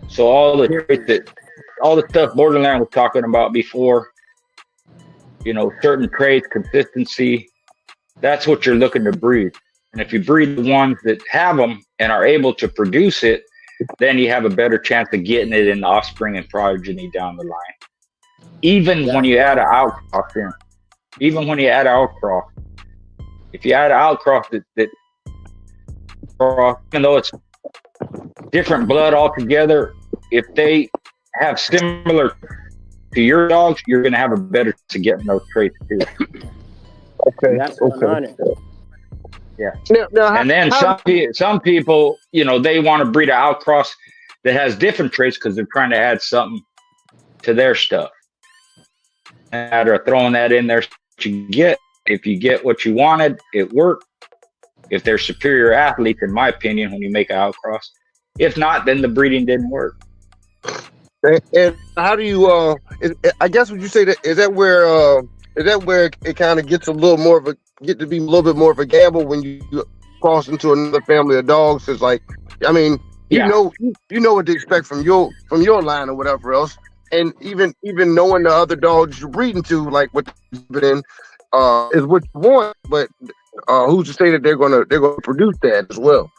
So all the stuff Borderland was talking about before, you know, certain traits, consistency, that's what you're looking to breed. And if you breed the ones that have them and are able to produce it, then you have a better chance of getting it in offspring and progeny down the line. Even when you add an outcross in. Even when you add outcross. If you add an outcross that even though it's different blood altogether, if they have similar to your dogs, you're going to have a better chance of getting those traits too. Okay. That's 100. Yeah. Now, and then some people, you know, they want to breed an outcross that has different traits because they're trying to add something to their stuff. And or throwing that in there, if you get what you wanted, it worked. If they're superior athletes, in my opinion, when you make an outcross. If not, then the breeding didn't work. And how do you? I guess would you say that is that where it kind of gets a little more of a to be a little bit more of a gamble when you cross into another family of dogs? It's like, I mean, you know what to expect from your line or whatever else, and even knowing the other dogs you're breeding to, like what they've been is what you want, but who's to say that they're gonna produce that as well?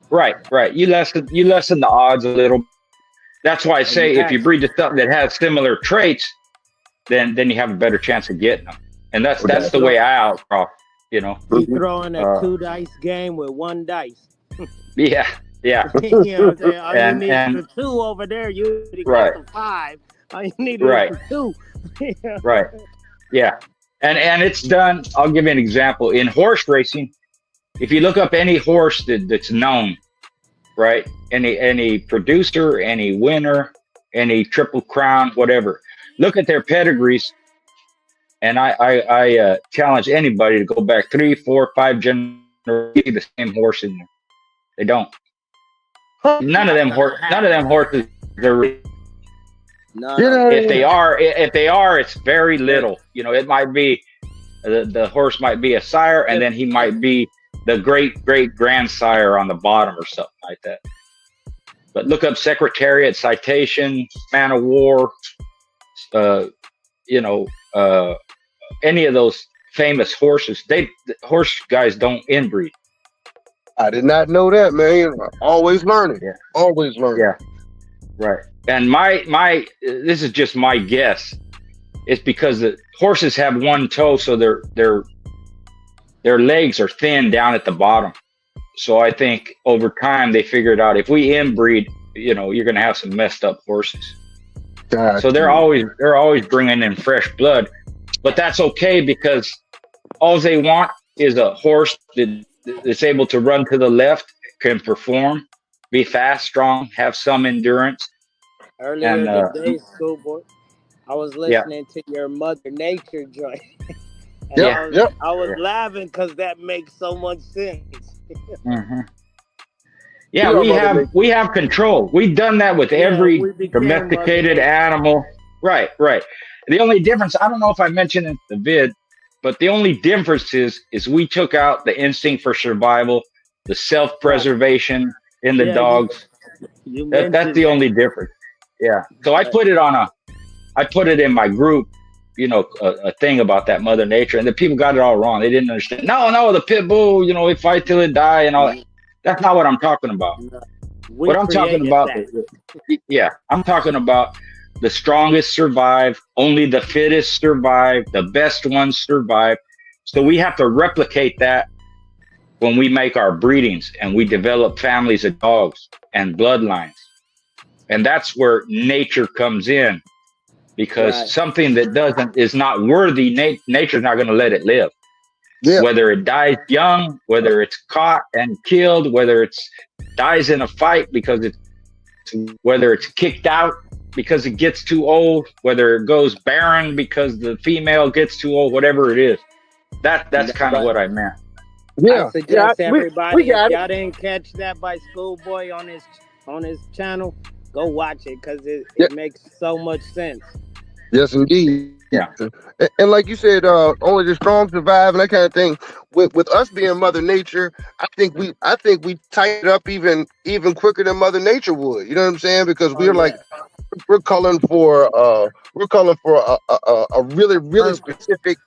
Right. You lessen the odds a little. That's why I say if you breed to something that has similar traits, then you have a better chance of getting them. And that's the way I outcross, you know. You throwing a 2 dice game with 1 dice. Yeah. You know what I'm saying? All you need is a 2 over there. You got the 5. All you need is a 2. Right. Yeah. And it's done. I'll give you an example. In horse racing, if you look up any horse that's known, right? Any producer, any winner, any Triple Crown, whatever. Look at their pedigrees. And I challenge anybody to go back 3, 4, 5 generations, the same horse in there. They don't. None of them horses are. If they are, it's very little. You know, it might be the horse might be a sire, and then he might be the great grandsire on the bottom or something like that. But look up Secretariat, Citation, Man of War, any of those famous horses. Horse guys don't inbreed. I did not know that, man. Always learning. Yeah. Always learning. Yeah. Right. And my this is just my guess. it's because the horses have one toe, so their legs are thin down at the bottom. So I think over time they figured out if we inbreed, you know, you're going to have some messed up horses. So they're always bringing in fresh blood, but that's okay because all they want is a horse that's able to run to the left, can perform, be fast, strong, have some endurance. Earlier today, Schoolboy, I was listening to your Mother Nature joint. And I was laughing because that makes so much sense. Mm-hmm. Yeah, we have control. We've done that with every domesticated animal. Right. The only difference, I don't know if I mentioned in the vid, but the only difference is we took out the instinct for survival, the self-preservation in the dogs. That's the only difference. Yeah. So I put it in my group, you know, a thing about that Mother Nature, and the people got it all wrong. They didn't understand. No, the pit bull, you know, it fight till it die and all that. That's not what I'm talking about. What I'm talking about, I'm talking about the strongest survive, only the fittest survive, the best ones survive. So we have to replicate that when we make our breedings and we develop families of dogs and bloodlines. And that's where nature comes in, because something that is not worthy, nature's not going to let it live. Yeah. Whether it dies young, whether it's caught and killed, whether it's dies in a fight whether it's kicked out because it gets too old, whether it goes barren because the female gets too old, whatever it is. That's kind of what I meant. Yeah. I suggest everybody, if y'all didn't catch that by Schoolboy on his channel, go watch it because it makes so much sense. Yes, indeed. Yeah. And like you said, only the strong survive and that kind of thing. With us being Mother Nature, I think we tighten up even quicker than Mother Nature would. You know what I'm saying? Because we're calling for a really specific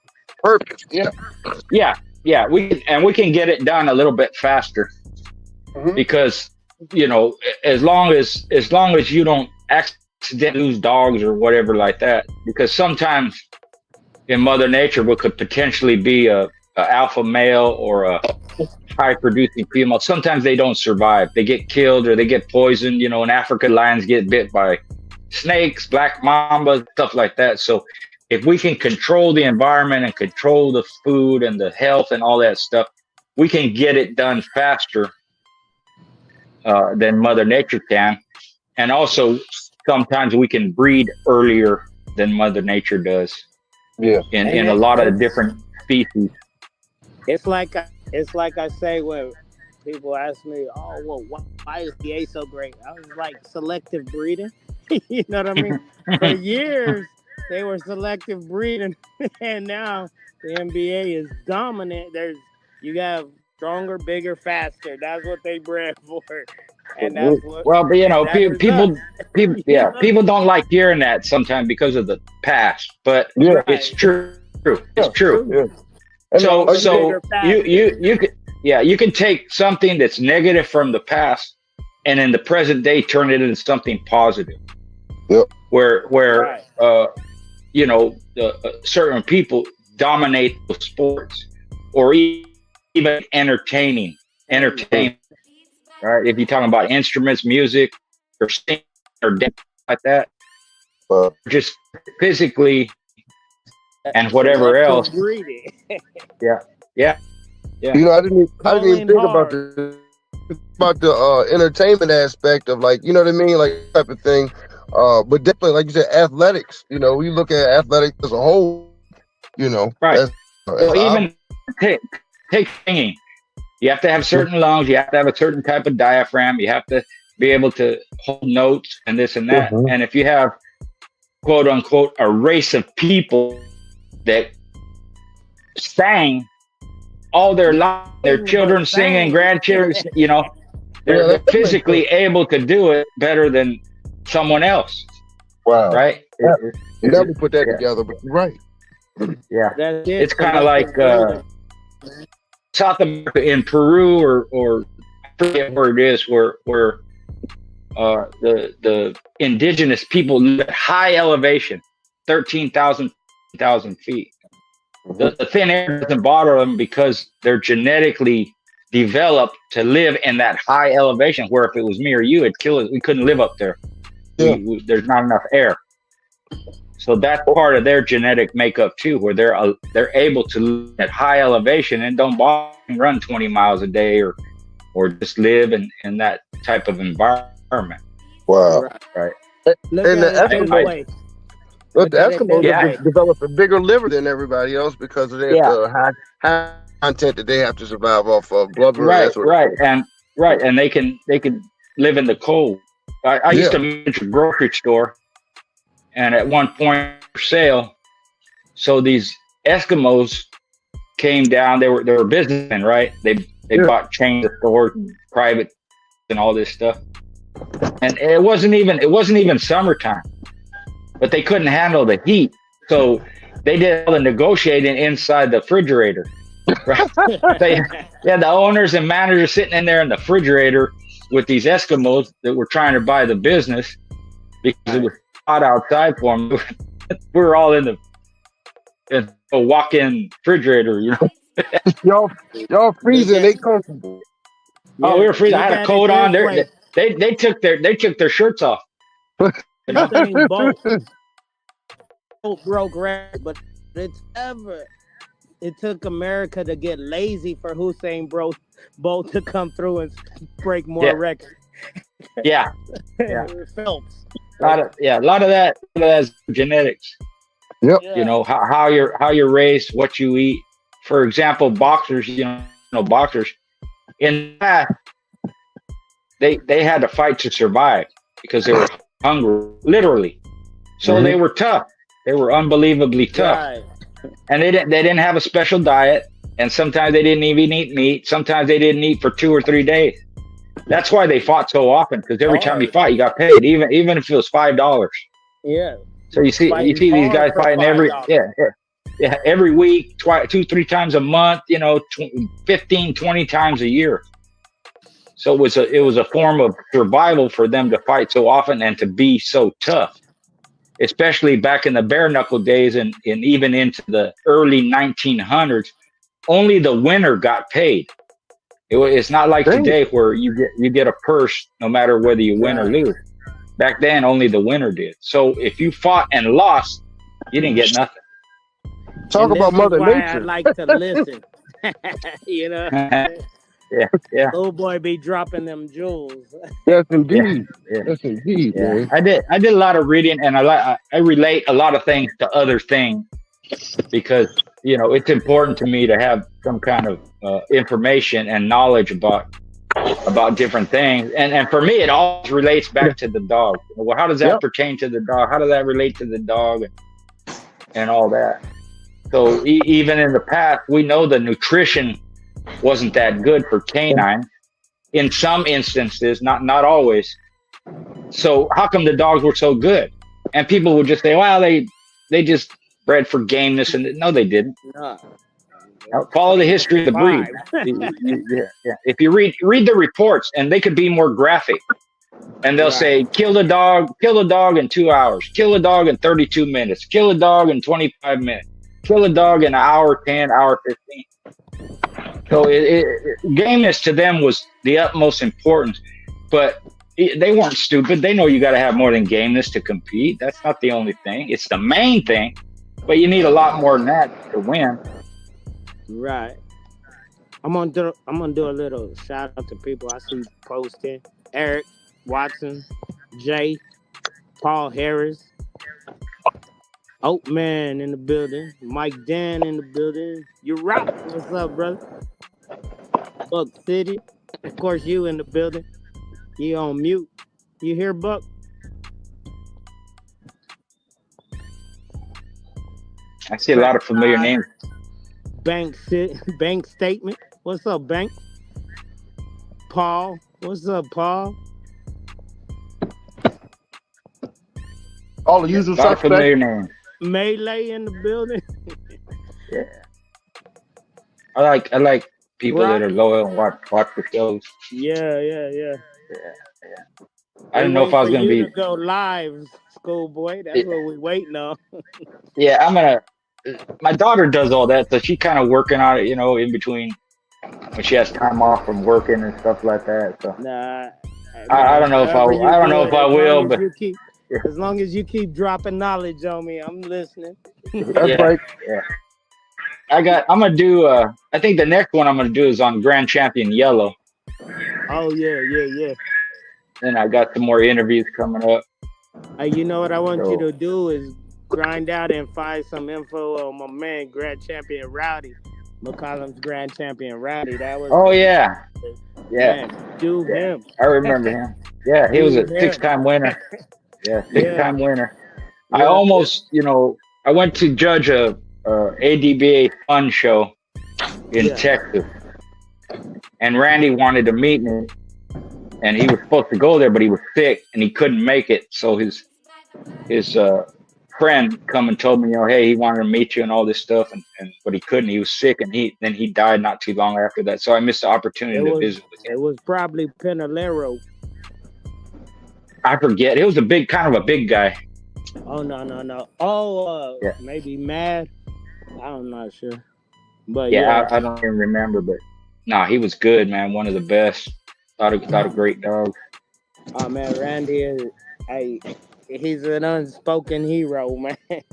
purpose. Yeah. We can get it done a little bit faster because, you know, as long as you don't accidentally lose dogs or whatever like that, because sometimes in Mother Nature we could potentially be a alpha male or a high producing female. Sometimes they don't survive. They get killed or they get poisoned. You know, in Africa, lions get bit by snakes, black mambas, stuff like that. So if we can control the environment and control the food and the health and all that stuff, we can get it done faster than Mother Nature can. And also sometimes we can breed earlier than Mother Nature does. Yeah. In a lot of different species. It's like I say when people ask me, "Oh, well, why is the so great?" I was like, selective breeding. You know what I mean? For years they were selective breeding, and now the NBA is dominant. You have stronger, bigger, faster. That's what they bred for. And that's what, well, but you know, people don't like hearing that sometimes because of the past, but it's true. It's true. Yeah. So you can take something that's negative from the past and in the present day turn it into something positive. Yep. Where you know, certain people dominate the sports or even entertaining. Right? If you're talking about instruments, music, or singing or dance like that, just physically and whatever else. Yeah. You know, I didn't even think about the entertainment aspect of, like, you know what I mean, like, type of thing. But definitely, like you said, athletics. You know, we look at athletics as a whole. You know, right? Even take singing. You have to have certain lungs. You have to have a certain type of diaphragm. You have to be able to hold notes and this and that. And if you have, quote unquote, a race of people that sang all their lives, their children singing, grandchildren, you know, they're physically able to do it better than someone else. Wow. Right? You never put that together, but you're right. Yeah. It's kind of like South America, in Peru or I forget where it is, where the indigenous people live at high elevation, 13,000 10,000 feet. The thin air doesn't bother them because they're genetically developed to live in that high elevation. Where if it was me or you, it'd kill us. We couldn't live up there. Yeah. There's not enough air. So that's part of their genetic makeup too, where they're able to live at high elevation and don't bother and run 20 miles a day or just live in that type of environment. Wow. Right. Look And at the it this Eskimos, way. but the Look at it Eskimos this Yeah. way. have developed a bigger liver than everybody else because of their Yeah. high content that they have to survive off of blood. Right, That's what and they can live in the cold. I used to manage a grocery store, and at one point for sale, so these Eskimos came down. They were businessmen, right? They bought chains of stores, private, and all this stuff. And it wasn't even summertime, but they couldn't handle the heat, so they did all the negotiating inside the refrigerator. Right? The owners and managers sitting in there in the refrigerator with these Eskimos that were trying to buy the business because it was hot outside for them. We were all in a walk-in refrigerator, y'all freezing. They comfortable. Oh, we were freezing. I Look had a at coat it on. this way. They took their shirts off. This thing bolt broke records, but it took America to get lazy for Hussein Bolt to come through and break more records. Yeah. Phelps. A lot of that is genetics. Yep. Yeah. You know how you're raised, what you eat. For example, boxers. Boxers in the past, they had to fight to survive because they were hungry, literally. So they were tough. They were unbelievably tough, Right. and they didn't have a special diet. And sometimes they didn't even eat meat. Sometimes they didn't eat for 2 or 3 days. That's why they fought so often, because every time you fought, you got paid, even if it was $5. Yeah. So you see these guys fighting every week, 2-3 times a month, 15, 20 times a year. So it was a form of survival for them to fight so often and to be so tough, especially back in the bare knuckle days and even into the early 1900s. Only the winner got paid. It's not like today where you get a purse no matter whether you win or lose. Back then, only the winner did. So if you fought and lost, you didn't get nothing. Talk about Mother Nature. I like to listen. Yeah. Little boy be dropping them jewels. Yes, indeed. Yeah. Yes, indeed. Yeah. Man. I did a lot of reading, and I relate a lot of things to other things because it's important to me to have some kind of information and knowledge about different things. And for me, it always relates back to the dog. Well, how does that pertain to the dog? How does that relate to the dog and all that? So even in the past, we know the nutrition wasn't that good for canine in some instances, not always. So how come the dogs were so good? And people would just say, well, they just bred for gameness, and no, they didn't. Follow the history of the breed. If you read the reports, and they could be more graphic, and they'll say, kill the dog in 2 hours, kill the dog in 32 minutes, kill the dog in 25 minutes, kill the dog in an hour 10, hour 15. So gameness to them was the utmost importance, but they weren't stupid. They know you got to have more than gameness to compete. That's not the only thing. It's the main thing, but you need a lot more than that to win. Right. I'm gonna do a little shout out to people I see posting. Eric Watson, Jay, Paul Harris, Oatman in the building, Mike Dan in the building. You rock. What's up, brother? Buck City. Of course, you in the building. You on mute. You hear, Buck? I see a lot of familiar names. Bank Statement. What's up, Bank? Paul. What's up, Paul? All the usual A lot of familiar suspects. names. Melee in the building. Yeah. I like people that are loyal and watch the shows. Yeah. I didn't know if I was going to be. Go live, schoolboy. That's what we waiting on. Yeah, my daughter does all that, so she kind of working on it, in between when she has time off from working and stuff like that. So Nah, I man, don't know if however you I don't do know it, if I will, but as long as you keep dropping knowledge on me, I'm listening. That's yeah, right. yeah. I'm gonna do. I think the next one I'm gonna do is on Grand Champion Yellow. Oh yeah. And I got some more interviews coming up. You know what I want you So, to do is grind out and find some info on my man Grand Champion Rowdy, McCollum's Grand Champion Rowdy. That was yeah, man, do yeah. him. I remember him. Yeah, he was Do a him. six-time winner. Yeah, six-time winner. I Yeah. almost, I went to judge a ADBA fun show in Texas, and Randy wanted to meet me, and he was supposed to go there, but he was sick and he couldn't make it. So his friend come and told me, hey, he wanted to meet you and all this stuff, but he couldn't. He was sick, and then he died not too long after that. So I missed the opportunity to visit with him. It was probably Penalero. I forget. He was kind of a big guy. Oh no. Oh, maybe Mad. I'm not sure. But I don't even remember, but no, he was good, man. One of the best. Thought a great dog. Oh man, Randy is he's an unspoken hero, man. If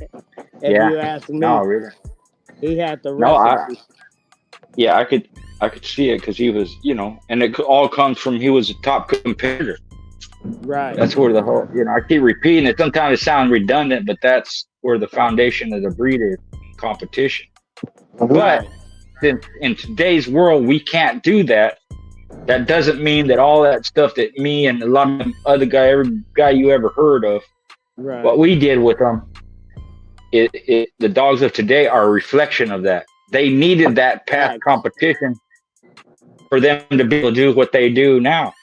you ask me. No, really. He had the recipe. I could see it because he was, and it all comes from he was a top competitor. Right. That's where the whole, I keep repeating it. Sometimes it sounds redundant, but that's where the foundation of the breed is, competition. But since in today's world we can't do that, that doesn't mean that all that stuff that me and a lot of other every guy you ever heard of, what we did with them, the dogs of today are a reflection of that. They needed that past competition for them to be able to do what they do now.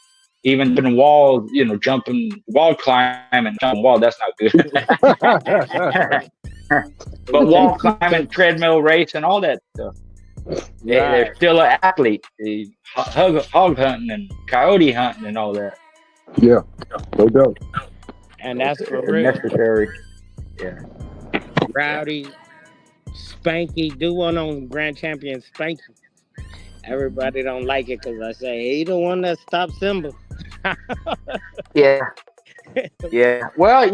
Even in walls, jumping, wall climbing, jumping wall, that's not good. But wall climbing, treadmill race, and all that stuff. They're still an athlete. Hog hunting and coyote hunting and all that. Yeah, no doubt. And that's for it's real. Necessary. Yeah. Rowdy, Spanky, do one on Grand Champion Spanky. Everybody don't like it because I say he the one that stopped Simba. Yeah. Well,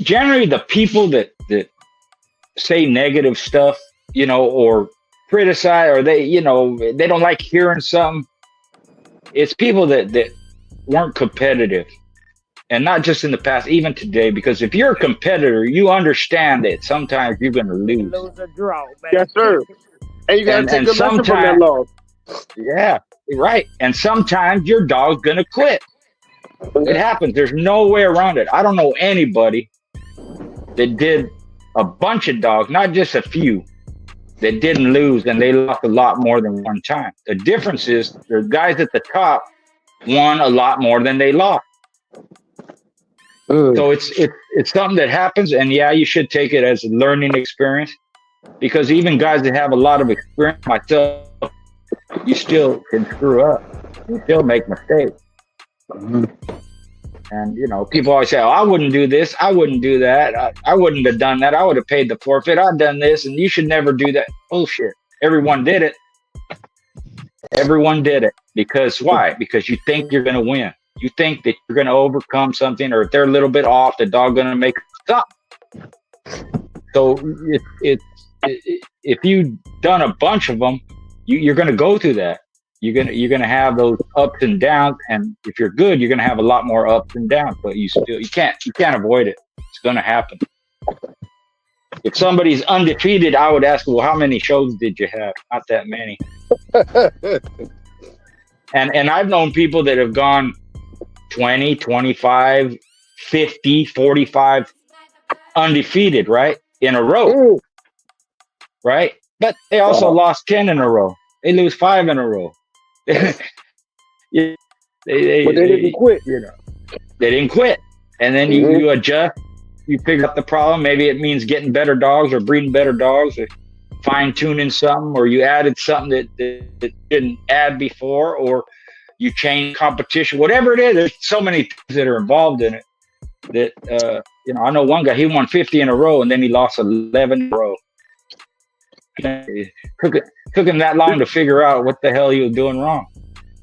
generally the people that say negative stuff, or criticize, or they don't like hearing something. It's people that weren't competitive, and not just in the past, even today. Because if you're a competitor, you understand that sometimes you're going to lose. Lose or draw, man. Yes, sir. And you got to take a lesson from that loss. Yeah, right. And sometimes your dog's going to quit. It happens. There's no way around it. I don't know anybody that did a bunch of dogs, not just a few, that didn't lose, and they lost a lot more than one time. The difference is the guys at the top won a lot more than they lost. So it's something that happens, and you should take it as a learning experience, because even guys that have a lot of experience, myself, you still can screw up. You still make mistakes. Mm-hmm. And, people always say, oh, I wouldn't do this. I wouldn't do that. I wouldn't have done that. I would have paid the forfeit. I've done this, and you should never do that. Bullshit. Everyone did it. Everyone did it. Because why? Because you think you're going to win. You think that you're going to overcome something, or if they're a little bit off, the dog going to make a stop. So if you've done a bunch of them, you're going to go through that. You're gonna have those ups and downs, and if you're good, you're gonna have a lot more ups and downs. But you can't avoid it. It's gonna happen. If somebody's undefeated, I would ask, well, how many shows did you have? Not that many. And I've known people that have gone 20, 25, 50, 45 undefeated, right, in a row, right? But they also lost 10 in a row. They lose 5 in a row. But they didn't quit. They didn't quit, and then you adjust. You figure out the problem. Maybe it means getting better dogs, or breeding better dogs, or fine tuning something, or you added something that didn't add before, or you change competition. Whatever it is, there's so many things that are involved in it. that I know one guy, he won 50 in a row and then he lost 11 in a row. It took him that long to figure out what the hell he was doing wrong.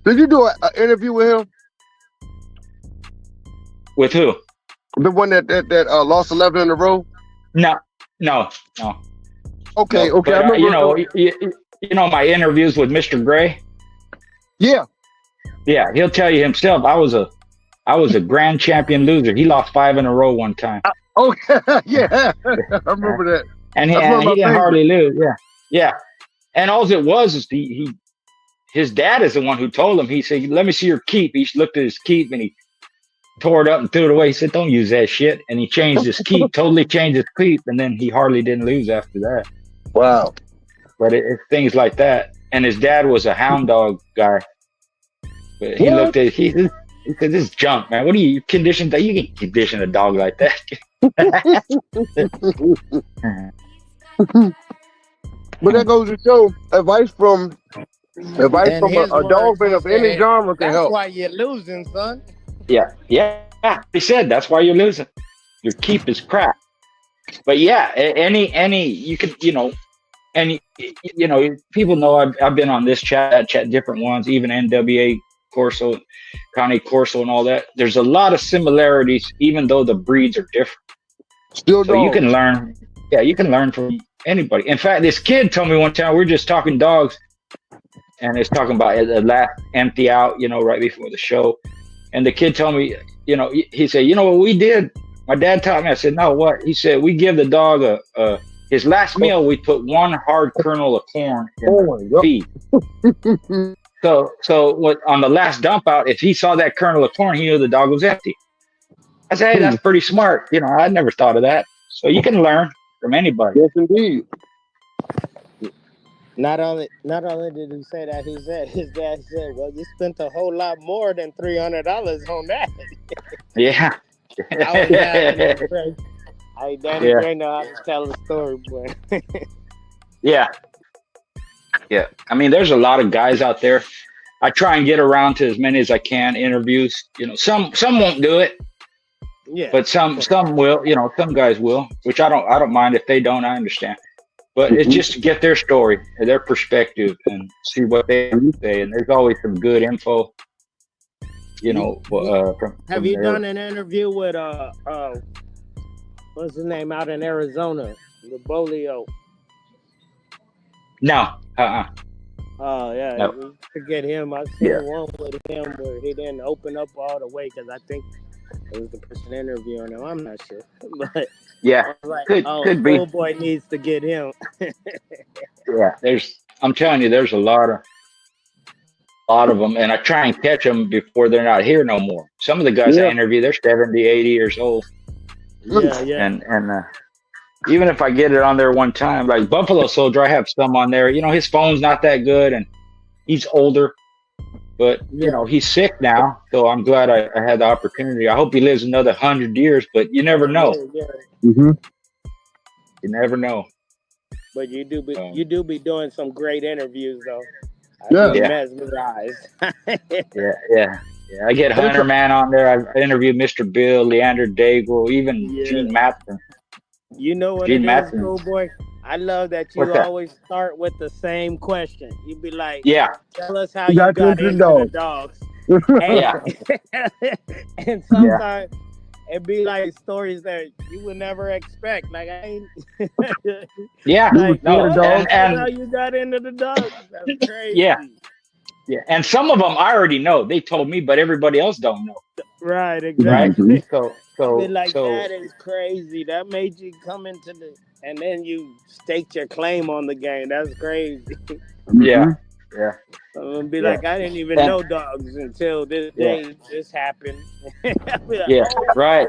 Did you do an interview with him? With who? The one that lost 11 in a row? No. Okay, no, okay. But, I remember. you know my interviews with Mr. Gray. Yeah. Yeah, he'll tell you himself. I was a grand champion loser. He lost 5 in a row one time. Okay, yeah, I remember that. And he didn't hardly lose. Yeah. And all it was is his dad is the one who told him. He said, "Let me see your keep." He looked at his keep and he tore it up and threw it away. He said, "Don't use that shit." And he changed his keep, totally changed his keep, and then he hardly didn't lose after that. Wow. But it's things like that. And his dad was a hound dog guy. But he looked at he said, "This is junk, man. What do you condition that? You can condition a dog like that." But that goes to show advice from a dog fan of any genre can help. That's why you're losing, son. Yeah. He said that's why you're losing. Your keep is crap. But yeah, any you can and people know I've been on this chat different ones, even NWA Corso, Connie Corso, and all that. There's a lot of similarities, even though the breeds are different. Still, so you can learn. Yeah, you can learn from anybody. In fact, this kid told me one time, we were just talking dogs, and it's talking about the last empty out, right before the show. And the kid told me, he said, what we did? My dad taught me. I said, no, what? He said, we give the dog his last meal, we put one hard kernel of corn in the feed. So what, on the last dump out, if he saw that kernel of corn, he knew the dog was empty. I said, hey, that's pretty smart. I never thought of that. So you can learn from anybody. Yes, indeed. Not only did he say that, his dad said, well, you spent a whole lot more than $300 on that. Yeah. Danny Gray know how to tell a story, boy. Yeah. I mean, there's a lot of guys out there. I try and get around to as many as I can, interviews. Some won't do it. Yeah. But some will, some guys will, which I don't mind. If they don't, I understand. But it's just to get their story, their perspective, and see what they say. And there's always some good info, Have you done an interview with what's his name out in Arizona, the Bolio? No. Oh yeah, no. To get him, I seen one with him where he didn't open up all the way because I think it was the person interviewing him. I'm not sure, but yeah, like, could be. Old boy needs to get him. Yeah, I'm telling you, there's a lot of them, and I try and catch them before they're not here no more. Some of the guys I interview, they're 70, 80 years old. Yeah. And even if I get it on there one time, like Buffalo Soldier, I have some on there. His phone's not that good, and he's older, but he's sick now. So I'm glad I had the opportunity. I hope he lives another 100 years, but you never know. Yeah. Mm-hmm. You never know. But you do be doing some great interviews, though. Mesmerized. Yeah. I get Hunter Man on there. I've interviewed Mr. Bill, Leander Daigle, even Gene Matson. You know what it is, cool boy? I love that you always start with the same question. You be like, tell us how you got into the dogs. And sometimes it be like stories that you would never expect. Like, I ain't. Like, how you got into the dogs? That's crazy. Yeah. And some of them I already know. They told me, but everybody else don't know. Right, exactly. Right? So that is crazy. That made you come into and then you staked your claim on the game. That's crazy. Yeah. I'm gonna be like, I didn't even know dogs until this day. This happened. Right.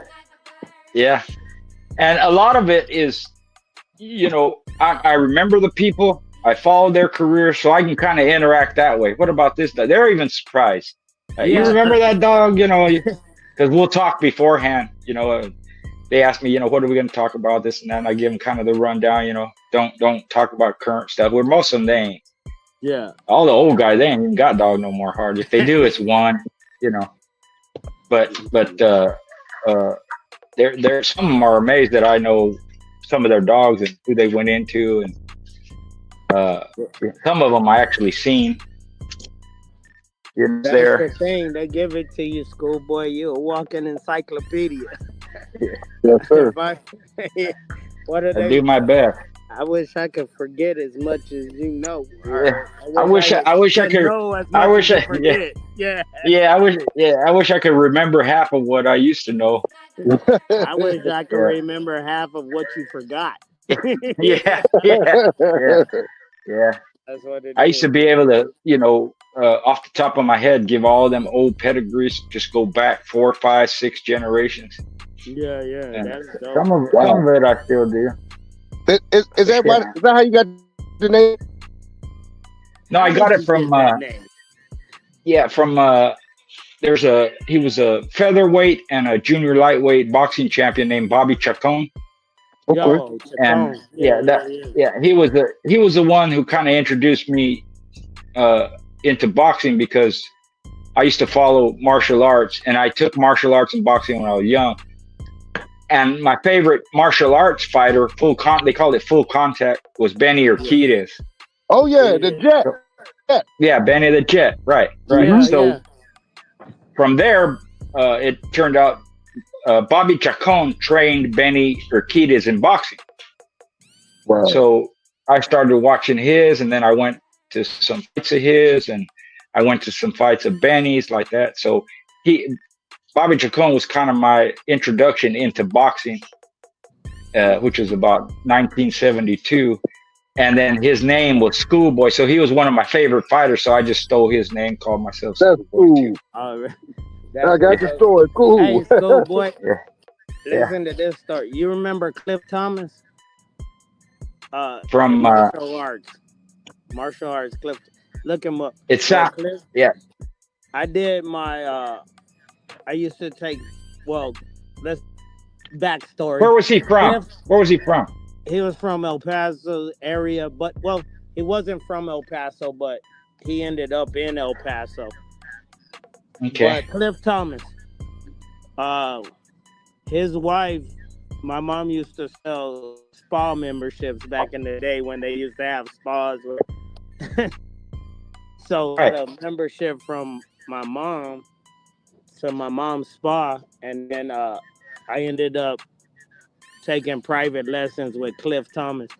Yeah. And a lot of it is, I remember the people. I follow their career, so I can kind of interact that way. What about this dog? They're even surprised. You remember that dog? Because we'll talk beforehand. They ask me, what are we going to talk about, this and that. And I give them kind of the rundown. Don't talk about current stuff. Where most of them, they ain't. Yeah. All the old guys, they ain't even got dog no more hard. If they do, it's one. But There some of them are amazed that I know some of their dogs and who they went into, and some of them I actually seen. That's There. the thing. They give it to you, schoolboy. You're a walking encyclopedia. Yes, sir. What are I they? do my best. I wish I could forget as much as you know. Yeah. I wish I could know as I much wish as you I forget. Yeah. I wish I could remember half of what I used to know. I wish I could Yeah. remember half of what you forgot. Yeah. That's what it I used is. to be able to, off the top of my head, give all them old pedigrees, just go back 4, 5, 6 generations. Yeah, And that's dope. some of it I still do. Is that why? Is that how you got the name? No, I got it from that name. he was a featherweight and a junior lightweight boxing champion named Bobby Chacon. Yo, And yeah. he was the one who kind of introduced me into boxing, because I used to follow martial arts, and I took martial arts and boxing when I was young. And my favorite martial arts fighter, they called it full contact, was Benny Urquidez. Oh yeah, the Jet. Yeah, Benny the Jet, right. So from there, it turned out Bobby Chacon trained Benny Urquidez in boxing. Wow. So I started watching his, and then I went to some fights of his, and I went to some fights of Benny's, like that. So Bobby Chacon was kind of my introduction into boxing, which was about 1972. And then his name was Schoolboy, so he was one of my favorite fighters. So I just stole his name, called myself That's Schoolboy. cool. I got the story. Cool. Hey, Schoolboy. Yeah. Listen to this story. You remember Cliff Thomas? From Martial arts. Cliff. Look him up. It's Cliff, yeah. I did my. I used to take. Well, let's backstory. Where was he from? Cliff, He was from El Paso area, but he wasn't from El Paso, but he ended up in El Paso. Okay. But Cliff Thomas, his wife, my mom used to sell spa memberships back in the day when they used to have spas. So I got a membership from my mom to my mom's spa, and then I ended up taking private lessons with Cliff Thomas.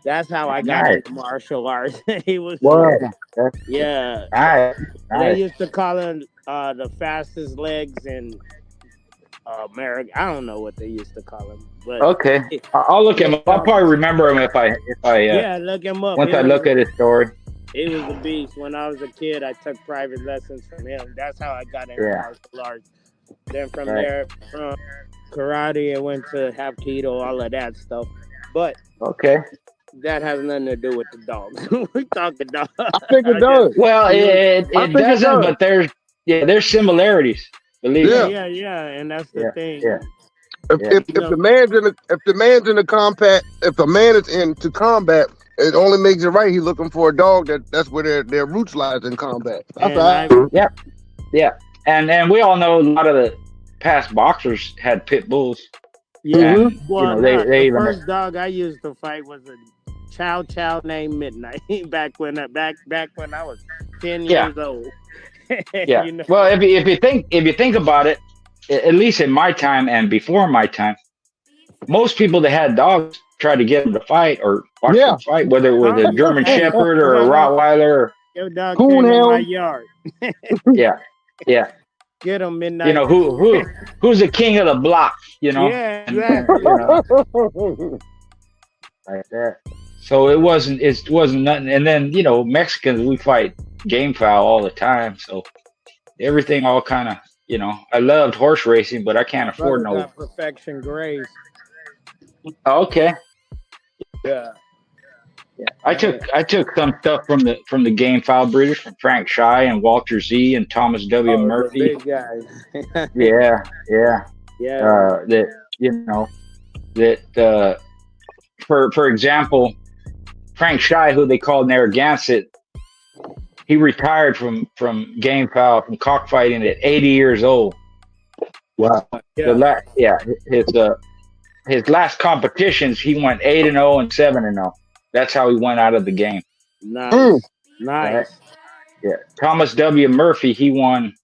That's how I got into martial arts. He was Nice. They used to call him the fastest legs in America. I don't know what they used to call him, but okay. I'll look him up. I'll probably remember him if I look him up. Once I look at his story. He was a beast. When I was a kid, I took private lessons from him. That's how I got into martial arts. Then from there, from karate, I went to Hapkido, all of that stuff. But that has nothing to do with the dogs. We talking dogs. I think it does. Well, it doesn't, but there's similarities. Believe me. Yeah, and that's the thing. Yeah. If the man's in the combat, if the man is into combat, it only makes it right. He's looking for a dog that's where their roots lies in combat. Yeah. And we all know a lot of the past boxers had pit bulls. Yeah. And, well, the first dog I used to fight was a chow named Midnight. back when I was 10 years old. Yeah. Well, if you think about it, at least in my time and before my time, most people that had dogs tried to get them to fight or watch them fight, whether it was a German Shepherd or a Rottweiler. Your dog came in my yard. Yeah. Get him Midnight. Who's the king of the block? Yeah, exactly. Like that. So it wasn't nothing. And then Mexicans, we fight game fowl all the time. So everything all kind of I loved horse racing, but I can't afford no perfection grace. Okay. Yeah. I took some stuff from the game fowl breeders, from Frank Shy and Walter Z and Thomas W. Murphy. Big guys. Yeah. For example, Frank Shy, who they called Narragansett, he retired from game fowl, from cockfighting at 80 years old. Wow. His last competitions, he went 8-0 and 7-0. That's how he went out of the game. Nice. Right? Nice. Yeah. Thomas W. Murphy, he won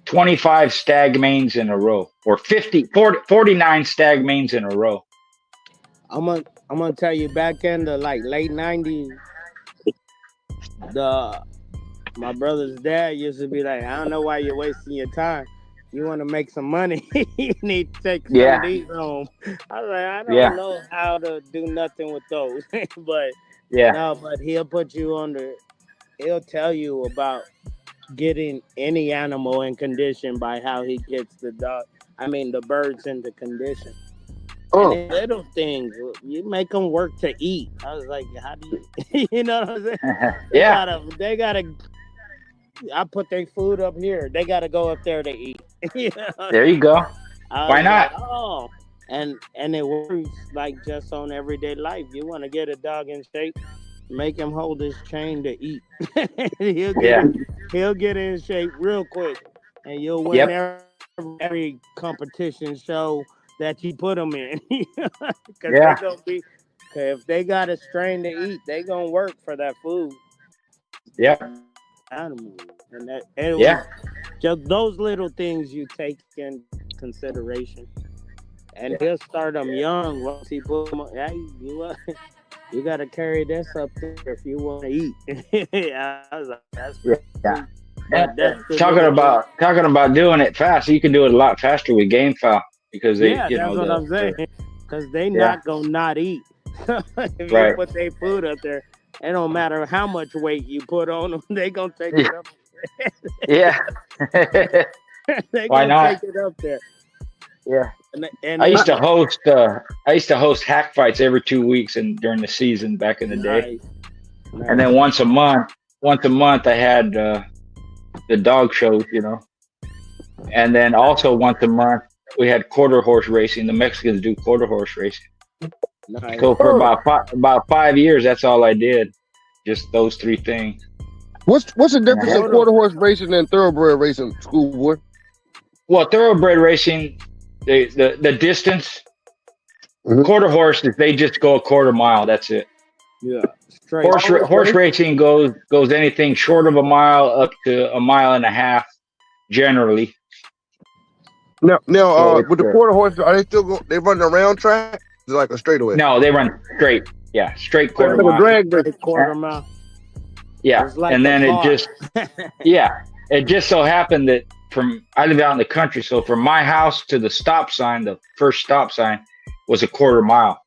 25 stag mains in a row, or 49 stag mains in a row. I'm gonna tell you, back in the like late 90s, my brother's dad used to be like, I don't know why you're wasting your time. You want to make some money, you need to take some Yeah. of these home. I was like, I Yeah. don't know how to do nothing with those. But Yeah. no, but he'll put you he'll tell you about getting any animal in condition by how he gets the birds into condition. And then little things, you make them work to eat. I was like, how do you, you know what I'm saying? Yeah. They gotta, I put their food up here. They gotta go up there to eat. You know? There you go. I Why was not? like, oh, and it works like just on everyday life. You want to get a dog in shape, make him hold his chain to eat. He'll get in shape real quick, and you'll win every competition show that you put them in. Because they gonna be, if they got a strain to eat, they gonna work for that food. Yep. Animals, and was just those little things you take in consideration. And he'll start them young. Once he put them, hey, you got to carry this up there if you want to eat. I was like, that's talking about doing it fast. You can do it a lot faster with game fowl because they, that's what I'm saying. Because they not gonna not eat. If you put their food up there, it don't matter how much weight you put on them, they gonna take it up. They Why gonna not? take it up there. Yeah. And I used to host hack fights every 2 weeks and during the season back in the day. Nice. And then once a month I had the dog shows, and then also once a month we had quarter horse racing. The Mexicans do quarter horse racing. Nice. So for about 5 years, that's all I did, just those three things. What's the difference in quarter horse racing and thoroughbred racing, schoolboy? Well, thoroughbred racing, the distance. Quarter horses, they just go a quarter mile. That's it. Yeah. Straight. Horse racing goes anything short of a mile up to a mile and a half, generally. Now, with the quarter horse, are they still they run the round track? It's like a straightaway. No, they run straight. Yeah, straight quarter mile. Quarter mile. Yeah, like and then it just so happened that I live out in the country, so from my house to the stop sign, the first stop sign, was a quarter mile.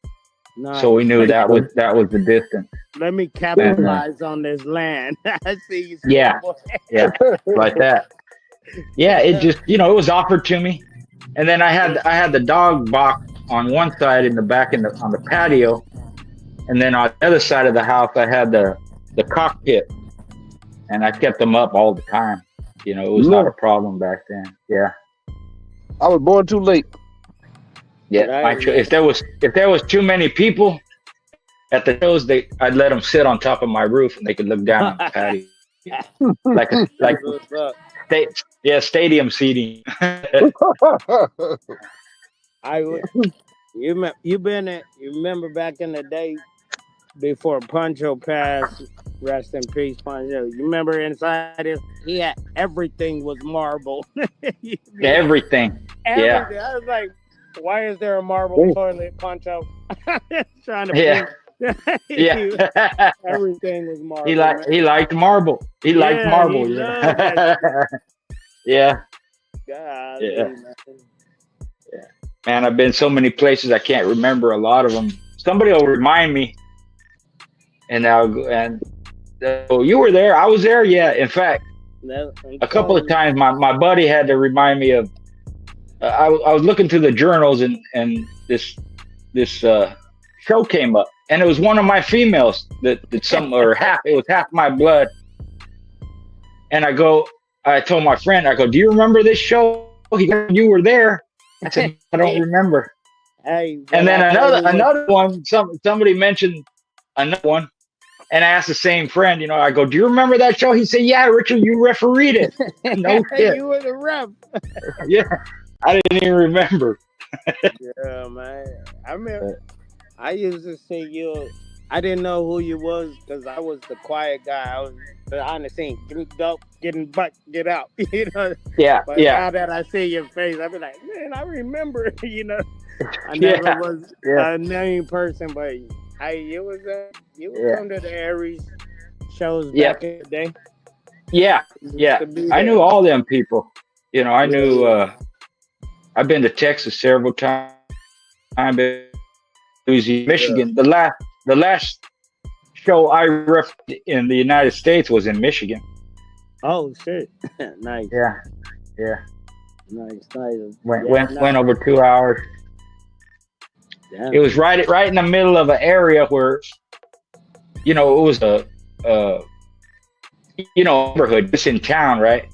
Nice. So we knew that was the distance. Let me capitalize on this land. I see you. Yeah, like that. Yeah, it just it was offered to me, and then I had the dog box on one side in the back on the patio, and then on the other side of the house I had the cockpit, and I kept them up all the time. It was not a problem back then. Yeah, I was born too late. Yeah, if there was too many people at the shows, I'd let them sit on top of my roof and they could look down on the patio, like stadium seating. You remember back in the day before Pancho passed, rest in peace, Pancho. You remember inside he had everything was marble. Everything. Yeah. I was like, why is there a marble toilet, Pancho? Trying to everything was marble. He liked marble. He liked marble. Yeah. God, Man, I've been so many places I can't remember a lot of them. Somebody will remind me, and you were there. I was there. Yeah. In fact, a couple of times my buddy had to remind me of. I was looking through the journals and this show came up, and it was one of my females that it was half my blood. And I told my friend, do you remember this show? You were there. I said, I don't remember. Hey, and then another one, somebody mentioned another one, and I asked the same friend, do you remember that show? He said, yeah, Richard, you refereed it. No shit. You were the ref. Yeah. I didn't even remember. Yeah, man. I remember I used to see you. I didn't know who you was because I was the quiet guy. I was behind the scene, getting dope, getting butt, get out. You know. Yeah, But yeah, now that I see your face, I be like, man, I remember. You know, I never yeah, was yeah, a name person, but you would yeah, come to the Aries shows yeah, back in the day. yeah, You used yeah. to be I there. knew all them people. You know, I Yeah, knew. yeah. I've been to Texas several times. Been to Louisiana, Yeah. Michigan. The last show I referenced in the United States was in Michigan. Oh shit. Nice, Yeah, yeah. nice. Yeah, Went no. over 2 hours. It Damn. was right in the middle of an area where it was uh neighborhood just in town, right?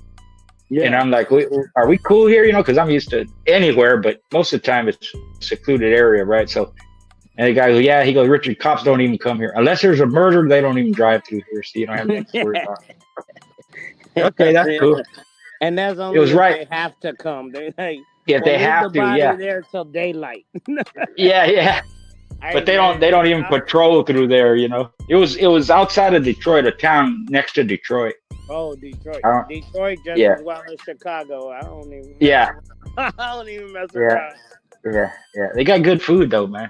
And Yeah. I'm like, are we cool here? Because I'm used to anywhere, but most of the time it's a secluded area, right? So, and the guy goes, yeah, he goes, Richard, cops don't even come here unless there's a murder. They don't even drive through here, so you don't have anything to worry about. Okay, that's Yeah. cool. And that's It was only if right. they have to come. They like, If well, they leave the have to, body yeah, there till daylight. yeah. Hey But they don't. man, They don't even patrol through there. It was outside of Detroit, a town next to Detroit. oh, Detroit. I don't, Detroit just yeah, as well as Chicago. I don't even mess yeah, around. I don't even mess yeah, around. yeah. They got good food though, man.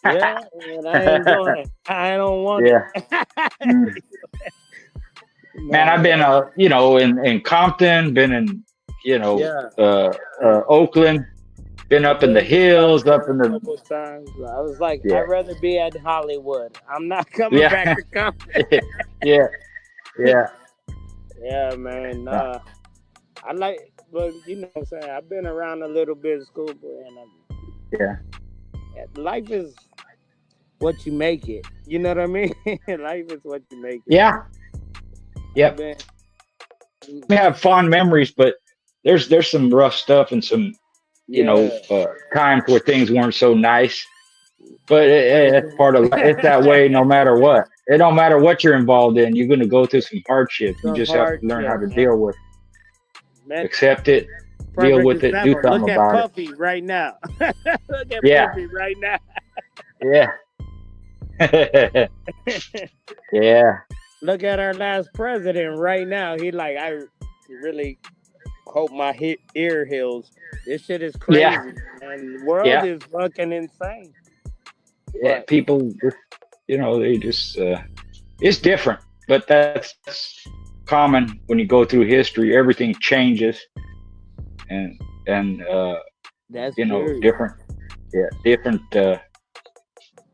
Yeah, and I ain't going. I don't want Yeah. it. Mm. Man, I've Man, been in Compton, been in yeah. Oakland, been I've up in the been out hills, up there in a the couple times. I was like, yeah, I'd rather be at Hollywood. I'm not coming back yeah, to Compton. yeah, yeah, Yeah, man. yeah, I like, but you know what I'm saying? I've been around a little bit of schoolboy, and yeah, life is what you make it. You know what I mean? Life is what you make it. yeah. I've Yep. been, We have fond memories, but there's some rough stuff and some yeah. times where things weren't so nice. But it's part of it's that way no matter what. It don't matter what you're involved in. You're going to go through some hardship. You Some just have to learn how hardship, to man. deal with, Man, accept it, deal perfect with it, do example. something Look at about it. Puffy right now. Look at Yeah, Puffy right now. yeah, yeah, Look at our last president right now. He like, I really hope my ear heals. This shit is crazy, yeah, and the world yeah, is fucking insane. yeah. But People, they just it's different, but that's common when you go through history. Everything changes, and that's period. different, yeah,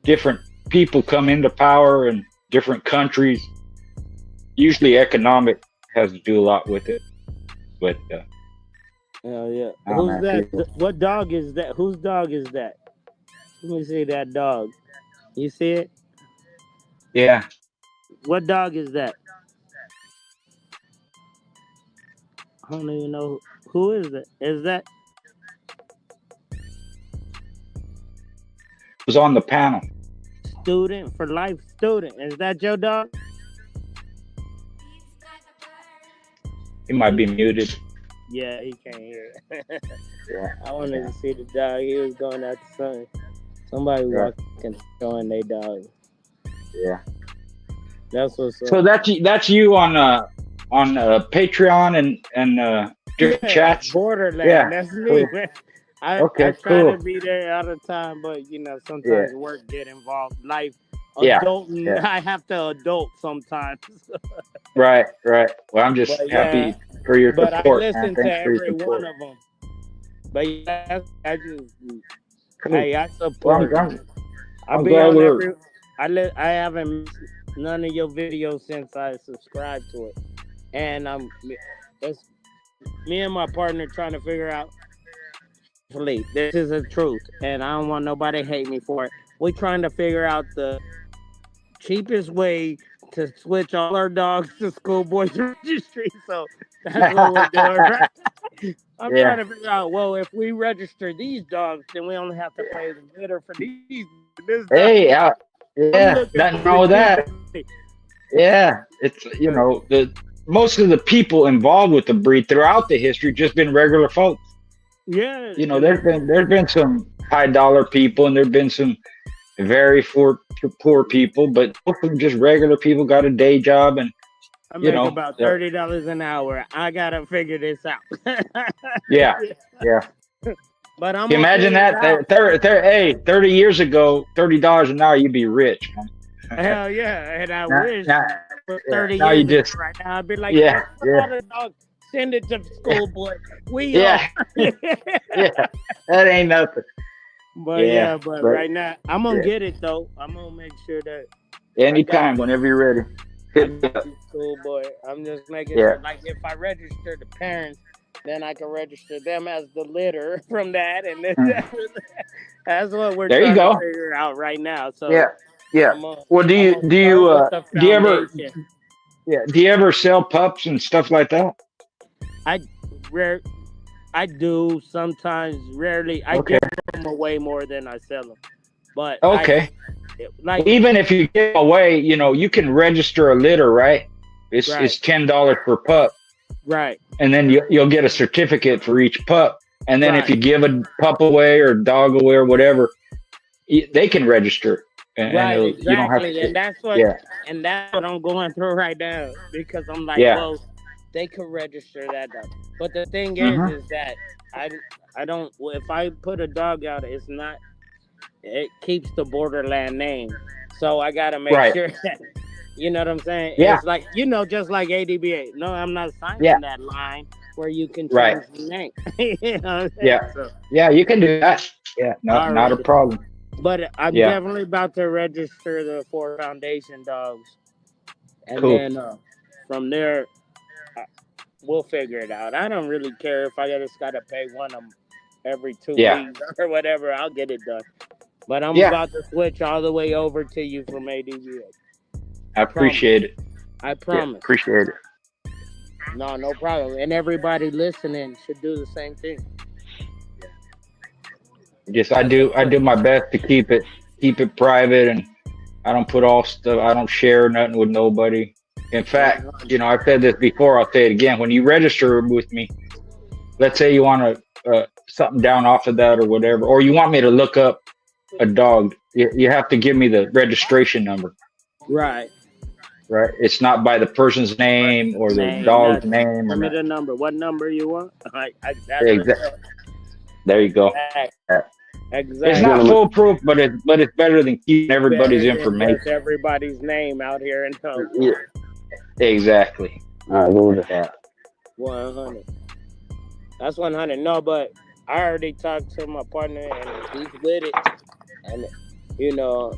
different people come into power in different countries. Usually, economic has to do a lot with it, but Hell yeah. I don't Who's know, that? people, What dog is that? Whose dog is that? Let me see that dog. You see it? yeah, What dog is that? I don't even know who is it. Is that was on the panel. student for life student? Is that your dog? He might be muted. Yeah, he can't hear it. Yeah, I wanted to see the dog. He was going out the sun. Somebody yeah, walking showing their dog. yeah. That's what's So up. that's you on Patreon and different Yeah, chats. Borderland. Yeah, That's me, cool. man. I Okay, try to cool. be there all the time, but Yeah, sometimes work get involved. Life, yeah, adulting. yeah. I have to adult sometimes. Right, right. Well, I'm just But happy yeah, for your but I support, man. listen to Thanks for your every one support. of them. But yeah, I just, Cool. hey, I Well, support. I I'm be glad on we're every. I haven't missed none of your videos since I subscribed to it, and it's me and my partner trying to figure out. This is the truth, and I don't want nobody to hate me for it. We're trying to figure out the cheapest way to switch all our dogs to schoolboys registry. So that's what we're doing, right? I'm yeah. trying to figure out, well, if we register these dogs, then we only have to pay the bidder for this dog. Hey, I'm yeah. looking for Know the that. cheapest way. Yeah, it's the most of the people involved with the breed throughout the history just been regular folks. Yeah, You know, there's been some high dollar people, and there've been some very poor people, but most of them just regular people, got a day job, and I you make know, about $30 an hour. I gotta figure this out. yeah, yeah. But I'm Can you gonna imagine figure it that? out. Hey, 30 years ago, $30 an hour, you'd be rich, man. Hell yeah, and I now, wish now, it was yeah, 30 now you years ago just, right now. I'd be like, yeah, man, put yeah, all the dogs, send it to school, boy. We yeah, yeah. That ain't nothing. But Yeah, yeah, but but right now I'm gonna yeah, get it though. I'm gonna make sure that I got anytime, whenever you're ready, I hit me got up. you, school boy. I'm just making Yeah. sure, like, if I register the parents, then I can register them as the litter from that, and then that's what we're There you trying to go. figure out right now. So Yeah, yeah. I'm gonna Well, I'm gonna do you start with the do you ever foundation. do you ever sell pups and stuff like that? I rare I do sometimes, rarely. I Okay. give them away more than I sell them, but Okay. like Even if you give away, you know, you can register a litter, right? right, It's $10 per pup, right, and then you'll get a certificate for each pup. And then if right. you give a pup away or dog away or whatever, they can register, and Right, you don't have exactly, to. and Yeah, that's what I'm going through right now because I'm like, yeah. well, they could register that dog, but the thing Hmm. is that I I don't. If I put a dog out, it's not. It keeps the borderland name, so I gotta make Right. sure that you know what I'm saying. Yeah. It's like just like ADBA. No, I'm not Yeah. signing that line where you can Right. change the name. You know what I'm saying? Yeah. So Yeah. You can do that. Yeah. Not a already. problem. But I'm Yeah. definitely about to register the 4 foundation dogs, and Cool. then from there uh, we'll figure it out. I don't really care if I just gotta pay one of them every two Yeah. weeks or whatever. I'll get it done. But I'm Yeah. about to switch all the way over to you from ADVA. I Promise. appreciate it. I Yeah. promise. Appreciate it. No problem. And everybody listening should do the same thing. Just That's a I quick. do my best to keep it private, and I don't put all stuff. I don't share nothing with nobody. In fact, you 100. know, I've said this before. I'll say it again. When you register with me, let's say you want to something down off of that or whatever, or you want me to look up a dog, you have to give me the registration number, Right. right? It's not by the person's name or the Name, dog's nothing. name or Send me not. the number. What number you want? That's what's Exactly. up. There you go. Uh, It's not Exactly. Gentlemen, foolproof, but it's better than keeping everybody's Better than just information. everybody's name out here and no. Yeah. Exactly. all right, go with Yeah. 100. That's 100. No, but I already talked to my partner and he's with it. And you know,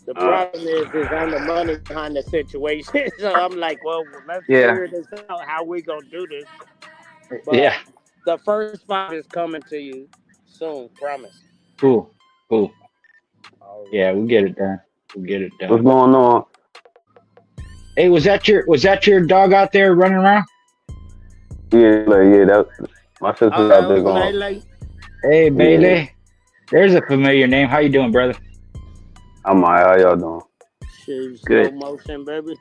the that. problem is on the money behind the situation. So I'm like, well, let's Yeah. figure this out. How we gonna do this? Yeah. But the first five is coming to you soon. Promise. Cool. Cool. Yeah, Already. we'll get it done. We'll get it What's done. going on? Hey, was that your dog out there running around? Yeah, like, yeah, that my sister's That out there was going. Melee. Hey, Yeah, Bailey. There's a familiar name. How you doing, brother? I'm alright. How y'all doing? Shoot, slow Good. motion, baby.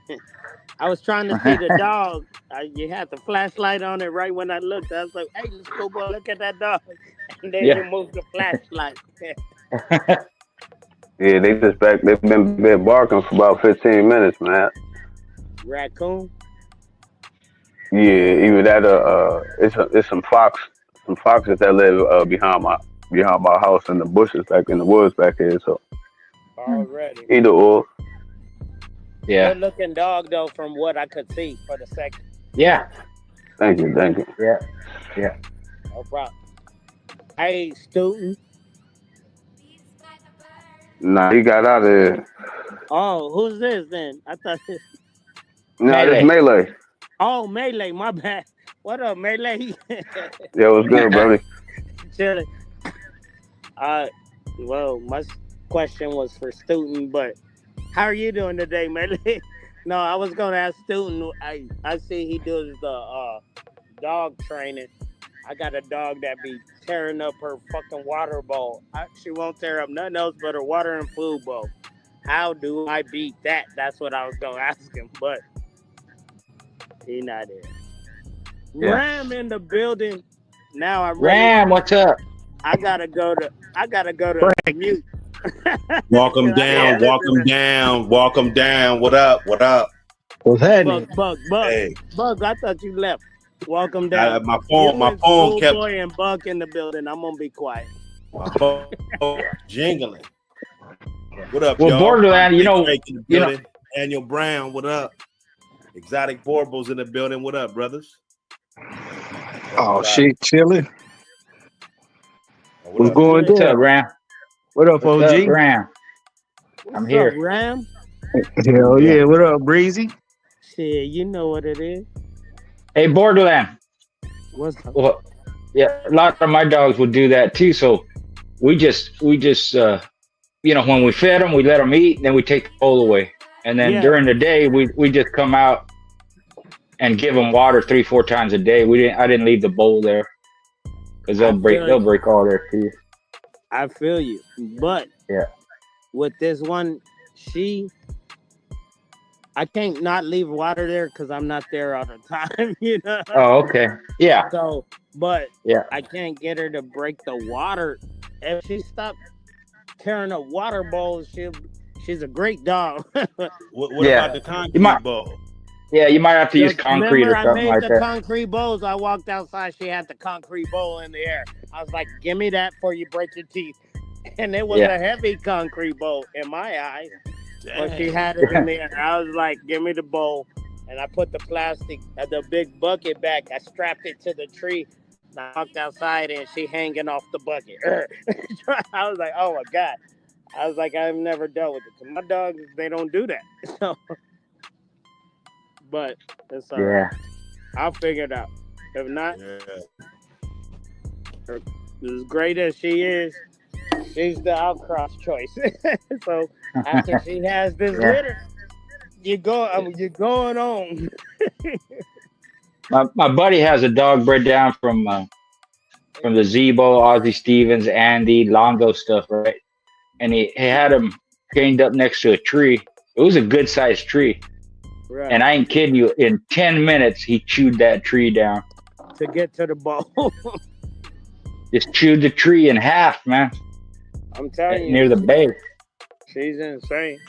I was trying to see the dog. You had the flashlight on it right when I looked. I was like, "Hey, let's go, boy, look at that dog." And then Yeah. you moved the flashlight. Yeah, they just back. They've been barking for about 15 minutes, man. Raccoon. Yeah, even that. It's some foxes that live behind my house in the bushes, back in the woods back here. So Already. either or. Yeah. Good looking dog though, from what I could see for the second. Yeah. Thank you, thank you. Yeah. Yeah. No problem. Hey, student. Nah, he got out of there. Oh, who's this then? I thought. Nah, this Melee. melee. Oh, Melee. My bad. What up, Melee? Yeah, what's good, brother? Chilling. Uh, well, my question was for student, but how are you doing today, Melee? No, I was gonna ask student. I see he does the dog training. I got a dog that be tearing up her fucking water bowl. She won't tear up nothing else but her water and food bowl. How do I beat that? That's what I was gonna ask him, but he not there. Yeah. Ram in the building. Now I'm ready. Ram, what's up? I gotta go to mute. Walk them 'Cause I down, can't Yeah. walk listen them to down, walk them down. What up? What up? What's happening? Buck. Hey, Buck, I thought you left. Welcome down. my You phone and kept Schoolboy and Buck in the building. I'm gonna be quiet. my phone jingling. What up, Well, y'all? Borderland, Big Drake in the you know, building. Daniel Brown, what up? Exotic Borbo's in the building. What up, brothers? Oh What up? shit, chilling. What What's up? going what's up, down? Ram? What up, What's up, OG? Ram? What's I'm up, here. Ram? Hell yeah. What up, Breezy? Shit, you know what it is. Hey, Borderland. What's up? Well, yeah, a lot of my dogs would do that too. So we just, when we fed them, we let them eat, and then we take the bowl away. And then Yeah. during the day, we just come out and give them water 3-4 times a day. I didn't leave the bowl there because they'll break all their teeth. I feel you, but Yeah. with this one, I can't not leave water there because I'm not there all the time, you know. Oh, okay. Yeah. So, but Yeah. I can't get her to break the water. If she stopped carrying a water bowl, she's a great dog. What Yeah. about the concrete You might- bowl? Yeah, you might have to use concrete Remember, or something I made like the that. concrete bowls. I walked outside. She had the concrete bowl in the air. I was like, "Give me that before you break your teeth." And it was Yeah. a heavy concrete bowl in my eyes. But she Dang. had it in the air. I was like, "Give me the bowl," and I put the plastic, the big bucket back. I strapped it to the tree. And I walked outside, and she hanging off the bucket. I was like, "Oh my god!" I was like, "I've never dealt with it." My dogs, they don't do that. So, but it's all right. Yeah. I'll figure it out. If not, Yeah. as great as she is, she's the outcross choice. So after she has this Yeah. litter, you're going on. My buddy has a dog bred down from the Zebo, Ozzie Stevens, Andy, Longo stuff, right? And he had him chained up next to a tree. It was a good sized tree. Right. And I ain't kidding you, in 10 minutes, he chewed that tree down. To get to the bowl. Just chewed the tree in half, man. I'm telling you. Near the base. She's insane.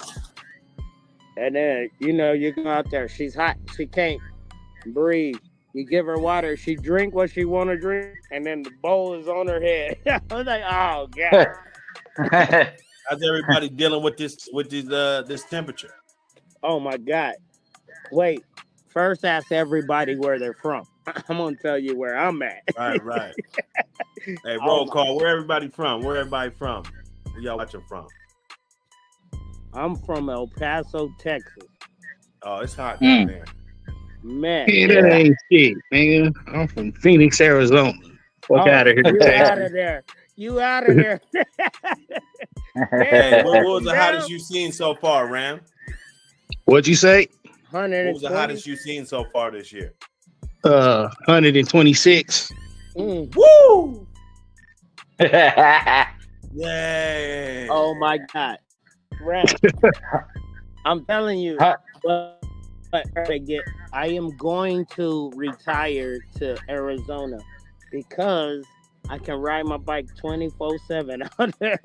And then, you go out there, she's hot. She can't breathe. You give her water, she drink what she want to drink, and then the bowl is on her head. I was like, oh, God. How's everybody dealing with this temperature? Oh, my God. Wait, first ask everybody where they're from. I'm going to tell you where I'm at. Right. Hey, roll call. Where everybody from? Where y'all watching from? I'm from El Paso, Texas. Oh, it's hot down there. Man. Yeah, that ain't shit, man. I'm from Phoenix, Arizona. Fuck out of here. You out of there. You out of there. Hey, what was the hottest you've seen so far, Ram? What'd you say? What was the hottest you've seen so far this year? 126. Woo! Yay! Oh my God. Ram. I'm telling you, but I am going to retire to Arizona because I can ride my bike 24/7 out there.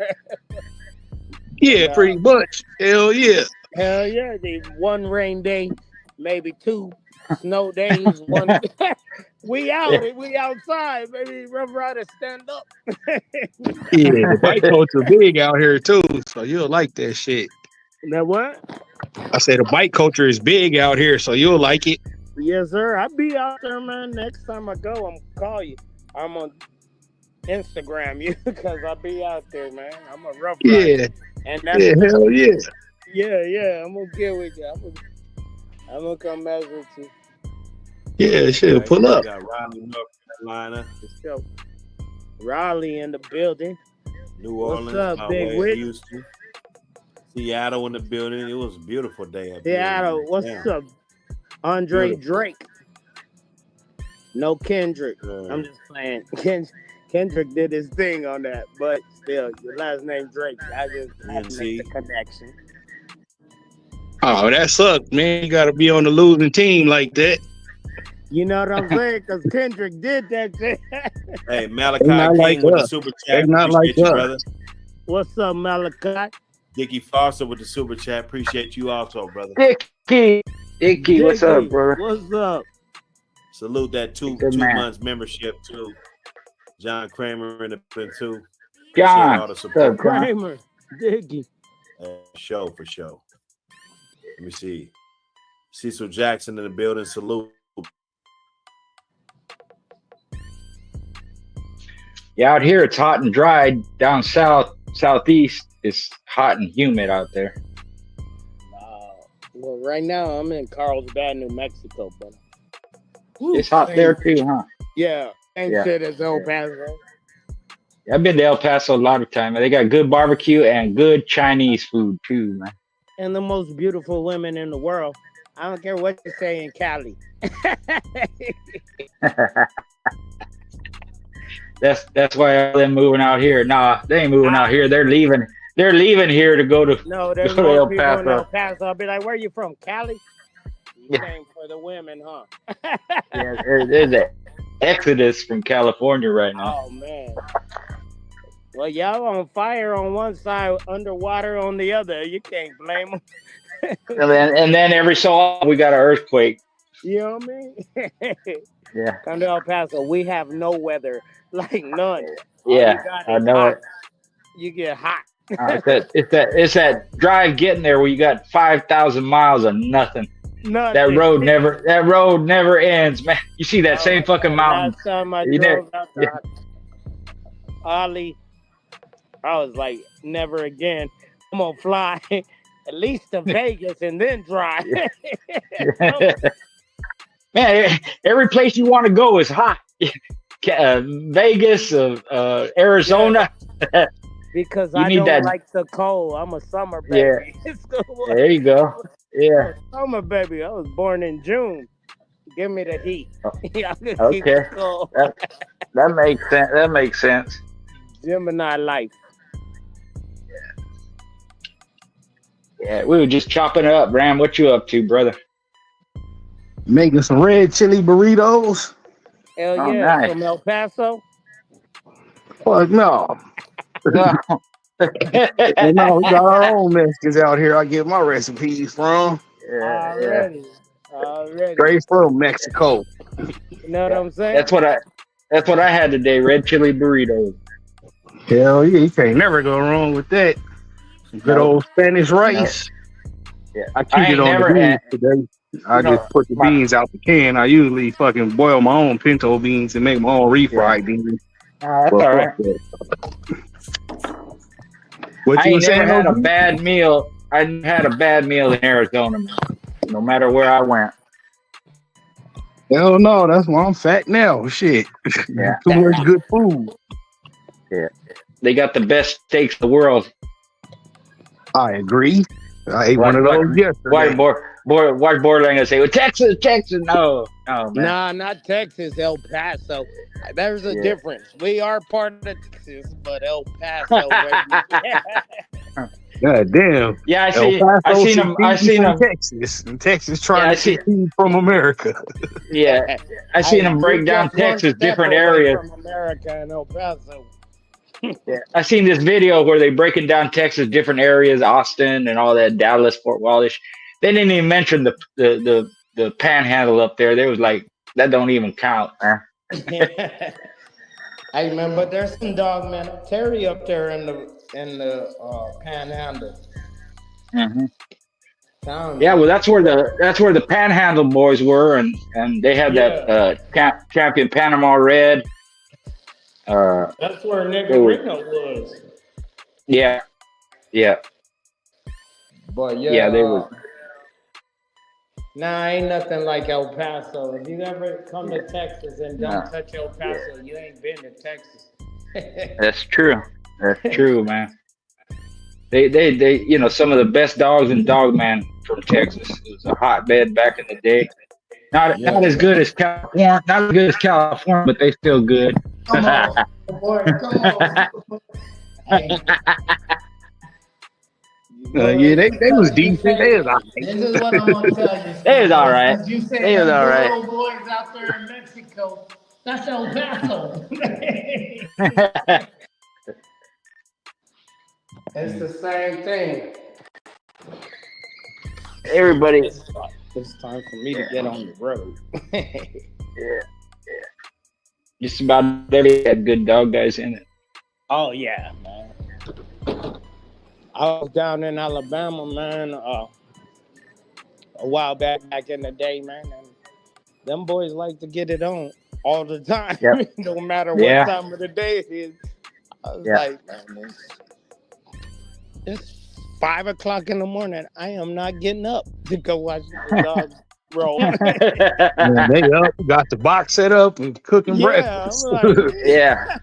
Yeah, pretty much. Hell yeah. Hell yeah. The one rain day, maybe 2 snow days. One. We outside, baby. Rough Rider, stand up. Yeah, the bike culture big out here too, so you'll like that shit. Now what? I say the bike culture is big out here, so you'll like it. Yes, sir. I'll be out there, man. Next time I go, I'm gonna call you. I'm on Instagram you because I'll be out there, man. I'm a rough rider. Yeah. And that's Hell yeah. Yeah. I'm gonna get with you. I'm gonna come mess with you. Yeah, shit, pull up. Got Raleigh, North Carolina. Let's go. Raleigh in the building. New Orleans, What's up, Big way, Wit? Houston, Seattle in the building. It was a beautiful day up Seattle, here. what's up? Andre Beautiful. Drake. No Kendrick. I'm just playing. Kendrick did his thing on that, but still, your last name Drake. I just had to make the connection. Oh, that sucks, man. You gotta be on the losing team like that. You know what I'm saying? Because Kendrick did that shit. Hey, They Malachi not like King with the us. super They chat. not like Appreciate you, us. brother. What's up, Malachi? Dickie Foster with the super chat. Appreciate you also, brother. Dickie, what's up, Diggy, brother? what's up? Salute that two Good man. months membership too. John Kramer in the pin too. Appreciate John, all the what's up, support. John? Kramer, Diggy. Show for show. Let me see. Cecil Jackson in the building. Salute. Yeah, out here it's hot and dry. Down southeast, it's hot and humid out there. Well, right now I'm in Carlsbad, New Mexico, but It's hot there too, huh? yeah, same Yeah. shit as El Paso. I've been to El Paso a lot of times. They got good barbecue and good Chinese food too, man. And the most beautiful women in the world. I don't care what you say in Cali. That's why they're moving out here. Nah, they ain't moving out here. They're leaving. They're leaving here to go to No, there's go to more El people in El Paso. Paso. I'll be like, where you from, Cali? You Yeah. came for the women, huh? Yeah, there's an exodus from California right now. Oh, man. Well, y'all on fire on one side, underwater on the other. You can't blame them. And then every so often we got an earthquake. You know what I mean? Yeah, Come to El Paso, we have no weather, like none. All yeah, you got I is know hot. it. You get hot. It's that drive getting there where you got 5,000 miles of nothing. Nothing. That road never ends, man. You see that same fucking mountain. Last time I You drove never- out to Ollie, I was like, never again. I'm gonna fly at least to Vegas and then drive. Man, every place you want to go is hot. Vegas, Arizona. Because You I need don't that- like the cold. I'm a summer Yeah. baby. There you go. Yeah. Summer baby. I was born in June. Give me the heat. Oh, I can keep okay. it cold. That makes sense. That makes sense. Gemini life. Yeah, we were just chopping it up, Ram. What you up to, brother? Making some red chili burritos. Hell Oh, yeah. nice. From El Paso. Fuck no. No. And no, we got our own Mexicans out here. I get my recipes from. Yeah. Already. Straight from Mexico. You know what I'm saying? That's what I had today. Red chili burritos. Hell yeah, you can't never go wrong with that. Some good old Spanish rice. Yeah. I cheated on the beans today. I just put the beans out the can. I usually fucking boil my own pinto beans and make my own refried beans. That's all right. What I you ain't never saying? had a OG? bad meal. I had a bad meal in Arizona, man. No matter where I went. Hell no, that's why I'm fat now. Shit. Yeah. Too much good food. They got the best steaks in the world. I agree. I ate one of those yesterday. White borderline gonna say, well, Texas. No, man. Nah, not Texas, El Paso. There's a difference. We are part of Texas, but El Paso. God damn. Yeah, I El seen them. I seen them. Texas. And Texas trying to compete from America. Yeah, I seen them break down Texas, different areas. From America and El Paso. Yeah, I seen this video where they breaking down Texas, different areas, Austin and all that, Dallas, Fort Wallish. They didn't even mention the Panhandle up there. They was like, that don't even count, man. Hey man, but there's some dog man Terry up there in the Panhandle. Mm-hmm. Yeah, well, that's where the Panhandle boys were, and they had that champion Panama Red. That's where Nigga Rico was. Yeah. But yeah, they were. Nah, ain't nothing like El Paso. If you ever come to Texas and don't touch El Paso, you ain't been to Texas. That's true. That's true, man. They some of the best dogs in Dogman from Texas. It was a hotbed back in the day. Not as good as California, but they still good. Come on, boy, come on. Hey. Boy, they was you decent. say, They was all this is what I'm gonna tell you, It was all Swamp. right. Because you said It was them all good right. old boys out there in Mexico. That's El Paso. It's the same thing. Everybody. It's time for me to get on the road. Yeah. Just about every had good dog guys in it. Oh yeah, man. I was down in Alabama, man, a while back in the day, man, and them boys like to get it on all the time, Yep. no matter what Yeah. time of the day it is. I was Yeah. like, man, it's 5 o'clock in the morning. I am not getting up to go watch the dogs roll. Man, they up, got the box set up and cooking Yeah, I'm breakfast. like, Yeah.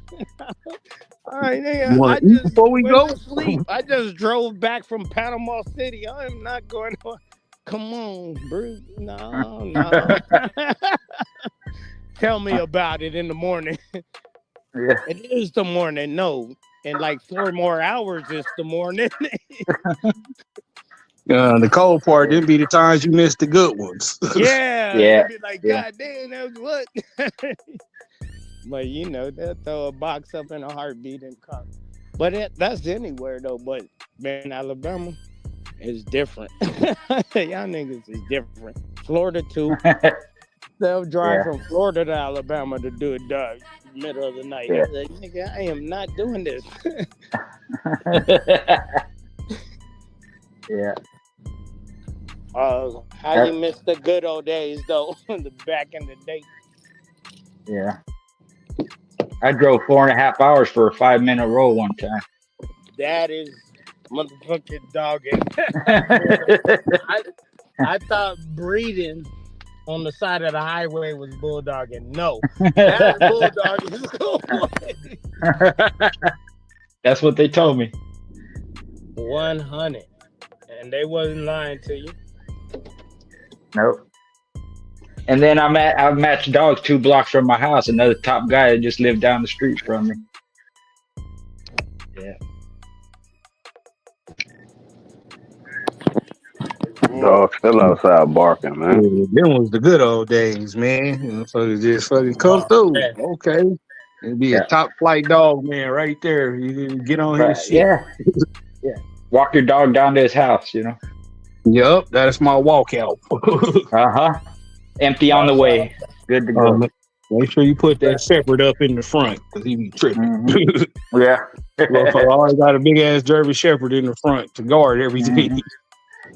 all right, You nigga, want I to eat just before we went go? to sleep. I just drove back from Panama City. I am not going to. Come on, Bruce. No. Tell me about it in the morning. Yeah. It is the morning. No. In like 4 more hours, it's the morning. The cold part didn't be the times you missed the good ones. Yeah. Yeah. They'd be like, Yeah. God damn, that was what? But, you know, they'll throw a box up in a heartbeat and come. But that's anywhere, though. But, man, Alabama is different. Y'all niggas is different. Florida, too. They'll drive from Florida to Alabama to do it dog middle of the night. Yeah. I was like, nigga, I am not doing this. Yeah. How you miss the good old days though? The back in the day. Yeah. I drove 4.5 hours for a 5-minute roll one time. That is motherfucking dogging. I thought breeding on the side of the highway was bulldogging. No, that's bulldogging. That's what they told me. 100, and they wasn't lying to you. Nope. And then I matched dogs 2 blocks from my house. Another top guy that just lived down the street from me. Yeah. Dog still outside barking, man. Them was the good old days, man. You know, fuckers just fucking come through. Man. Okay. It'd be a top flight dog, man, right there. You get on his shit. Yeah. Yeah. Walk your dog down to his house, you know. Yup, that's my walkout. Empty on the way. Good to go. Make sure you put that shepherd up in the front because he be tripping. Mm-hmm. Yeah. Well, I always got a big ass Derby shepherd in the front to guard everything. Mm-hmm.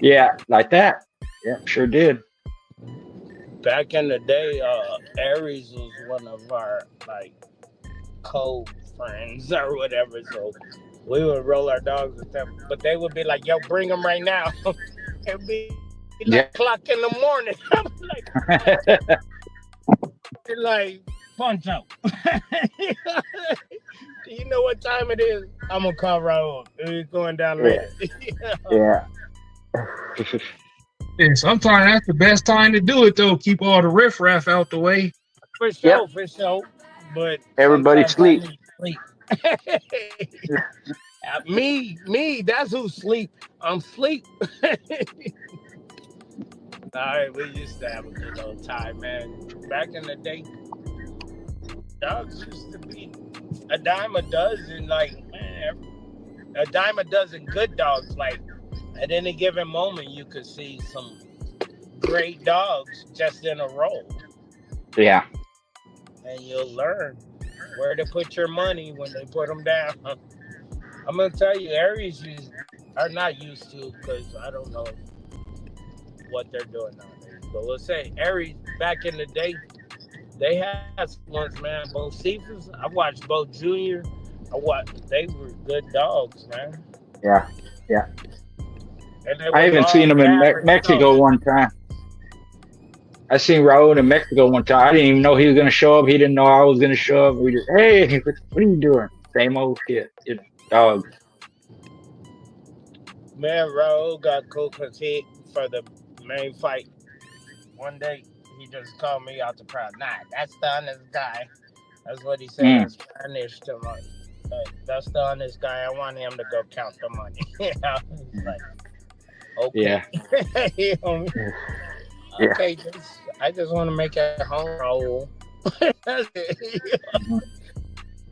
Yeah, like that. Yeah, sure did. Back in the day, Aries was one of our like co-friends or whatever. So we would roll our dogs with them, but they would be like, "Yo, bring them right now." It'd be like o'clock in the morning. I'm like, punch out. Do you know what time it is? I'm gonna call Raul. He's going down later. Yeah. And sometimes that's the best time to do it, though. Keep all the riffraff out the way. For sure, for sure. But everybody sleep. Me, that's who sleep. I'm sleep. All right, we used to have a good old time, man. Back in the day, dogs used to be a dime a dozen, like, man, a dime a dozen good dogs. Like, at any given moment, you could see some great dogs just in a row. Yeah. And you'll learn where to put your money when they put them down. I'm going to tell you, Aries are not used to, because I don't know what they're doing nowadays. But let's say Aries, back in the day, they had ones, man. Both Cephas, I watched both Junior. They were good dogs, man. Yeah. I even seen them in Mexico one time. I seen Raul in Mexico one time. I didn't even know he was going to show up. He didn't know I was going to show up. We just, hey, what are you doing? Same old shit. You know, dogs. Man, Raul got cool because for the main fight, one day, he just called me out the crowd. Nah, that's the honest guy. That's what he said in Spanish to me. That's the honest guy. I want him to go count the money. Like, okay. Yeah. You know, Yeah. okay, I just want to make it home roll. That's it.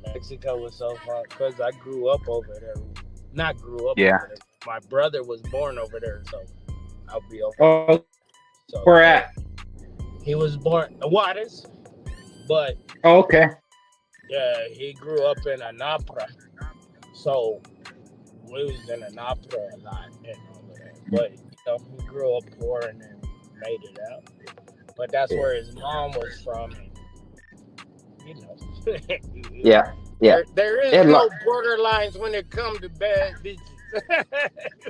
Mexico was so fun because I grew up over there. Not grew up Yeah. over there. My brother was born over there, so I'll be over. Oh, So where at? he was born in Juarez, but Oh, okay. yeah, he grew up in Anapra. So we was in Anapra a lot and over there. But he grew up poor and then made it out. But that's where his mom was from. And, Yeah. Yeah. There is no border lines when it comes to bad bitches.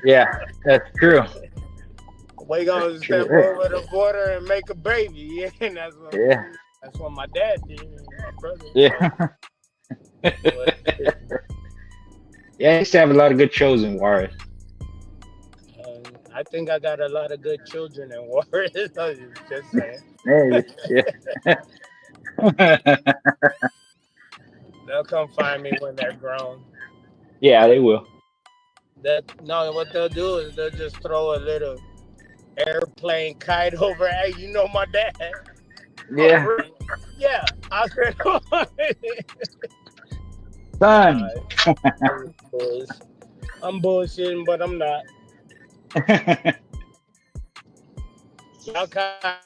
Yeah, that's true. We gonna step over the border and make a baby. And that's what my dad did. And my brother. Yeah. Yeah, I used to have a lot of good shows in Juarez. I think I got a lot of good children in Juarez. Just saying. Yeah. They'll come find me when they're grown. Yeah, they will. What they'll do is they'll just throw a little airplane kite over. Hey, you know my dad? Yeah. Oh, really? Yeah. I said, Son. I'm bullshitting, but I'm not.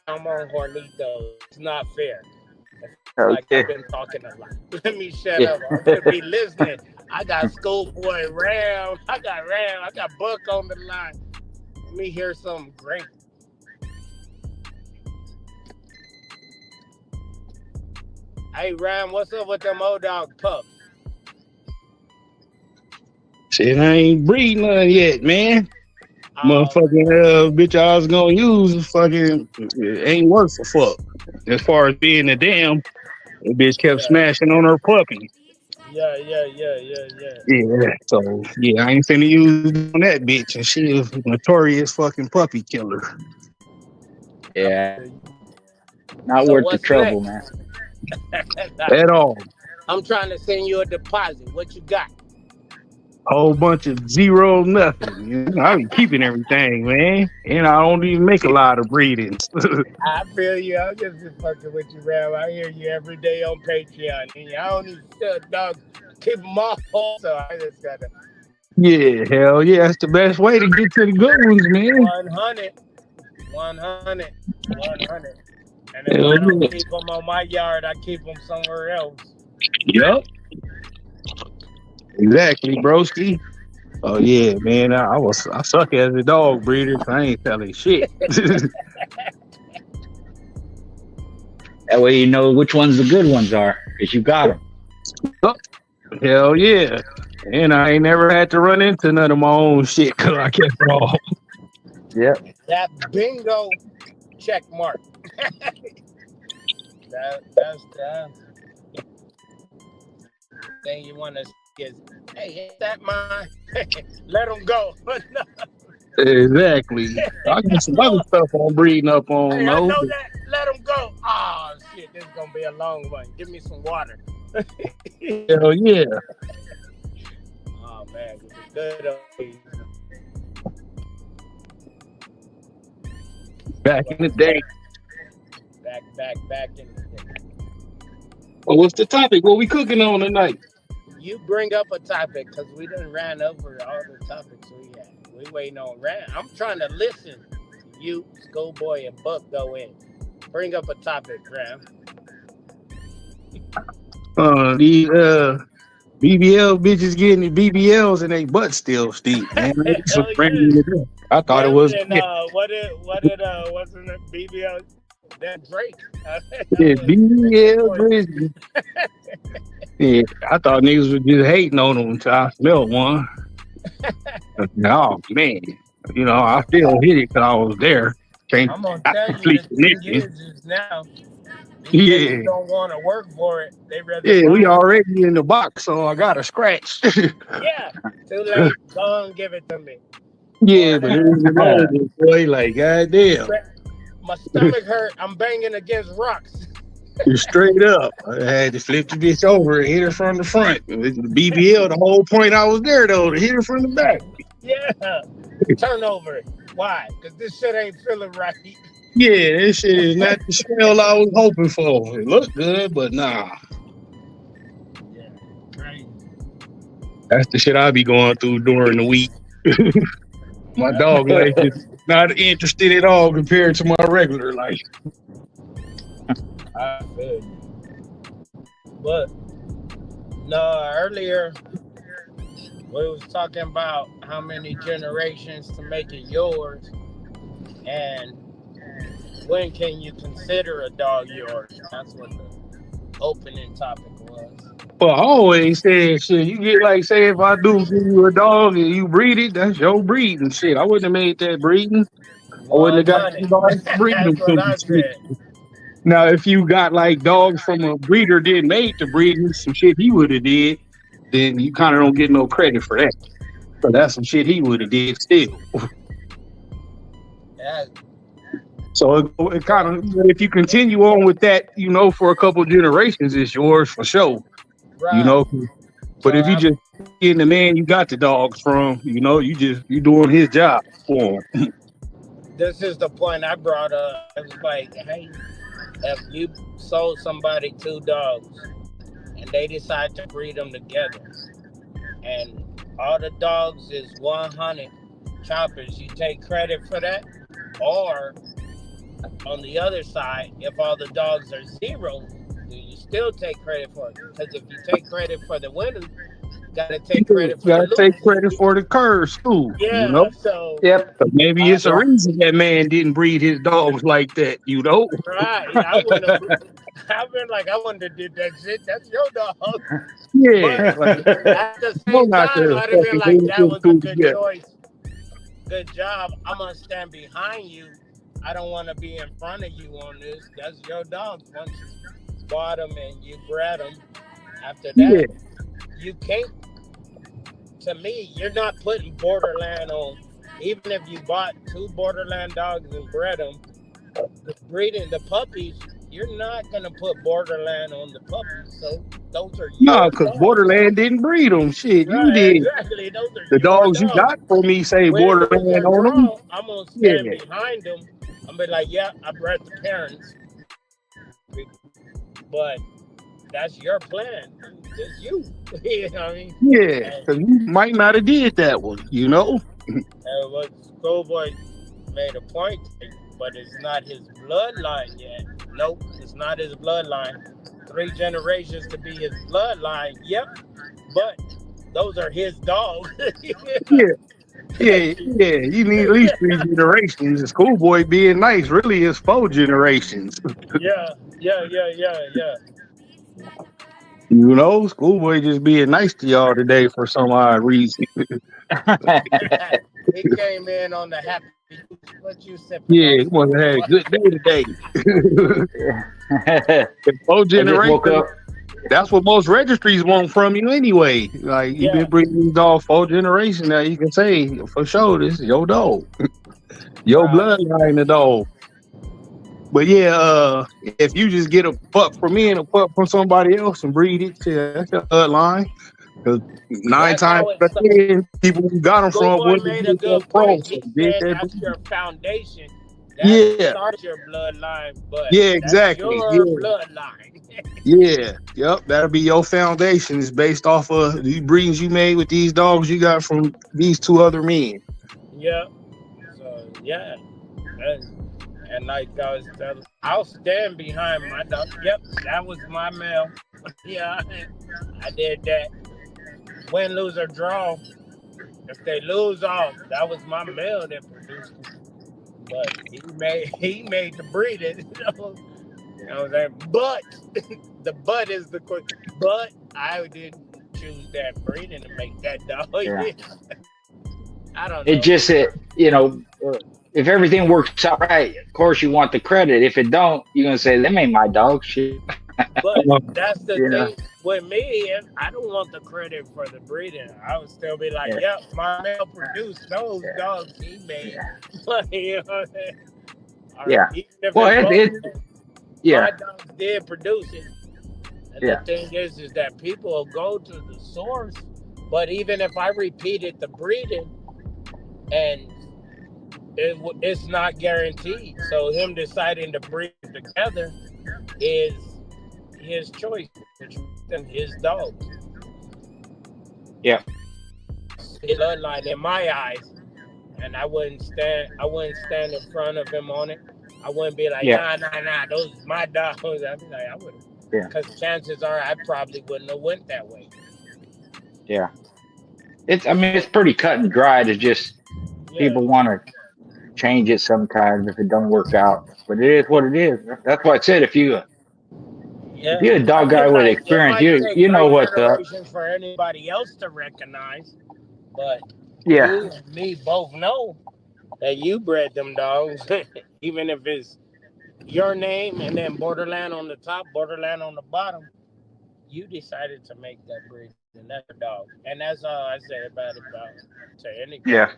I'm on Hornito. It's not fair. Like I've been talking a lot. Let me shut up. I'm gonna be listening. I got Schoolboy Ram. I got Buck on the line. Let me hear something great. Hey Ram, what's up with them old dog pups? Shit, I ain't breeding none yet, man. Motherfucking bitch I was gonna use fucking ain't worth a fuck. As far as being a damn, the bitch kept smashing on her puppy. Yeah. Yeah, so yeah, I ain't finna use on that bitch, and she is a notorious fucking puppy killer. Yeah, not worth the trouble, next? Man. At all. I'm trying to send you a deposit. What you got? Whole bunch of zero nothing. You know, I be keeping everything, man. And I don't even make a lot of breedings. I feel you. I'm just fucking with you, Ram. I hear you every day on Patreon. And I don't even sell dogs. Keep them off. So I just gotta. Yeah, hell yeah. That's the best way to get to the good ones, man. 100. And if I don't keep them on my yard, I keep them somewhere else. Yep. Exactly, broski. Oh yeah, man. I suck as a dog breeder. So I ain't telling shit. That way you know which ones the good ones are, because you got them. Oh, hell yeah. And I ain't never had to run into none of my own shit because I kept it all. Yep. That bingo check mark. That's the thing you want to see is, hey, is that mine? Let them go. Exactly. I got some other stuff I'm breeding up on. Hey, I know that. Let them go. Oh, shit. This is going to be a long one. Give me some water. Hell yeah. Oh, man. Good. Back in the day. Back in the day. Well, what's the topic? What we cooking on tonight? You bring up a topic because we done ran over all the topics we had. We waiting on Ram. I'm trying to listen. You, Schoolboy, and Buck go in. Bring up a topic, Ram. These BBL bitches getting the BBLs and they butt still stink, man. I thought it was. And wasn't it BBL? That Drake. Yeah, BBL Grizzly. Yeah, I thought niggas was just hating on them until I smelled one. Oh man, you know I still hit it because I was there. I'm gonna tell you, the thing is now. These don't want to work for it. They rather we already in the box, so I got a scratch. Yeah, too late. Go on, give it to me. Yeah, but it was boy, like goddamn. My stomach hurt. I'm banging against rocks. Straight up. I had to flip the bitch over and hit her from the front. The BBL, the whole point I was there though, to hit her from the back. Yeah. Turnover. Why? Because this shit ain't feeling right. Yeah, this shit is not the smell I was hoping for. It looked good, but nah. Yeah. Right. That's the shit I be going through during the week. My dog life is not interested at all compared to my regular life. I feel you. But no, earlier we was talking about how many generations to make it yours, and when can you consider a dog yours? That's what the opening topic was. But I always said, shit, you get like, say, if I do give you a dog and you breed it, that's your breed and shit. I wouldn't have made that breeding. I wouldn't have got 100. somebody to breed them That's to what me. I Shit. said. Now, if you got like dogs from a breeder didn't made to breeding, some shit he would have did, then you kind of don't get no credit for that. So that's some shit he would have did still. Yeah, So it kind of, if you continue on with that, for a couple generations, it's yours for sure. You right. know, but So if you just in the man you got the dogs from, you doing his job for him. this is the point I brought up. I was like, hey, if you sold somebody two dogs and they decide to breed them together, and all the dogs is 100 choppers, you take credit for that? Or on the other side, if all the dogs are zero, do you still take credit for it? Because if you take credit for the winners, you got to take credit for the Gotta take losers. credit for the curse too. Yeah, so Yep. So maybe I, it's a reason that man didn't breed his dogs like that. right, I wouldn't have. I've been like, I wouldn't have did that shit. That's your dog. But Yeah, like at the no, same not time, to I'd have been fucking like, hold that them was a two good together. choice. Good job. I'm gonna stand behind you. I don't want to be in front of you on this. That's your dog. Once you bought them and you bred them, after Yeah, that, you can't. To me, you're not putting Borderland on. Even if you bought two Borderland dogs and bred them, breeding the puppies, you're not gonna put Borderland on the puppies. So those are no, your because dogs. Borderland didn't breed them. Shit, you Right, did. exactly. Those are The your dogs you dogs. got from me say Win, lose, Borderland or on them. draw, I'm gonna Yeah, stand behind them. I'm be like, yeah, I bred the parents, but that's your plan. It's you. You know what I mean? yeah, because And you might not have did that one. what Schoolboy made a point, but it's not his bloodline yet. Nope, it's not his bloodline. 3 generations to be his bloodline. Yep, but those are his dogs. Yeah, yeah. You need at least 3 generations. The schoolboy being nice really is 4 generations. Yeah, yeah, yeah, yeah, yeah. Schoolboy just being nice to y'all today for some odd reason. He came in on the happy. What you sipping Yeah, on, he must have had a Schoolboy? good day today. And four I just woke generations, up. that's what most registries want from you anyway. Like you've Yeah, been breeding these dogs 4 generations now. You can say for sure this is your dog, your right. bloodline, the dog. But yeah, if you just get a pup from me and a pup from somebody else and breed it, to that's your bloodline. Because nine That's times how it out of starts. 10, people who got them from Schoolboy wouldn't made a did that good pro, point. so He did said that that's breed. your foundation. That Yeah, starts your bloodline, but yeah, that's exactly. your Yeah, bloodline. yeah, yep. That'll be your foundation. It's based off of the breeds you made with these dogs you got from these two other men. Yeah. So yeah, and like I was telling, I'll stand behind my dog. Yep, that was my male. Yeah, I did that. Win, lose, or draw. If they lose off, that was my male that produced them. But he made the breeding. You know what I'm saying? But the but is the quick. But I didn't choose that breeding to make that dog. Yeah. I don't It know. just if everything works out right, of course you want the credit. If it don't, you're gonna say them ain't my dog. Shit. But Uh, that's the You know. thing with me. I don't want the credit for the breeding. I would still be like, Yeah. yep, my male produced those dogs he made. You know what I'm saying? Or Yeah. even if Well, it's both. Yeah. My dogs did produce it. And the Yeah. thing is that people will go to the source, but even if I repeated the breeding, and it's not guaranteed. So him deciding to breed together is his choice, which makes them his dogs. Yeah. His bloodline in my eyes, and I wouldn't stand in front of him on it. I wouldn't be like, Yeah. nah, those are my dogs. I'd be like, I wouldn't, Yeah. because chances are I probably wouldn't have went that way. Yeah. I mean, it's pretty cut and dried. It's just Yeah, people want to change it sometimes if it don't work out. But it is what it is. That's why I said if yeah. you're a I dog guy mean, with like, it experience, might take you know three what's up. generations for anybody else to recognize, but Yeah. you and me both know that you bred them dogs, even if it's your name and then Borderland on the top, Borderland on the bottom. You decided to make that breed, and that's your dog. And that's all I say about to Yeah. anybody,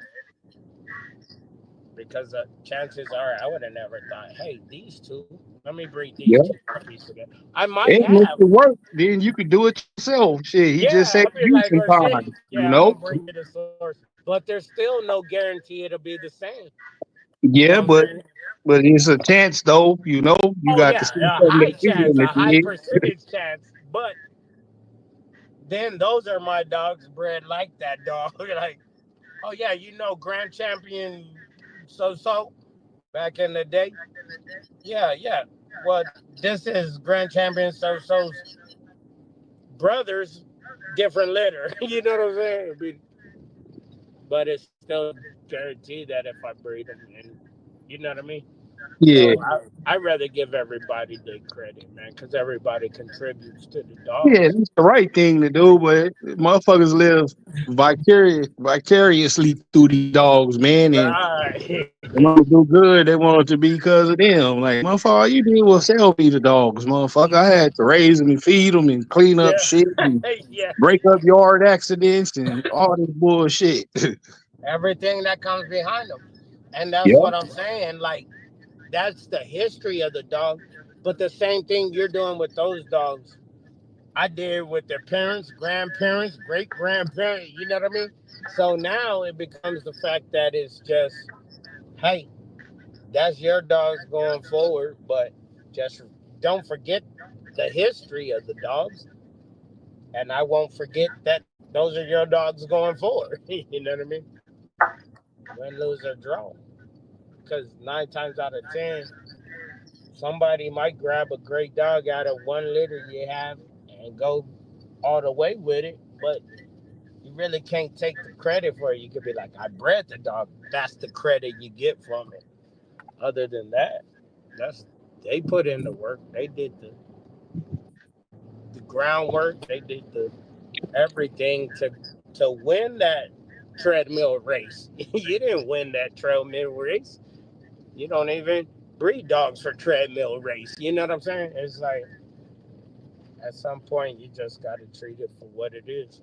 because chances are I would have never thought, hey, these two, let me breed these Yeah. two puppies together. I might And if have. it work, then you could do it yourself. Shit, he just Yeah, saved I'll be you like, some oh shit, time, you yeah, I'm know? gonna bring you the source. But there's still no guarantee it'll be the same. You Yeah, know what I'm but saying? it's a chance though, you know. You Oh got to yeah, see a something high they feel chance, in a the high kid. percentage chance. But then those are my dogs bred like that dog. Like, oh yeah, Grand Champion so back in the day. Yeah, yeah. Well, this is Grand Champion so's brothers, different litter. You know what I'm saying? But it's still guaranteed that if I breed them, and you know what I mean. Yeah. So I rather give everybody the credit, man, because everybody contributes to the Yeah, dogs. that's the right thing to do, but motherfuckers live vicariously through these dogs, man, and Right. they want to do good. They want it to be because of them. Like, motherfucker, all you did was sell me the dogs, motherfucker. I had to raise them and feed them and clean up Yeah. shit and Yeah. break up yard accidents and all this bullshit. Everything that comes behind them. And that's Yeah. what I'm saying. Like, that's the history of the dog. But the same thing you're doing with those dogs, I did with their parents, grandparents, great grandparents. You know what I mean? So now it becomes the fact that it's just, hey, that's your dogs going forward, but just don't forget the history of the dogs, and I won't forget that those are your dogs going forward. You know what I mean? Win, lose, or draw. Because 9 times out of 10, somebody might grab a great dog out of one litter you have and go all the way with it, but you really can't take the credit for it. You could be like, I bred the dog. That's the credit you get from it. Other than that, that's they put in the work. They did the groundwork. They did the everything to win that treadmill race. You didn't win that treadmill race. You don't even breed dogs for treadmill race. You know what I'm saying? It's like at some point you just got to treat it for what it is.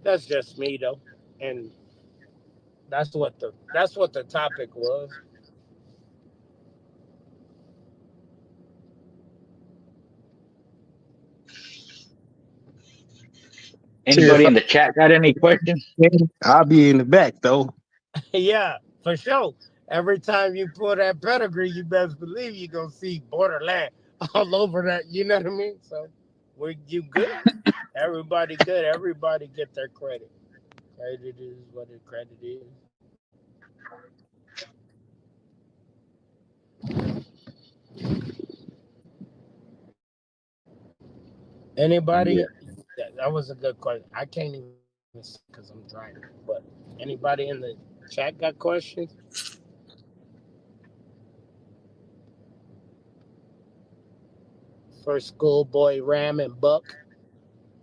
That's just me though, and that's what the topic was. Shit, if Anybody in the chat got any questions? can, I'll be in the back though. Yeah, for sure. Every time you pull that pedigree, you best believe you're gonna see borderland all over that. You know what I mean? So, you good? Everybody good. Everybody get their credit. Credit is what the credit is. Yeah. Anybody? That was a good question. I can't even see because I'm driving. But anybody in the chat got questions? For schoolboy Ram and Buck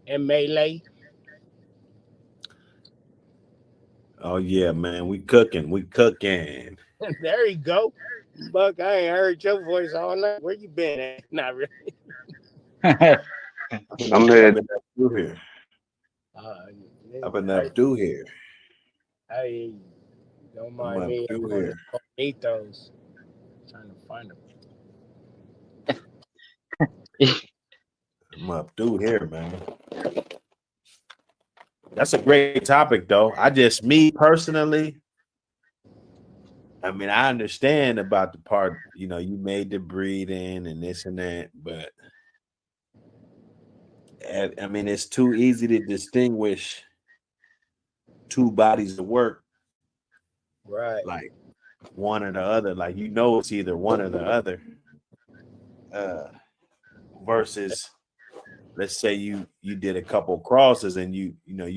and Melee. Oh yeah, man. We cooking. We cooking. There you go. Buck, I ain't heard your voice all night. Where you been at? Not really. I'm I've here. been up through here. Uh, I've been I, up through here. I don't I'm mind up me. through I'm on here. the Bonitos trying to find them. I'm up through here, man. That's a great topic, though. Me personally, I mean, I understand about the part, you made the breeding and this and that, but I mean, it's too easy to distinguish two bodies of work, Right. like one or the other. Like, it's either one or the other. Versus, let's say you did a couple crosses and you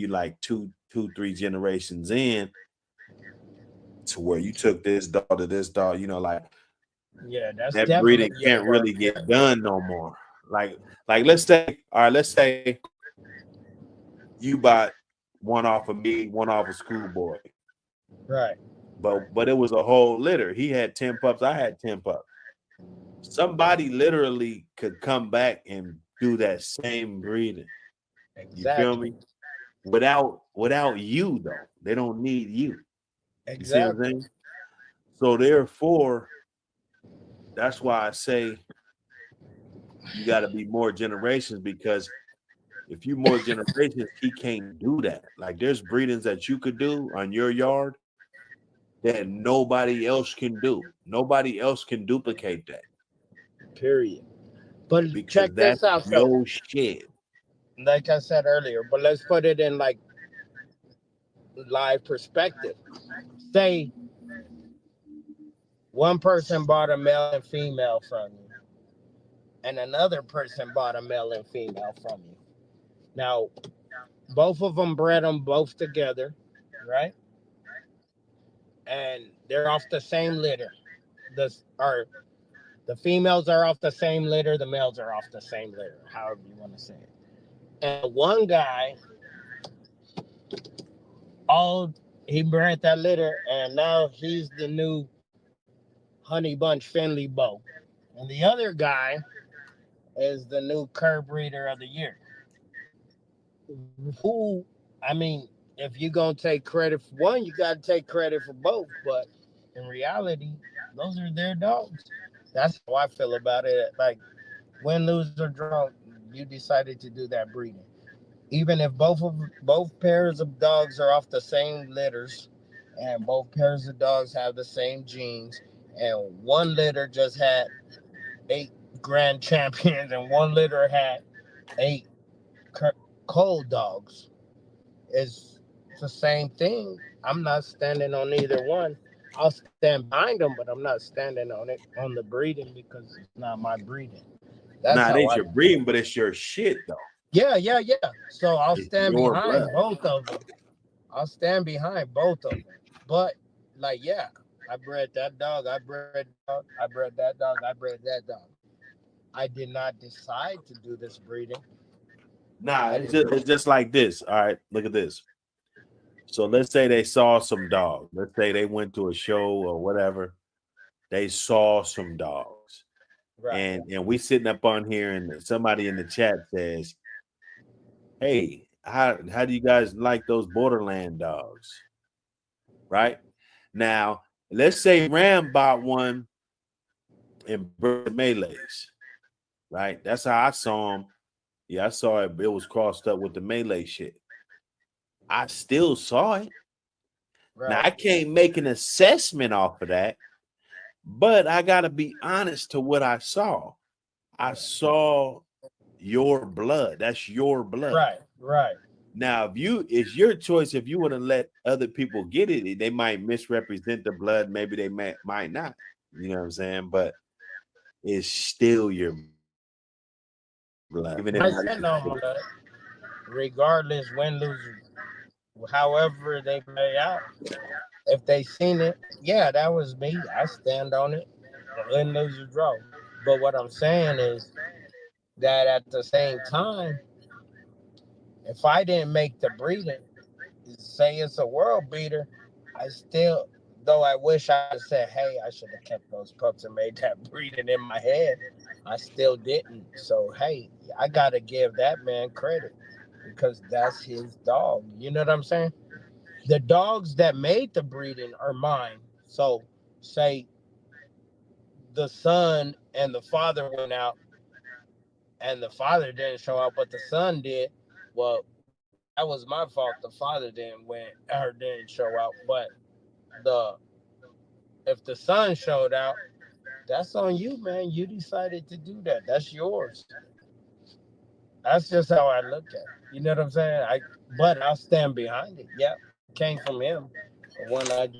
like two, 3 generations in to where you took this dog to this dog, like Yeah, that's that definitely breeding your can't work. really get done no more. Like let's say you bought one off of me, one off of Schoolboy. Right. But it was a whole litter. He had 10 pups, I had 10 pups. Somebody literally could come back and do that same breeding. You feel me? Without you, though. They don't need you. You see what I'm Exactly. saying? So therefore, that's why I say you got to be more generations, because if you more generations, he can't do that. Like, there's breedings that you could do on your yard that nobody else can do. Nobody else can duplicate that, Period. But because check that's this out, though. your shit. Like I said earlier, but let's put it in like live perspective. Say one person bought a male and female from you, and another person bought a male and female from you. Now, both of them bred them both together, right? And they're off the same litter. The females are off the same litter, the males are off the same litter, however you want to say it. And one guy, he bred that litter, and now he's the new Honey Bunch Finley Bow. And the other guy is the new Cur Breeder of the Year. Who, I mean, if you're going to take credit for one, you got to take credit for both. But in reality, those are their dogs. That's how I feel about it. Like, win, lose, or draw, you decided to do that breeding. Even if both pairs of dogs are off the same litters, and both pairs of dogs have the same genes, and one litter just had 8 grand champions, and one litter had 8 cold dogs, it's the same thing. I'm not standing on either one. I'll stand behind them, but I'm not standing on the breeding, because it's not my breeding. That's Nah, it how ain't I. your breeding, but it's your shit, though. Yeah. So I'll It's stand your behind blood. both of them. I'll stand behind both of them. But like, yeah, I bred that dog. I bred dog. I bred that dog. I bred that dog. I did not decide to do this breeding. Nah, it's just like this. All right, look at this. So let's say they saw some dogs. Let's say they went to a show or whatever. They saw some dogs. Right. And we sitting up on here, and somebody in the chat says, "Hey, how do you guys like those borderland dogs?" Right? Now, let's say Ram bought one in Melees. Right? That's how I saw him. Yeah, I saw it. It was crossed up with the Melee shit. I still saw it. Right. Now, I can't make an assessment off of that, but I got to be honest to what I saw. I saw your blood. That's your blood. Right. Now, it's your choice. If you want to let other people get it, they might misrepresent the blood. Maybe they might not. You know what I'm saying? But it's still your blood. Even if I stand on my blood, regardless win, lose, however they play out. If they seen it, yeah, that was me. I stand on it. Win, lose, or draw. But what I'm saying is that at the same time, if I didn't make the breeding, say it's a world beater, I still, though I wish I said, hey, I should have kept those pups and made that breeding in my head, I still didn't. So, hey, I got to give that man credit, because that's his dog. You know what I'm saying? The dogs that made the breeding are mine. So, say the son and the father went out, and the father didn't show up, but the son did. Well, that was my fault. The father didn't show out. But the if the son showed out, that's on you, man. You decided to do that. That's yours. That's just how I look at it. You know what I'm saying? But I'll stand behind it. Yeah, it came from him. The one that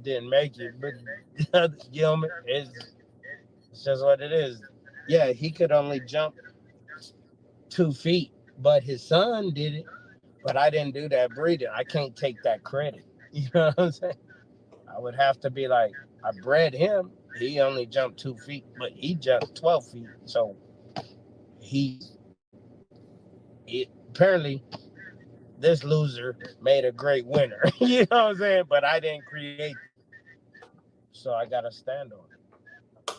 didn't make it, but you know, it's just what it is. Yeah, he could only jump 2 feet, but his son did it. But I didn't do that breeding. I can't take that credit. You know what I'm saying? I would have to be like, I bred him. He only jumped 2 feet, but he jumped 12 feet. So he apparently this loser made a great winner. You know what I'm saying? But I didn't create it. So I gotta stand on it.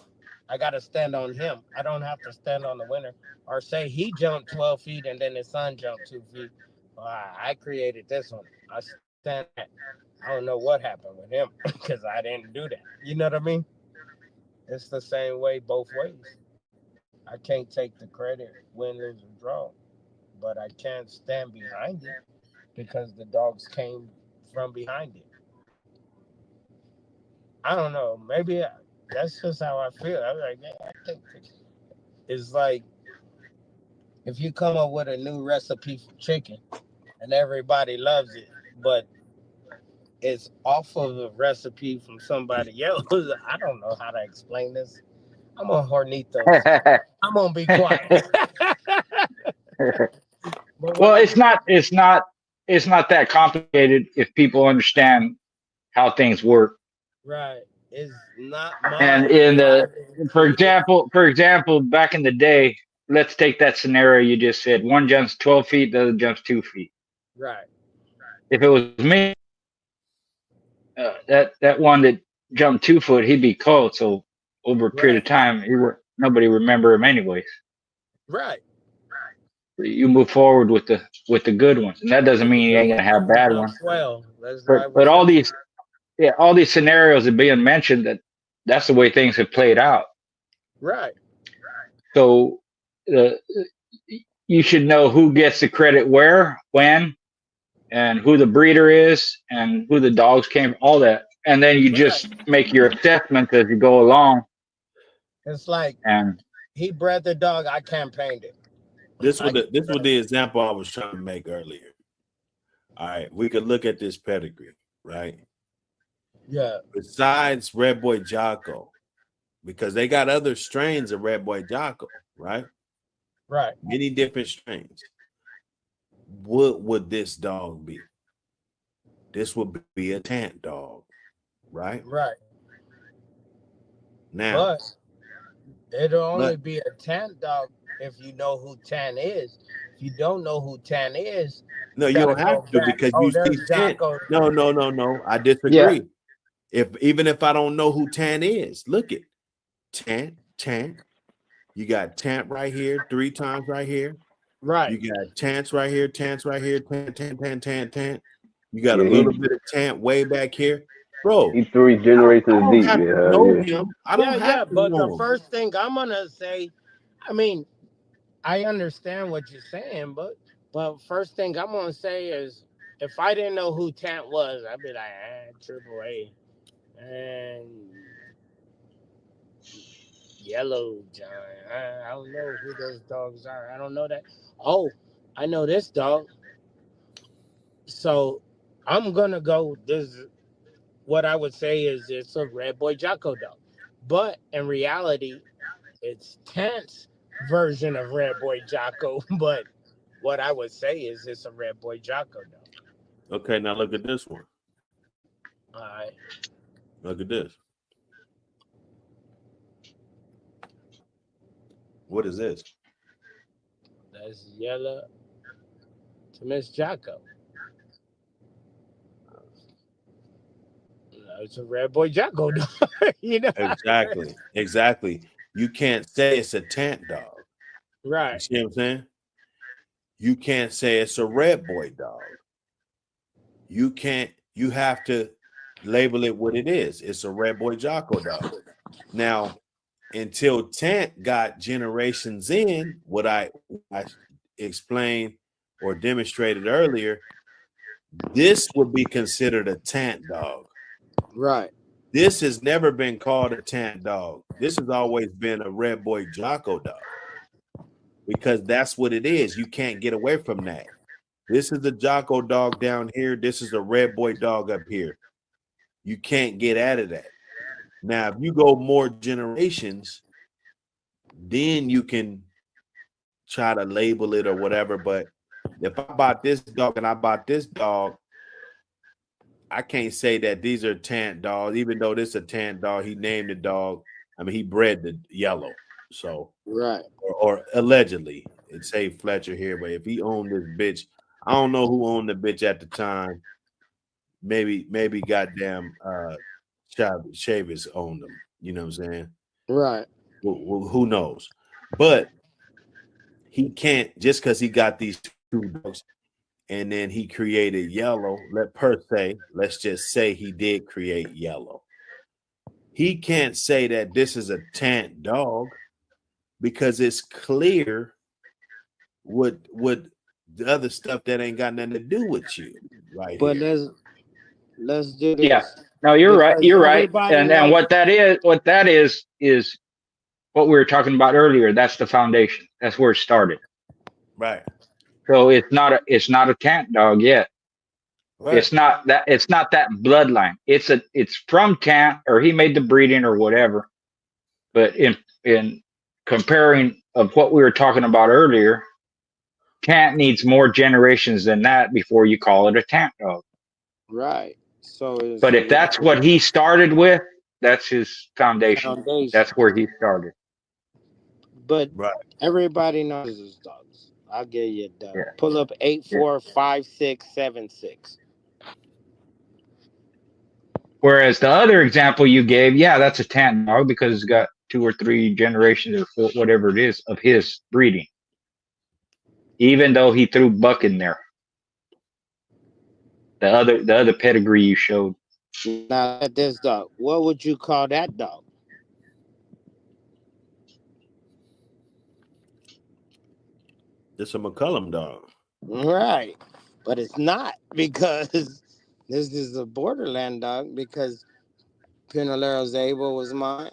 I gotta stand on him. I don't have to stand on the winner or say he jumped 12 feet and then his son jumped 2 feet. Well, I created this one. I stand that. I don't know what happened with him because I didn't do that. You know what I mean? It's the same way both ways. I can't take the credit, win, lose, or draw, but I can't stand behind it because the dogs came from behind it. I don't know. Maybe that's just how I feel. I'm like, yeah, I think it's like if you come up with a new recipe for chicken and everybody loves it, but it's off of a recipe from somebody else. I don't know how to explain this. I'm on Hornitos. I'm gonna be quiet. But what Well, I'm it's not that complicated if people understand how things work. right is not And mine. in I the didn't create. for example, back in the day, let's take that scenario you just said. One jumps 12 feet, the other jumps 2 feet. Right, If it was me, that one that jumped 2 foot, he'd be cold. So over a period right, of time, nobody remember him anyways. right. You move forward with the good ones, and that doesn't With the mean you good ain't gonna ones have and the bad jump ones. swell. That's But right. but What's all up? these all these scenarios are being mentioned that's the way things have played out. Right, So uh, you should know who gets the credit where, when, and who the breeder is, and who the dogs came, all that, and then you right. just make your assessments as you go along. It's like And he bred the dog. I campaigned it. This was the example I was trying to make earlier. All right, we could look at this pedigree, right? Yeah, Besides Red Boy Jocko, because they got other strains of Red Boy Jocko, right? right, Many different strains. What would this dog be? This would be a tant dog, right? right. Now, But it'll only but be a tan dog if you know who tan is. If you don't know who tan is, no, you you gotta don't have go to back. because Oh, you see there's tant. Jocko. No. I yeah, disagree. Even if I don't know who tant is, look at tant. You got tant right here, 3 times right here. Right. You got tants right here, tant. You got a Yeah, little bit of tant way back here, bro. he 3 I generations don't deep. have to Yeah, know yeah. him. I Yeah, don't have yeah. to But the know him. first thing I'm gonna say, I mean, I understand what you're saying, but first thing I'm gonna say is if I didn't know who Tant was, I'd be like, Triple A and Yellow John. I don't know who those dogs are. I don't know that. Oh, I know this dog. So I'm gonna go. This what I would say is it's a Red Boy Jocko dog, but in reality, it's Tant's version of Red Boy Jocko. But what I would say is it's a Red Boy Jocko dog. Okay, now look at this one. All right. Look at this. What is this? That's yellow to Miss Jocko. It's a Red Boy Jocko dog. You know? Exactly. You can't say it's a tant dog. You Right. see what I'm saying? You can't say it's a red boy dog. You have to label it what it is. It's a Red Boy Jocko dog. Now, until Tant got generations in, what I explained or demonstrated earlier, this would be considered a Tant dog. Right. This has never been called a Tant dog. This has always been a Red Boy Jocko dog, because that's what it is. You can't get away from that. This is a Jocko dog down here. This is a Red Boy dog up here. You can't get out of that. Now, if you go more generations, then you can try to label it or whatever. But if I bought this dog and I bought this dog, I can't say that these are Tant dogs, even though this is a Tant dog. He named the dog. I mean, he bred the yellow. So, Right. or allegedly, it say Fletcher here, but if he owned this bitch, I don't know who owned the bitch at the time. Maybe goddamn Chavis owned them. You know what I'm saying? Right. Well, who knows? But he can't, just because he got these two dogs and then he created yellow. Let's just say he did create yellow. He can't say that this is a Tant dog because it's clear what the other stuff that ain't got nothing to do with you, right? But here. let's do this. Yeah. No, you're right. Because You're right. everybody And knows- what that is what we were talking about earlier. That's the foundation. That's where it started. Right. So it's not a Tant dog yet. Right. It's not that bloodline. It's from Tant, or he made the breeding or whatever. But in comparing of what we were talking about earlier, Tant needs more generations than that before you call it a Tant dog. Right. So But if that's what he started with, that's his foundation. That's where he started. But Right. everybody knows his dogs. I'll give you that. Yeah. Pull up 845676. Whereas the other example you gave, yeah, that's a Tant dog because it's got 2 or 3 generations or 4, whatever it is, of his breeding. Even though he threw Buck in there. The other pedigree you showed. Now at this dog, what would you call that dog? It's a McCullum dog. Right. But it's not, because this is a borderland dog, because Pinolero Zabel was mine.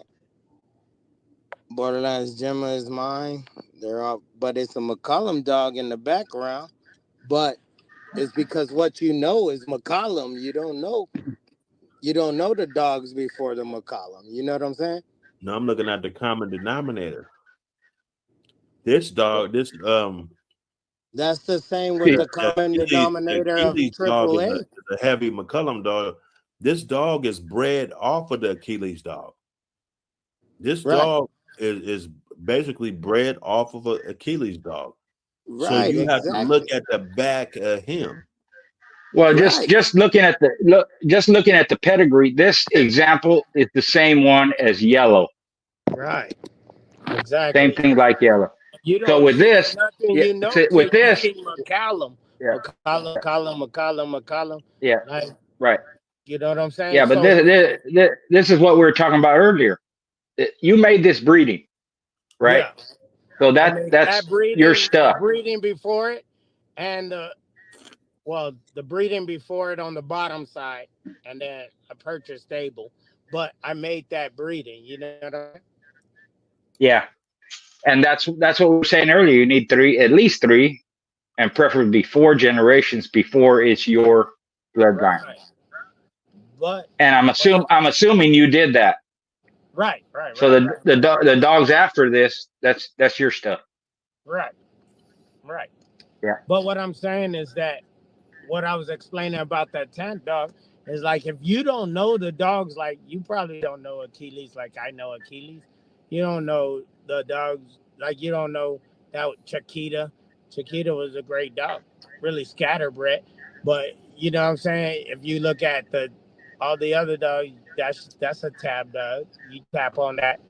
Borderlands Gemma is mine. They're all, but it's a McCollum dog in the background. But it's because what you know is McCollum. You don't know the dogs before the McCollum. You know what I'm saying? No, I'm looking at the common denominator. This dog, That's the same with the common denominator of AAA. Is a heavy McCullum dog. This dog is bred off of the Achilles dog. This dog is basically bred off of an Achilles dog. Right. So you have to look at the back of him. Well, just looking at the pedigree, this example is the same one as yellow. Right. Exactly. Same thing like yellow. So with this, McCollum. Yeah. McCollum. Yeah. Like, right. You know what I'm saying? Yeah, but this is what we were talking about earlier. You made this breeding, right? Yeah. So that's breeding, your stuff. Breeding before it, and the breeding before it on the bottom side, and then a purchase stable. But I made that breeding. You know what I mean? Yeah, and that's what we were saying earlier. You need at least 3, and preferably 4 generations before it's your bloodline. Right. And I'm assuming you did that. Right. So the dogs after this, that's your stuff. Right. Yeah. But what I'm saying is that what I was explaining about that Tant dog is, like, if you don't know the dogs, like, you probably don't know Achilles like I know Achilles. You don't know the dogs, like you don't know that Chiquita. Chiquita was a great dog, really scatterbred. But you know what I'm saying? If you look at all the other dogs, that's a tab dog. You tap on that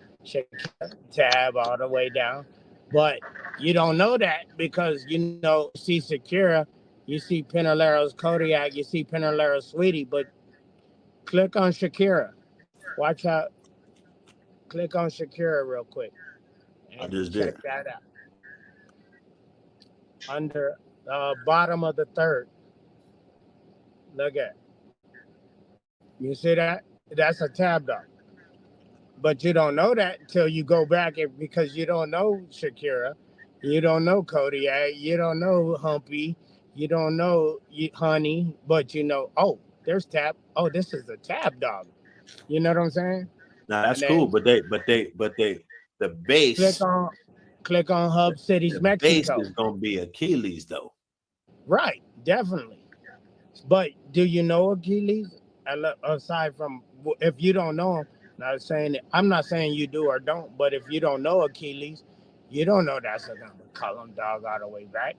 tab all the way down. But you don't know that because you see Sakura, you see Pinolero's Kodiak, you see Pinolero's Sweetie, but click on Shakira. Watch out. Click on Shakira real quick I and just check did. that out. Under bottom of the third. Look at. You see that? That's a tab dog. But you don't know that until you go back because you don't know Shakira, you don't know Kodiak, you don't know Humpy, you don't know Honey, but you know, oh, there's Tab. Oh, this is a tab dog. You know what I'm saying? Now And that's cool, then but the click base on click on Hub Cities, the base Mexico. is gonna be Achilles though. Right, definitely. But do you know Achilles? Aside from if you don't know him, not saying I'm not saying you do or don't, but if you don't know Achilles, you don't know that's a McCullum dog all the way back.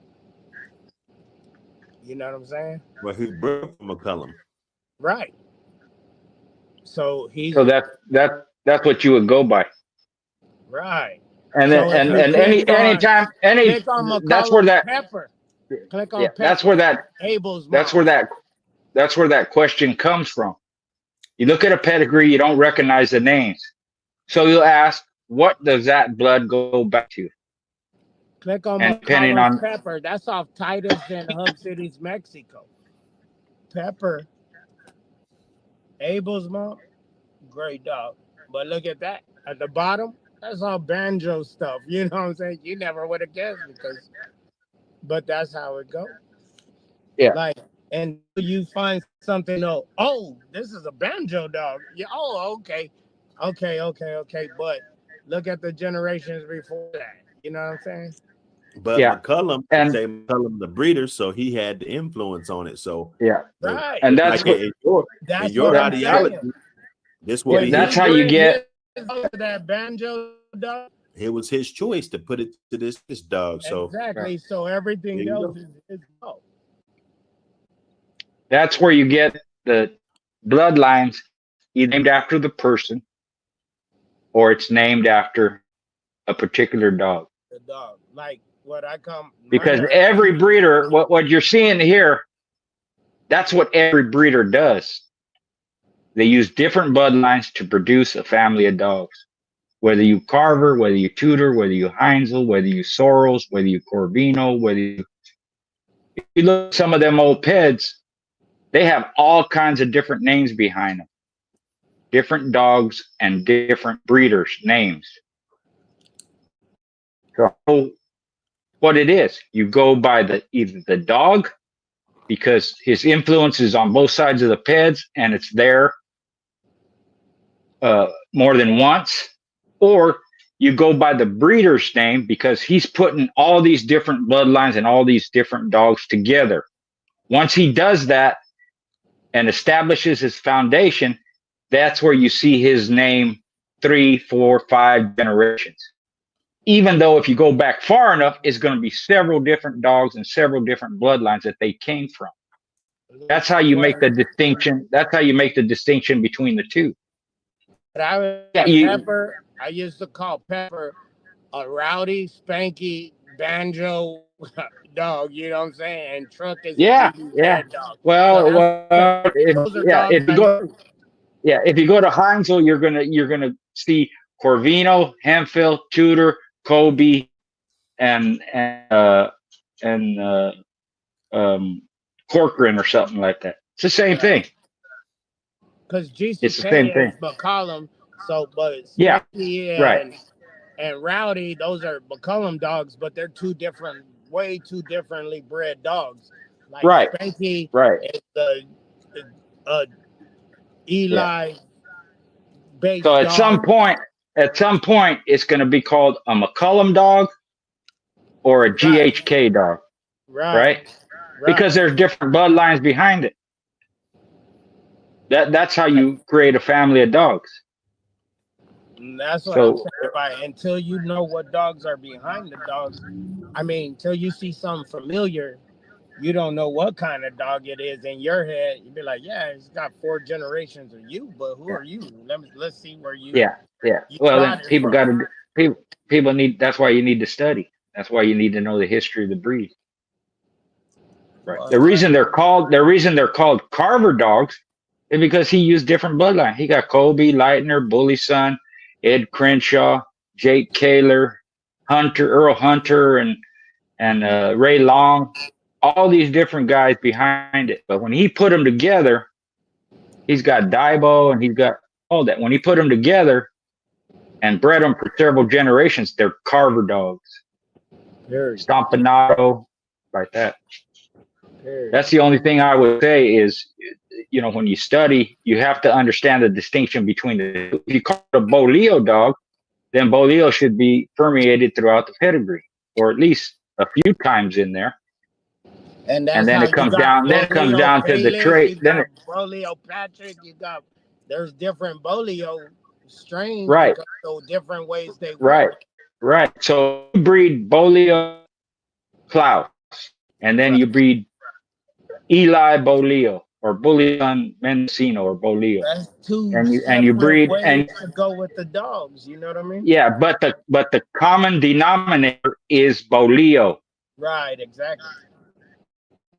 You know what I'm saying? Well, he broke from McCullum. Right. So So he's that's what you would go by. right. And then So if you and anytime click on that's where McCullum that Pepper, click yeah on Pepper, Abel's that's mom. where that question comes from. You look at a pedigree, you don't recognize the names. So you'll ask, what does that blood go back to? Click on And depending McCullum on Pepper. That's off Titus in Hub Cities, Mexico. Pepper, Abel's mom, great dog. But look at that. At the bottom, that's all banjo stuff. You know what I'm saying? You never would have guessed but that's how it goes. yeah, Like, and you find something, oh, this is a banjo dog. Yeah, oh, okay. Okay. But look at the generations before that. You know what I'm saying? But yeah. McCullum, they And say McCullum the breeder, so he had the influence on it. So yeah. Right. And like that's what in That's your what I'm ideology, saying. this will yeah, When be that's he his how choice. you bred get that banjo dog, It was his choice to put it to this dog. So exactly. So everything there you else go. is his fault. that's where you get the bloodlines either named after the person or it's named after a particular dog. The dog. Like what I come my Because dog. every breeder, what you're seeing here, that's what every breeder does. They use different bloodlines to produce a family of dogs. Whether you Carver, whether you Tudor, whether you Heinzel, whether you Sorrels, whether you Corvino, whether you look at some of them old peds, they have all kinds of different names behind them, different dogs and different breeders' names. So what it is, you go by either the dog because his influence is on both sides of the peds and it's there more than once, or you go by the breeder's name because he's putting all these different bloodlines and all these different dogs together. Once he does that and establishes his foundation, that's where you see his name 3, 4, 5 generations. Even though if you go back far enough, it's going to be several different dogs and several different bloodlines that they came from. That's how you make the distinction. That's how you make the distinction between the two. Pepper, I used to call Pepper a rowdy, spanky, banjo dog. You know what I'm saying? And Truck is Yeah. head dog. Well, Those are dogs. If you go to Heinzel, you're gonna see Corvino, Hemphill, Tudor, Kobe, and Corcoran or something like that. It's the same thing. Because GCK It's the same thing. McCollum. So, but Yeah, Spanky right. and Rowdy, those are McCollum dogs, but they're way too differently bred dogs. Like Right. Spanky Right. is the Eli based So dog. at some point, it's going to be called a McCullum dog or a GHK dog, right? Because there's different bloodlines behind it. That's how you create a family of dogs. And that's what I'm saying. Right? Until you know what dogs are behind the dogs, I mean, until you see something familiar, you don't know what kind of dog it is in your head. You'd be like, yeah, it's got 4 generations of you, but who are you? Let's see where you. Yeah. Well, then people need. That's why you need to study. That's why you need to know the history of the breed. Right. The reason they're called Carver dogs is because he used different bloodline. He got Kobe, Leitner, Bully Son. Ed Crenshaw, Jake Kaler, Earl Hunter, and Ray Long, all these different guys behind it. But when he put them together, he's got Daibo and he's got all that. When he put them together and bred them for several generations, they're Carver dogs. Stompanato, like that. That's the only thing I would say is, when you study, you have to understand the distinction between the two. If you call it a Boleo dog, then Boleo should be permeated throughout the pedigree, or at least a few times in there. And then it comes down. Then it comes down to the trait. Then Boleo Patrick, there's different Boleo strains, right? So different ways they work. Right. So you breed Boleo Klaus, and then you breed Eli Boleo or Bullion Mendocino or Boleo. That's two and you breed ways and to go with the dogs. You know what I mean? Yeah, but the common denominator is Boleo. Right. Exactly.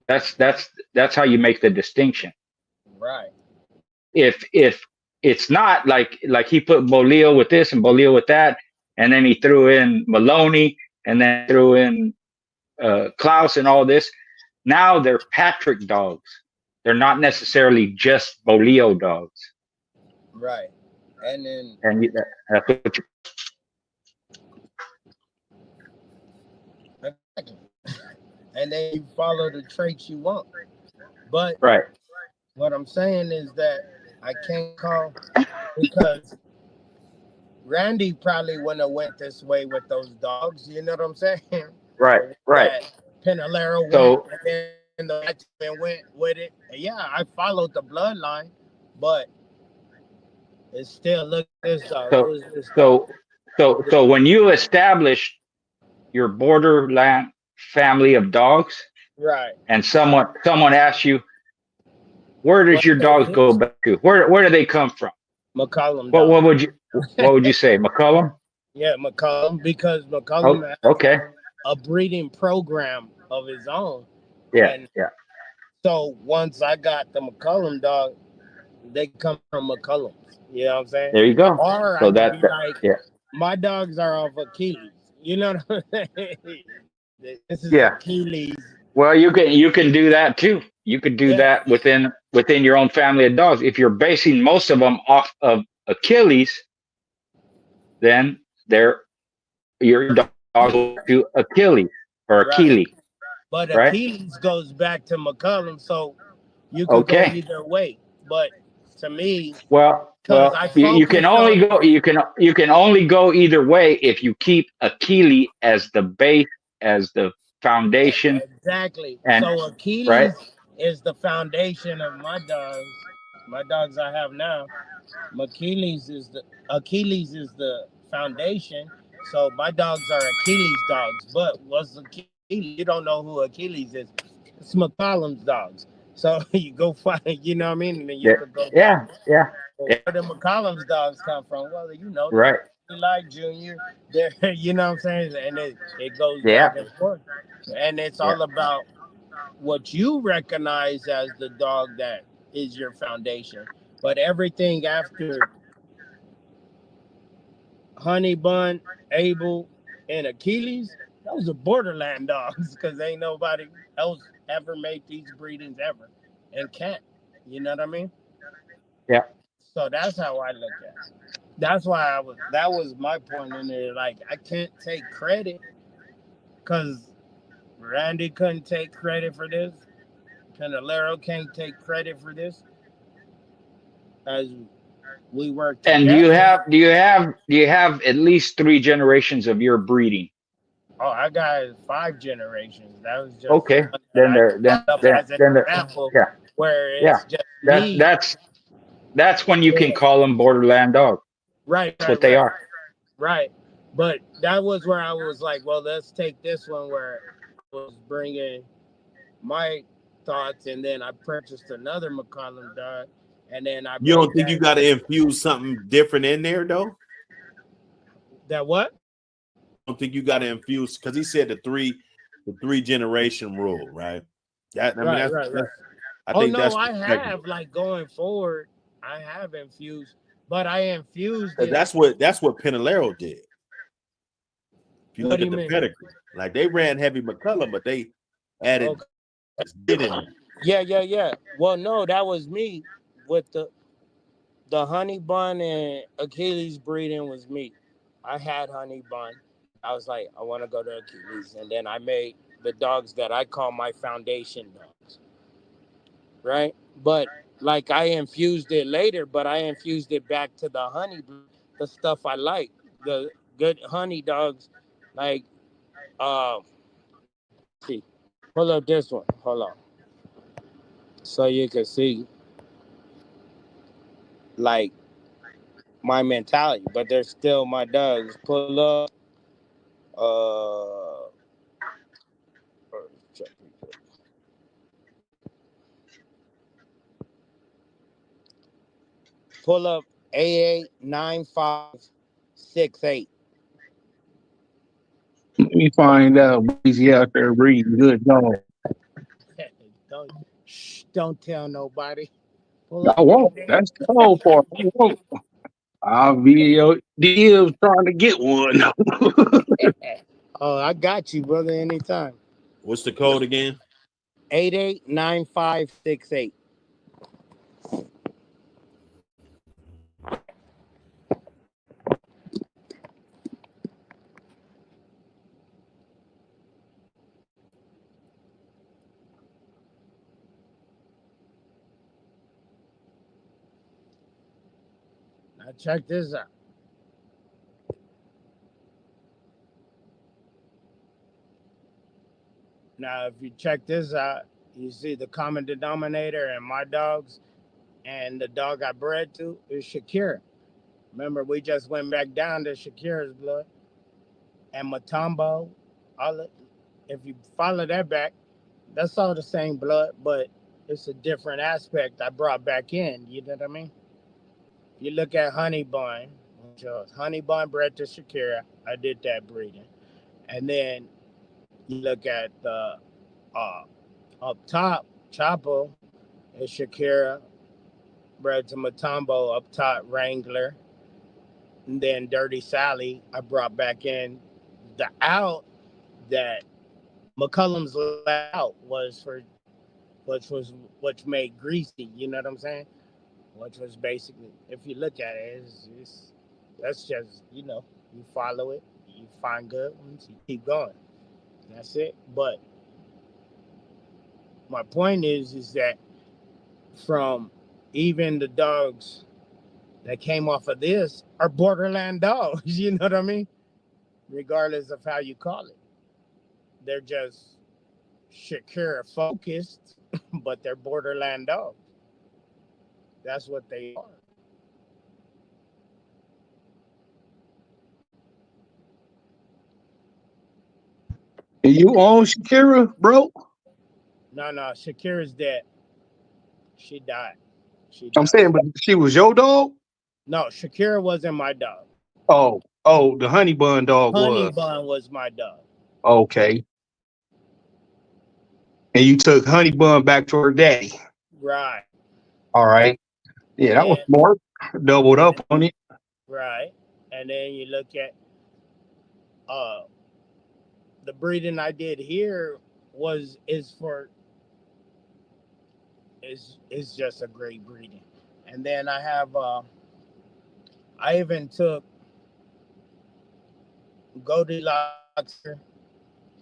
That's how you make the distinction. Right. If it's not like he put Boleo with this and Boleo with that, and then he threw in Maloney and then threw in Klaus and all this. Now they're Patrick dogs. They're not necessarily just Boleo dogs. Right. And then that's what you, and then you follow the traits you want. But right. What I'm saying is that I can't call, because Randy probably wouldn't have went this way with those dogs. You know what I'm saying? Right. That Pinalero went and the went with it. And yeah, I followed the bloodline, but it's still look at this dog. So when you establish your borderland family of dogs, right, and someone asks you, where does your dogs go back to? Where do they come from? McCollum. What would you say? McCollum? Yeah, McCollum, because McCollum has a breeding program of his own. Yeah. So once I got the McCollum dog, they come from McCollum. You know what I'm saying? There you go. Or so my dogs are of Achilles. You know what I'm saying? This is Achilles. Well, you can do that too. You could do that within your own family of dogs. If you're basing most of them off of Achilles, then your dogs go to Achilles or Achilles. But Achilles goes back to McCollum, so you can go either way. But to me, you can only go either way if you keep Achilles as the base, as the foundation. Exactly. And so Achilles is the foundation of my dogs. My dogs I have now. Achilles is the foundation. So my dogs are Achilles dogs. But what's Achilles? You don't know who Achilles is. It's McCollum's dogs. So you go find, you know what I mean? And then you could go back. Where the McCollum's dogs come from? Well, Eli Jr., there, you know what I'm saying? And it goes back and forth. And it's all about what you recognize as the dog that is your foundation. But everything after Honey Bun, Abel, and Achilles, those are borderland dogs, because ain't nobody else ever made these breedings ever and can't. You know what I mean? Yeah. So that's how I look at it. That's why that was my point in there. Like, I can't take credit because Randy couldn't take credit for this. Pinalero can't take credit for this. As we work together. And do you have at least 3 generations of your breeding? Oh, I got 5 generations. That was just okay. Then example where it's just me. That's when you can call them borderland dogs. Right. That's what they are. Right. But that was where I was like, well, let's take this one where I was bringing my thoughts, and then I purchased another McCollum dog, and then You don't think you got to infuse something different in there, though? That what? I don't think you got to infuse, because he said the three generation rule, right? That I think I have, like, going forward, I have infused, But I infused it. That's what Pinalero did. If you What look do at you the mean? pedigree, like they ran heavy McCullough, but they added Okay. did in there. Yeah. Well, no, that was me with the honey bun and Achilles breeding was me. I had honey bun. I was like, I want to go to Achilles, and then I made the dogs that I call my foundation dogs, right? But like I infused it later, but I infused it back to the honey, the stuff I like, the good honey dogs, like see, pull up this one. Hold on, so you can see like my mentality, but they're still my dogs. Pull up. Uh, pull up A89568. Let me find out. Easy out there breeding good dog. don't don't tell nobody. Pull up I won't. A8. That's the whole part. I won't. I'll be your DMs trying to get one. Oh, I got you, brother. Anytime. What's the code again? 889568. Now check this out. Now, if you check this out, you see the common denominator in my dogs and the dog I bred to is Shakira. Remember, we just went back down to Shakira's blood and Matumbo. All of, if you follow that back, that's all the same blood, but it's a different aspect I brought back in. You know what I mean? You look at Honey Bun, which was Honey Bun bred to Shakira. I did that breeding. And then you look at the uh, up top, Chapo is Shakira, bred to Matumbo, up top, Wrangler. And then Dirty Sally, I brought back in the out that McCullum's let out was for, which made Greasy, you know what I'm saying? Which was basically, if you look at it, that's just, you follow it, you find good ones, you keep going. That's it. But my point is that from even the dogs that came off of this are borderland dogs, you know what I mean? Regardless of how you call it. They're just Shakira focused, but they're borderland dogs. That's what they are. And you own Shakira, bro? No, Shakira's dead. She died. She I'm died. saying, but she was your dog? No, Shakira wasn't my dog. Oh, the honey bun dog Honey was. Bun was my dog. Okay. And you took honey bun back to her daddy. Right. All right. And Yeah, that was then smart. Doubled and up then, on it. right. And then you look at uh the breeding I did here was is for is just a great breeding. And then I even took Goldilocks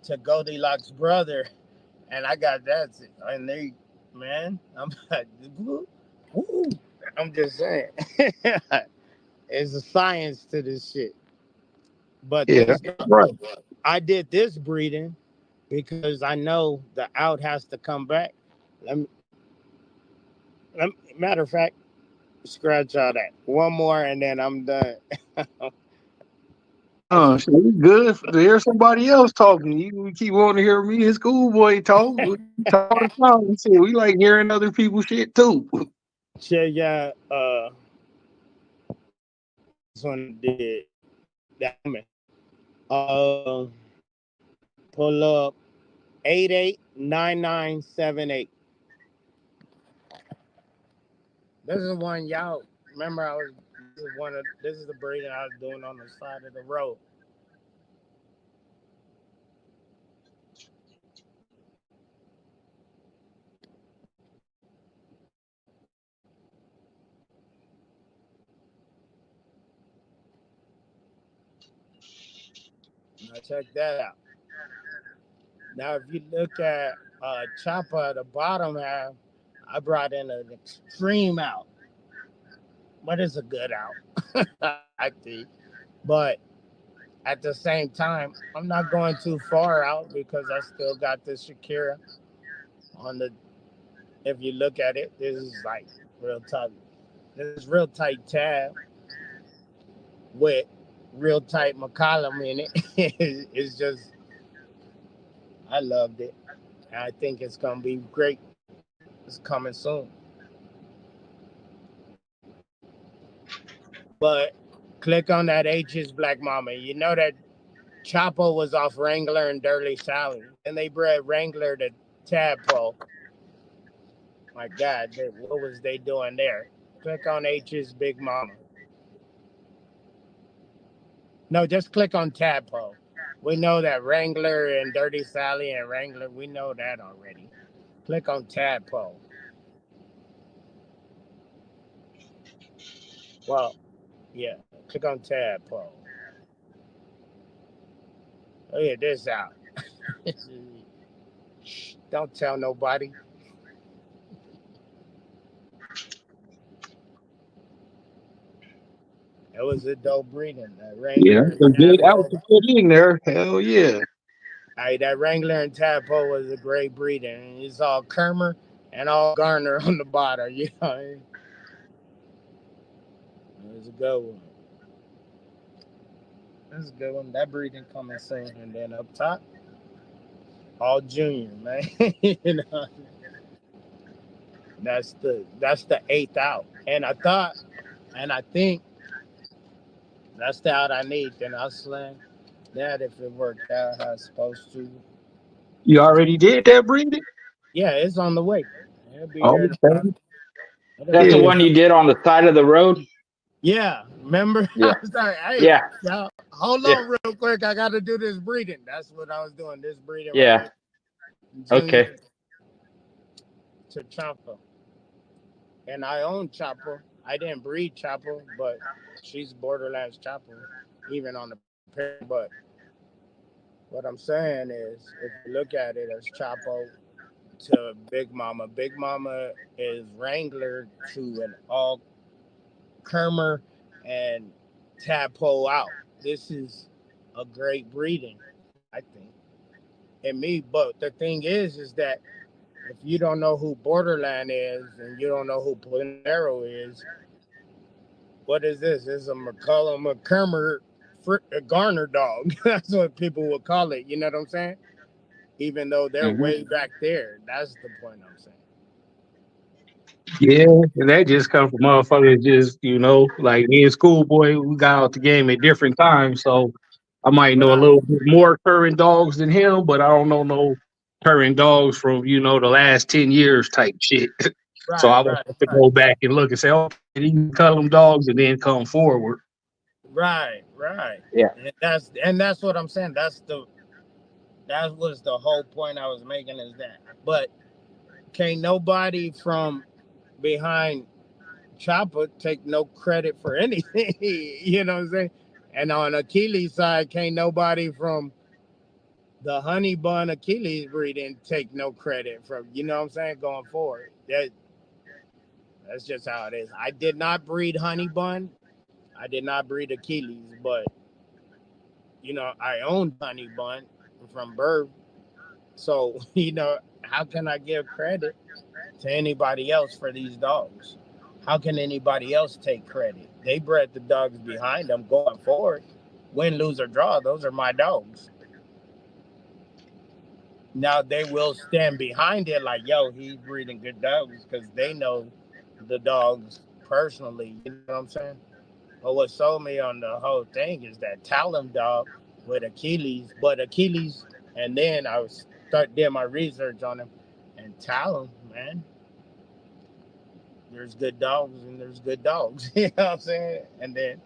to Goldilocks' brother, and I got that. And they, man, I'm like, woo, I'm just saying, it's a science to this shit. But Yeah, this, right. I did this breeding because I know the out has to come back. Matter of fact, scratch all that. One more, and then I'm done. So we good to hear somebody else talking. You keep wanting to hear me and schoolboy talk. We talk all the time. We say we like hearing other people's shit too. Sure, yeah. This one did that. Pull up 889978. This is one y'all remember I was This is the breeding I was doing on the side of the road. Now check that out. Now if you look at Chopper, the bottom half, I brought in an extreme out, but it's a good out, I think. But at the same time, I'm not going too far out because I still got the Shakira on the. If you look at it, this is like real tight. This is real tight tab with real tight McCollum in it. It's just, I loved it. I think it's gonna be great. It's coming soon. But click on that H's Black Mama. You know that Chapo was off Wrangler and Dirty Sally, and they bred Wrangler to Tadpole. My God, what was they doing there? Click on H's Big Mama. No, just click on Tadpole. We know that Wrangler and Dirty Sally and Wrangler, we know that already. Click on Tadpole. Well, yeah, click on Tadpole. Look at this out. Don't tell nobody. It was a dope breeding. That Yeah, Wrangler that's and a good out Tadpole. to put in there. Hell yeah. That Wrangler and Tadpole was a great breeding. It's all Kermer and all Garner on the bottom. You know, it was a good one. That's a good one. That breeding coming soon. And then up top, all junior, man. You know, that's the eighth out. And I think that's the out I need. Then I'll sling that if it worked out how it's supposed to. You already did that breeding? Yeah, it's on the way. It'll be Oh, here tomorrow. okay. It'll That's be the Yeah. here. one you did on the side of the road. Yeah, remember? I Yeah, was like, hey, yeah, y'all, hold yeah, on real quick. I got to do this breeding. That's what I was doing. This breeding right yeah. here. Junior Okay. to Champa. And I own Chapo. I didn't breed Chapo, but she's Borderlands Chapo, even on the pair. But what I'm saying is, if you look at it as Chapo to Big Mama, Big Mama is Wrangler to an all Kermer and Tadpole out. This is a great breeding, I think. And me, but the thing is that if you don't know who Borderland is and you don't know who Planero is, what is this? It's a McCullum McCurmer Garner dog. That's what people would call it. You know what I'm saying? Even though they're Hmm. way back there. That's the point I'm saying. Yeah, and that just come from motherfuckers just, like me and schoolboy, we got out the game at different times. So I might know a Right, little bit more current dogs than him, but I don't know no current dogs from, the last 10 years type shit. So right, I would right, have to right, go back and look and say, oh, you cut them dogs and then come forward. right, right. Yeah. And that's what I'm saying. That was the whole point I was making is that. But can't nobody from behind Chopper take no credit for anything. You know what I'm saying? And on Achilles' side, can't nobody from the honey bun Achilles breeding take no credit from. You know what I'm saying? Going forward, that's just how it is. I did not breed honey bun. I did not breed Achilles, but I owned honey bun from birth. So how can I give credit to anybody else for these dogs? How can anybody else take credit? They bred the dogs behind them going forward. Win, lose, or draw, those are my dogs. Now they will stand behind it like, yo, he's breeding good dogs because they know the dogs personally. You know what I'm saying? But what sold me on the whole thing is that Talon dog with Achilles, but Achilles, and then did my research on him, and Talon, man, there's good dogs and there's good dogs. You know what I'm saying? And then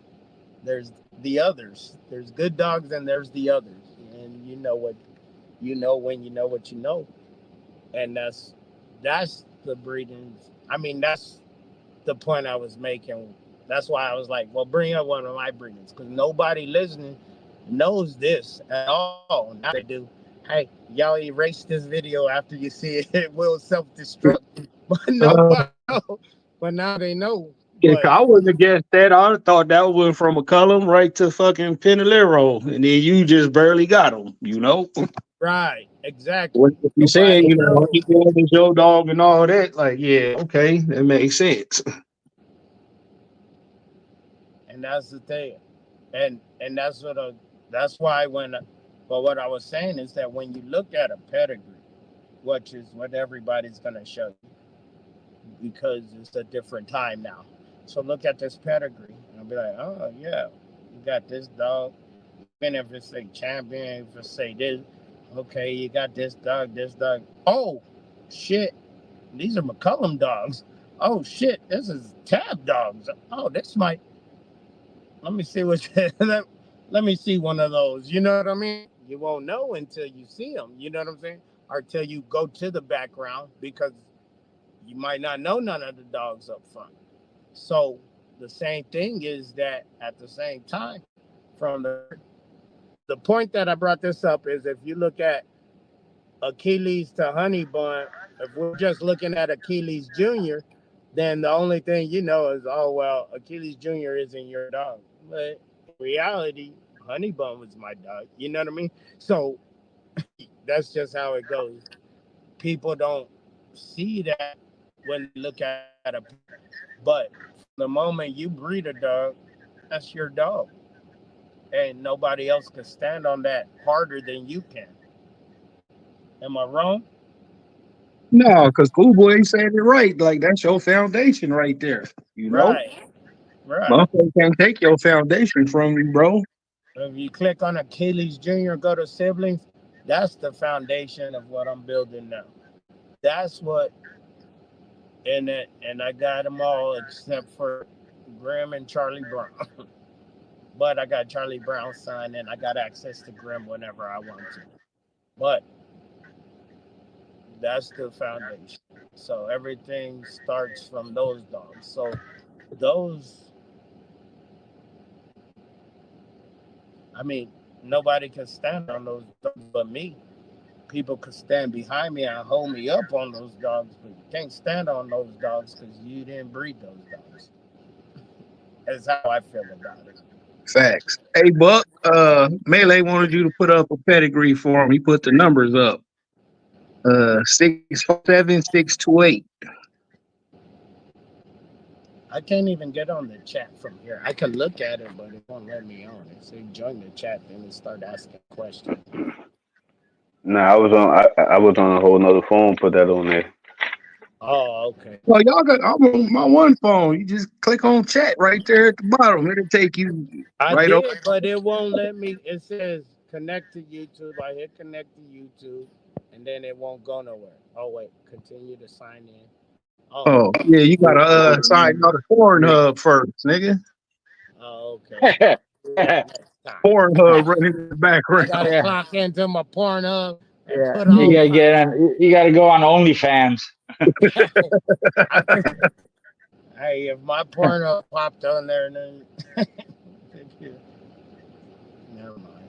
there's the others. There's good dogs and there's the others. And you know what you know when you know what you know. And that's the breeding. I mean, that's the point I was making. That's why I was like, well, bring up one of my breedings because nobody listening knows this at all. Now they do. Hey, y'all erase this video after you see it. It will self-destruct. But Uh, nobody know. But now they know. yeah, But 'cause I wouldn't have guessed that. I would have thought that went from McCullum right to fucking Pinalero, and then you just barely got him. You know right, exactly. what you said. Nobody You know, knows. he was your dog and all that. Like, yeah, okay, that makes sense. And that's the thing. And that's why but what I was saying is that when you look at a pedigree, which is what everybody's gonna show you, because it's a different time now. So look at this pedigree, and I'll be like, oh yeah, you got this dog. Even if it's a champion, if it's say this, okay, you got this dog, this dog. Oh shit, these are McCullum dogs. Oh shit, this is Tab dogs. Oh, this might. Let me see what. Let me see one of those. You know what I mean? You won't know until you see them. You know what I'm saying? Or till you go to the background because you might not know none of the dogs up front. So the same thing is that at the same time, from the point that I brought this up is if you look at Achilles to Honey Bun, if we're just looking at Achilles Jr., then the only thing you know is, oh well, Achilles Jr. isn't your dog. But in reality, Honey Bun was my dog. You know what I mean? So that's just how it goes. People don't see that when they look at a pet. But from the moment you breed a dog, that's your dog. And nobody else can stand on that harder than you can. Am I wrong? No, because Cool Boy said it right. Like that's your foundation right there. You know, Right, right. motherfucker can't take your foundation from you, bro. If you click on Achilles Jr., go to siblings, that's the foundation of what I'm building now. That's what in it, and I got them all except for Grim and Charlie Brown. But I got Charlie Brown's son, and I got access to Grim whenever I want to. But that's the foundation. So everything starts from those dogs. So those, I mean, nobody can stand on those dogs but me. People could stand behind me and hold me up on those dogs, but you can't stand on those dogs because you didn't breed those dogs. That's how I feel about it. Facts. Hey, Buck. Melee wanted you to put up a pedigree for him. He put the numbers up. 657-628. I can't even get on the chat from here. I can look at it, but it won't let me on. It says join the chat, then it start asking questions. Nah, I was on a whole nother phone. Put that on there. Oh, okay. Well, y'all got. I'm on my one phone. You just click on chat right there at the bottom. It'll take you I right over. did, but it won't let me. It says connect to YouTube. I hit connect to YouTube, and then it won't go nowhere. Oh wait, continue to sign in. Oh, Oh, yeah, you gotta sign out of Pornhub first, nigga. oh, okay. yeah, Do that next time. Pornhub running in the I background. gotta clock into my Pornhub and yeah. put You all gotta my. get on. You gotta go on OnlyFans. I could, hey, if my Pornhub popped on there, then never mind.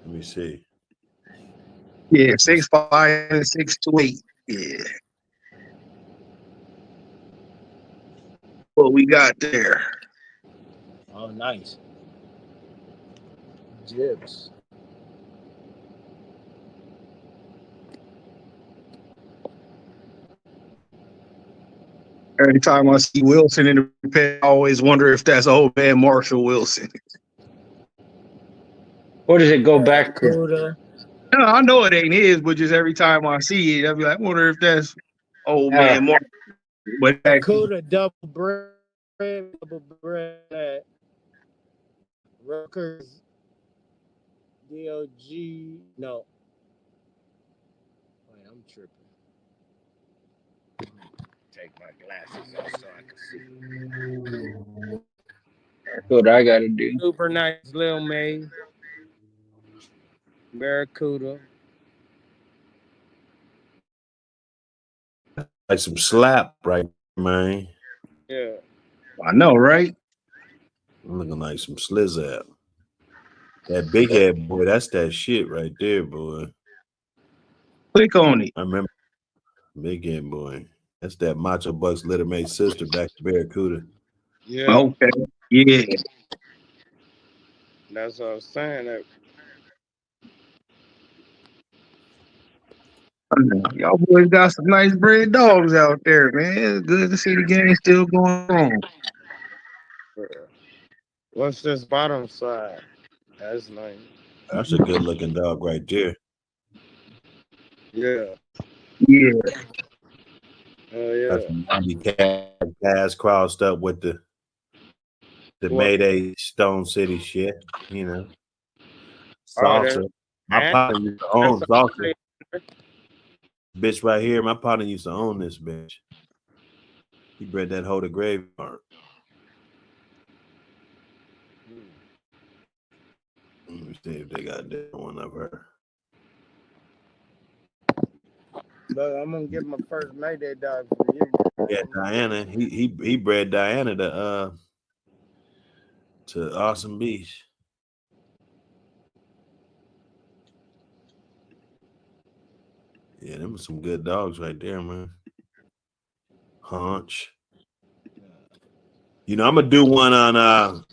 Let me see. Yeah, Let's 6'5" and 6'8". Yeah, what we got there. Oh, nice. Jibs. Every time I see Wilson in the pet, I always wonder if that's old man Marshall Wilson. What does it go back to? Barracuda. No, I know it ain't his, but just every time I see it, I be like, I wonder if that's old Uh, man Marshall. But actually, Barracuda double bread. Rutgers DOG. No. Wait, I'm I'm tripping. Take my glasses off so I can see. That's what I got to do. Super nice little May. Barracuda. Like some slap, right, man? Yeah. I know, right? I'm looking like some slizzap. That big head boy, that's that shit right there, boy. Click on it. I remember big head boy. That's that Macho Bucks littermate sister back to Barracuda. Yeah. Okay. Yeah. That's what I was saying. That Y'all boys got some nice bred dogs out there, man. It's good to see the game still going on. what's this bottom side? That's nice. That's a good looking dog right there. Yeah. Yeah. That's Yeah. cast crossed up with the What? Mayday Stone City shit, you know. Oh, that's Salsa. My partner used to own that's Salsa. Bitch right here, my partner used to own this bitch. He bred that whole to graveyard. Let me see if they got that one of her. Look, I'm gonna get my first Mayday dog for you. Yeah, Diana. He bred Diana to Awesome Beach. Yeah, them were some good dogs right there, man. Haunch. You know, I'm gonna do one on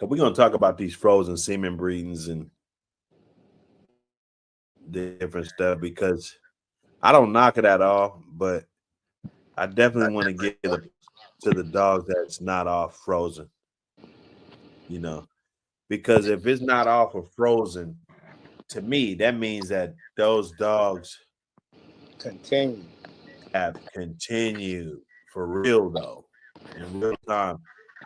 we're gonna talk about these frozen semen breedings and different stuff because I don't knock it at all, but I definitely want to get to the dogs that's not off frozen. You know, because if it's not off of frozen, to me, that means that those dogs Continue. have continued for real though, in real time.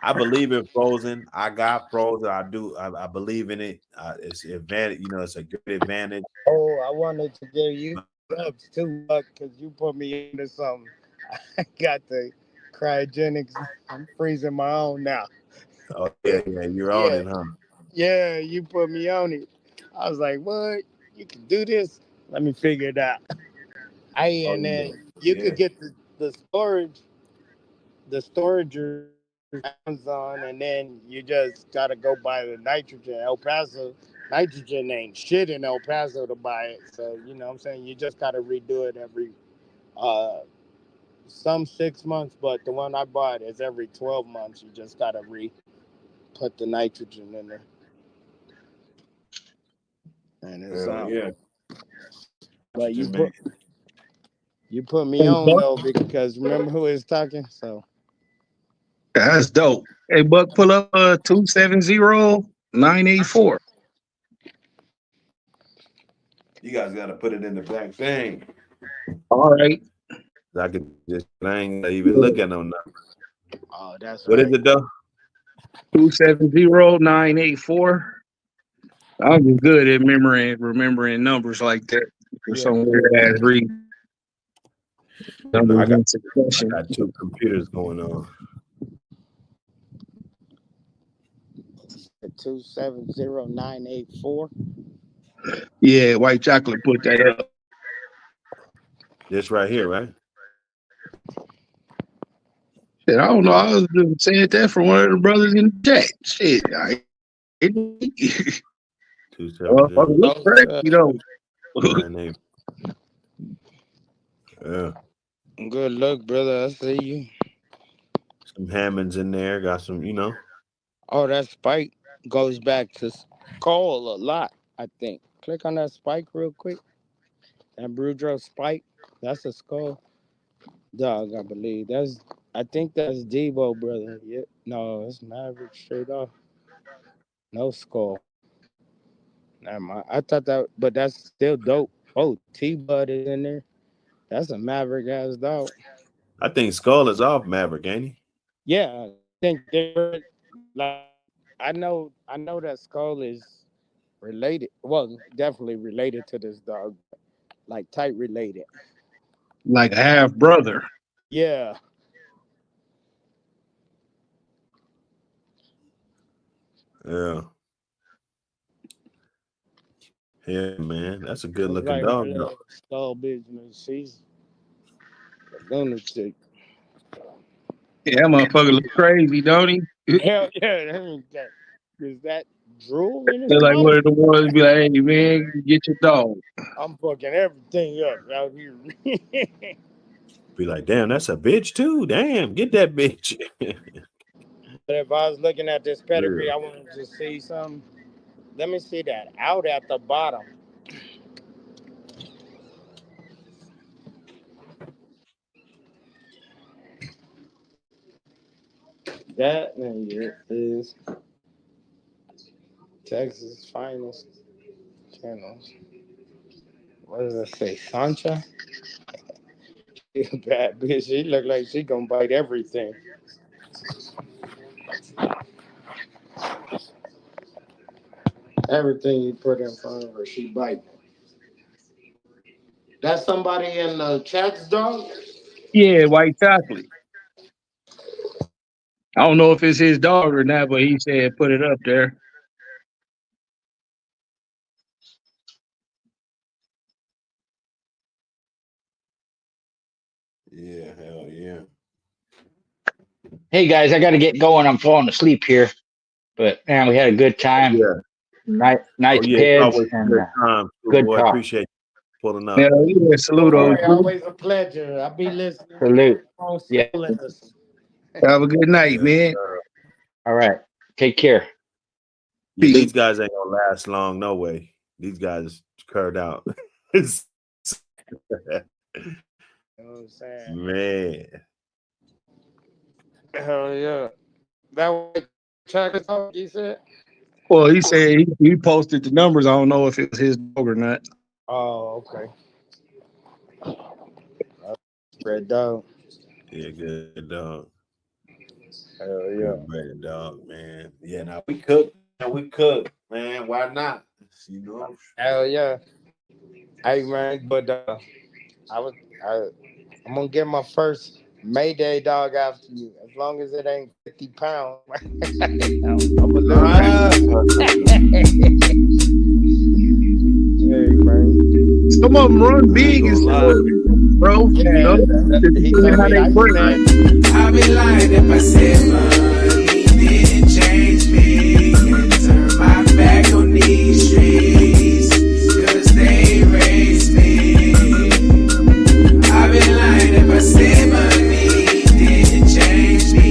I believe in frozen. I got frozen. I believe in it. It's advantage. You know, it's a good advantage. Oh, I wanted to give you ups too, because you put me into something. I got the cryogenics. I'm freezing my own now. Oh yeah, you're on Yeah, it, huh? yeah, you put me on it. I was like, what? You can do this? Let me figure it out. Oh And yeah, then you could get the storage Amazon, and then you just gotta go buy the nitrogen. El Paso nitrogen ain't shit in El Paso to buy it. So you know what I'm saying, you just gotta redo it every uh some 6 months, but the one I bought is every 12 months. You just gotta put the nitrogen in there. And it's yeah. but Nitrogen, you put me Hey, on Buck. though, because remember who is talking? So That's dope. Hey, Buck, pull up 270-984. You guys got to put it in the black thing. All right. I ain't gonna even look at no number. oh, that's What is right. it though? 270-984. I'm just good at remembering numbers like that for Yeah. some weird ass reason. I Numbers got in succession. two computers going on. 270-984. Yeah, white chocolate put that up. This right here, right? Shit, I don't know. I was just saying that for one of the brothers in the chat. Shit, Two seven zero look correct, you know. 9 8. Yeah, Good luck, brother. I see you. some Hammonds in there. Got some, you know. Oh, that spike goes back to Skull a lot, I think. Click on that spike real quick. That Brudro spike. That's a skull dog, I believe. I think that's Debo, brother. Yeah. No, it's Maverick straight off. No skull. Never mind. I thought that, but that's still dope. Oh, T Bud is in there. That's a Maverick ass dog. I think Skull is off Maverick, ain't he? Yeah, I think they're like, I know that Skull is related. Well, definitely related to this dog. like tight related. Like a half brother. Yeah. Yeah. Yeah, man. That's a good It's looking like her dog, though. little skull business. She's a lunatic. Yeah, that motherfucker look crazy, don't he? Hell yeah. I mean, is that drool in his They're like mouth? one of the ones be like, hey man, get your dog. I'm fucking everything up out here. Be like, damn, that's a bitch too. Damn, get that bitch. But if I was looking at this pedigree, Real. I wanted to see something. Let me see that out at the bottom. That is Texas finest channels. What does it say? Sancha? Bad bitch. She look like she gonna bite everything. Everything you put in front of her, she bite. That's somebody in the chat's dog? Yeah, white chocolate. I don't know if it's his dog or not, but he said put it up there. Yeah, hell yeah. Hey guys, I got to get going. I'm falling asleep here, but man, we had a good time. Yeah. Nice Oh, yeah. It's peds always a and good time. good Boy, talk. appreciate you pulling up. Yeah, yeah, salute Don't on worry, you. always a pleasure. I'll be listening. Salute. Yeah. Have a good night, Yeah, man. All right. Take care. Yeah, these guys ain't gonna last long, no way. These guys curved out. You know what I'm saying? Man. Hell yeah. That was chocolate dog, you said? Well, he said he posted the numbers. I don't know if it was his dog or not. Oh, okay. Red dog. Yeah, good dog. Hell yeah. Good dog, man. Yeah, now we cook. Man. Why not? You know? Hell yeah. Hey man, but I'm gonna get my first Mayday dog after you. As long as it ain't 50 pounds. I'm a little Hey man. Some of them run big and stuff, bro. You know, He told how me, they work. I'd be lying if I said money didn't change me and turn my back on these streets, 'cause they raised me. I'd be lying if I said money didn't change me.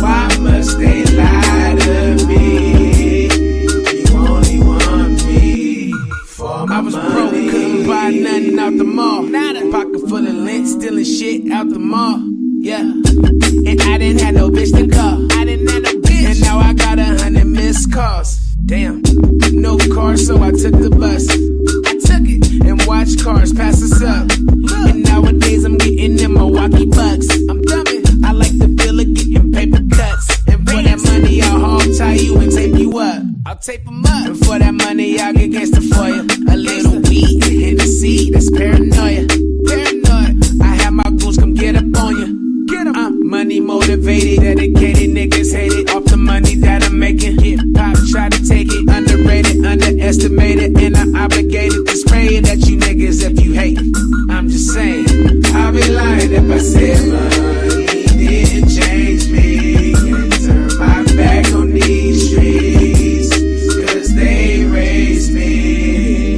Why must they lie to me? You only want me for my money. I was broke, couldn't buy nothing out the mall. Pocket full of lint, stealing shit out the mall. Yeah, and I didn't have no bitch to call. And now I got 100 missed calls. Damn, no car, so I took the bus. I took it and watched cars pass us up. And nowadays I'm getting in Milwaukee bucks. I'm dumbing. I like the feel of getting paper cuts. And for that money, I'll hog tie you and tape you up. I'll tape them up. And for that money, I'll get gangsta for you. A little weed, hit the seed, that's paranoia. I have my goons come get up on you. I'm money motivated, dedicated, niggas hate it. Off the money that I'm making. Hip hop, try to take it. Underrated, underestimated, and I'm obligated to spray it at you niggas if you hate it. I'm just saying, I'll be lying if I said money didn't change me and turn my back on these streets, 'cause they raised me.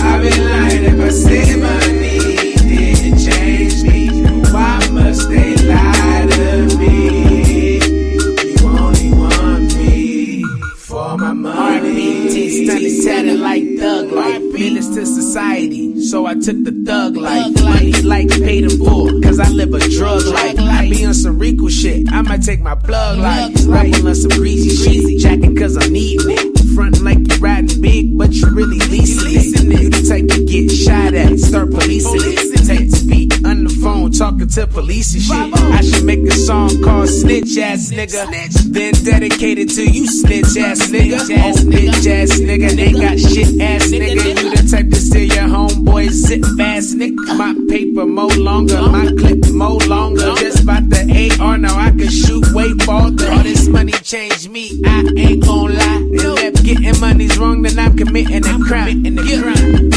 I'll be lying if I said money didn't change me. Why must they lie to me? You only want me for my money. RBT stunning, tatted like thug life. Menace to society, so I took the thug life. Money like paid in full, 'cause I live a drug life. I be on some Rico shit, I might take my plug life. Rapping on some greasy shit, jacking 'cause I'm needing it. Frontin' like you riding big, but you really leasing it. You the type to get shot at, start policing it. Take to speak on the phone, talking to police and shit. I should make a song called Snitch Ass Nigga, then dedicate it to you, snitch ass nigga. Oh, bitch ass nigga, they got shit ass nigga. You the type to steal your homeboy zip fast, nigga. My paper more longer, my clip more longer. Just about the AR, now I can shoot way farther. All this money changed me, I ain't gon' lie. And if getting money's wrong, then I'm committing a crime.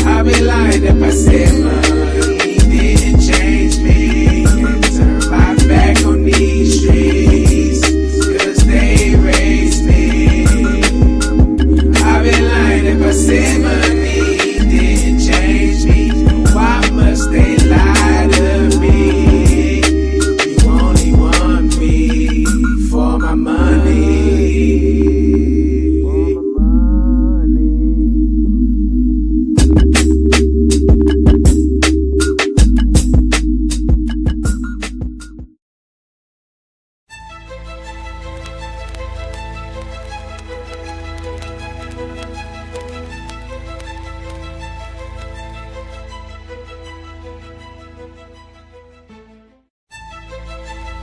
I be lying if I said money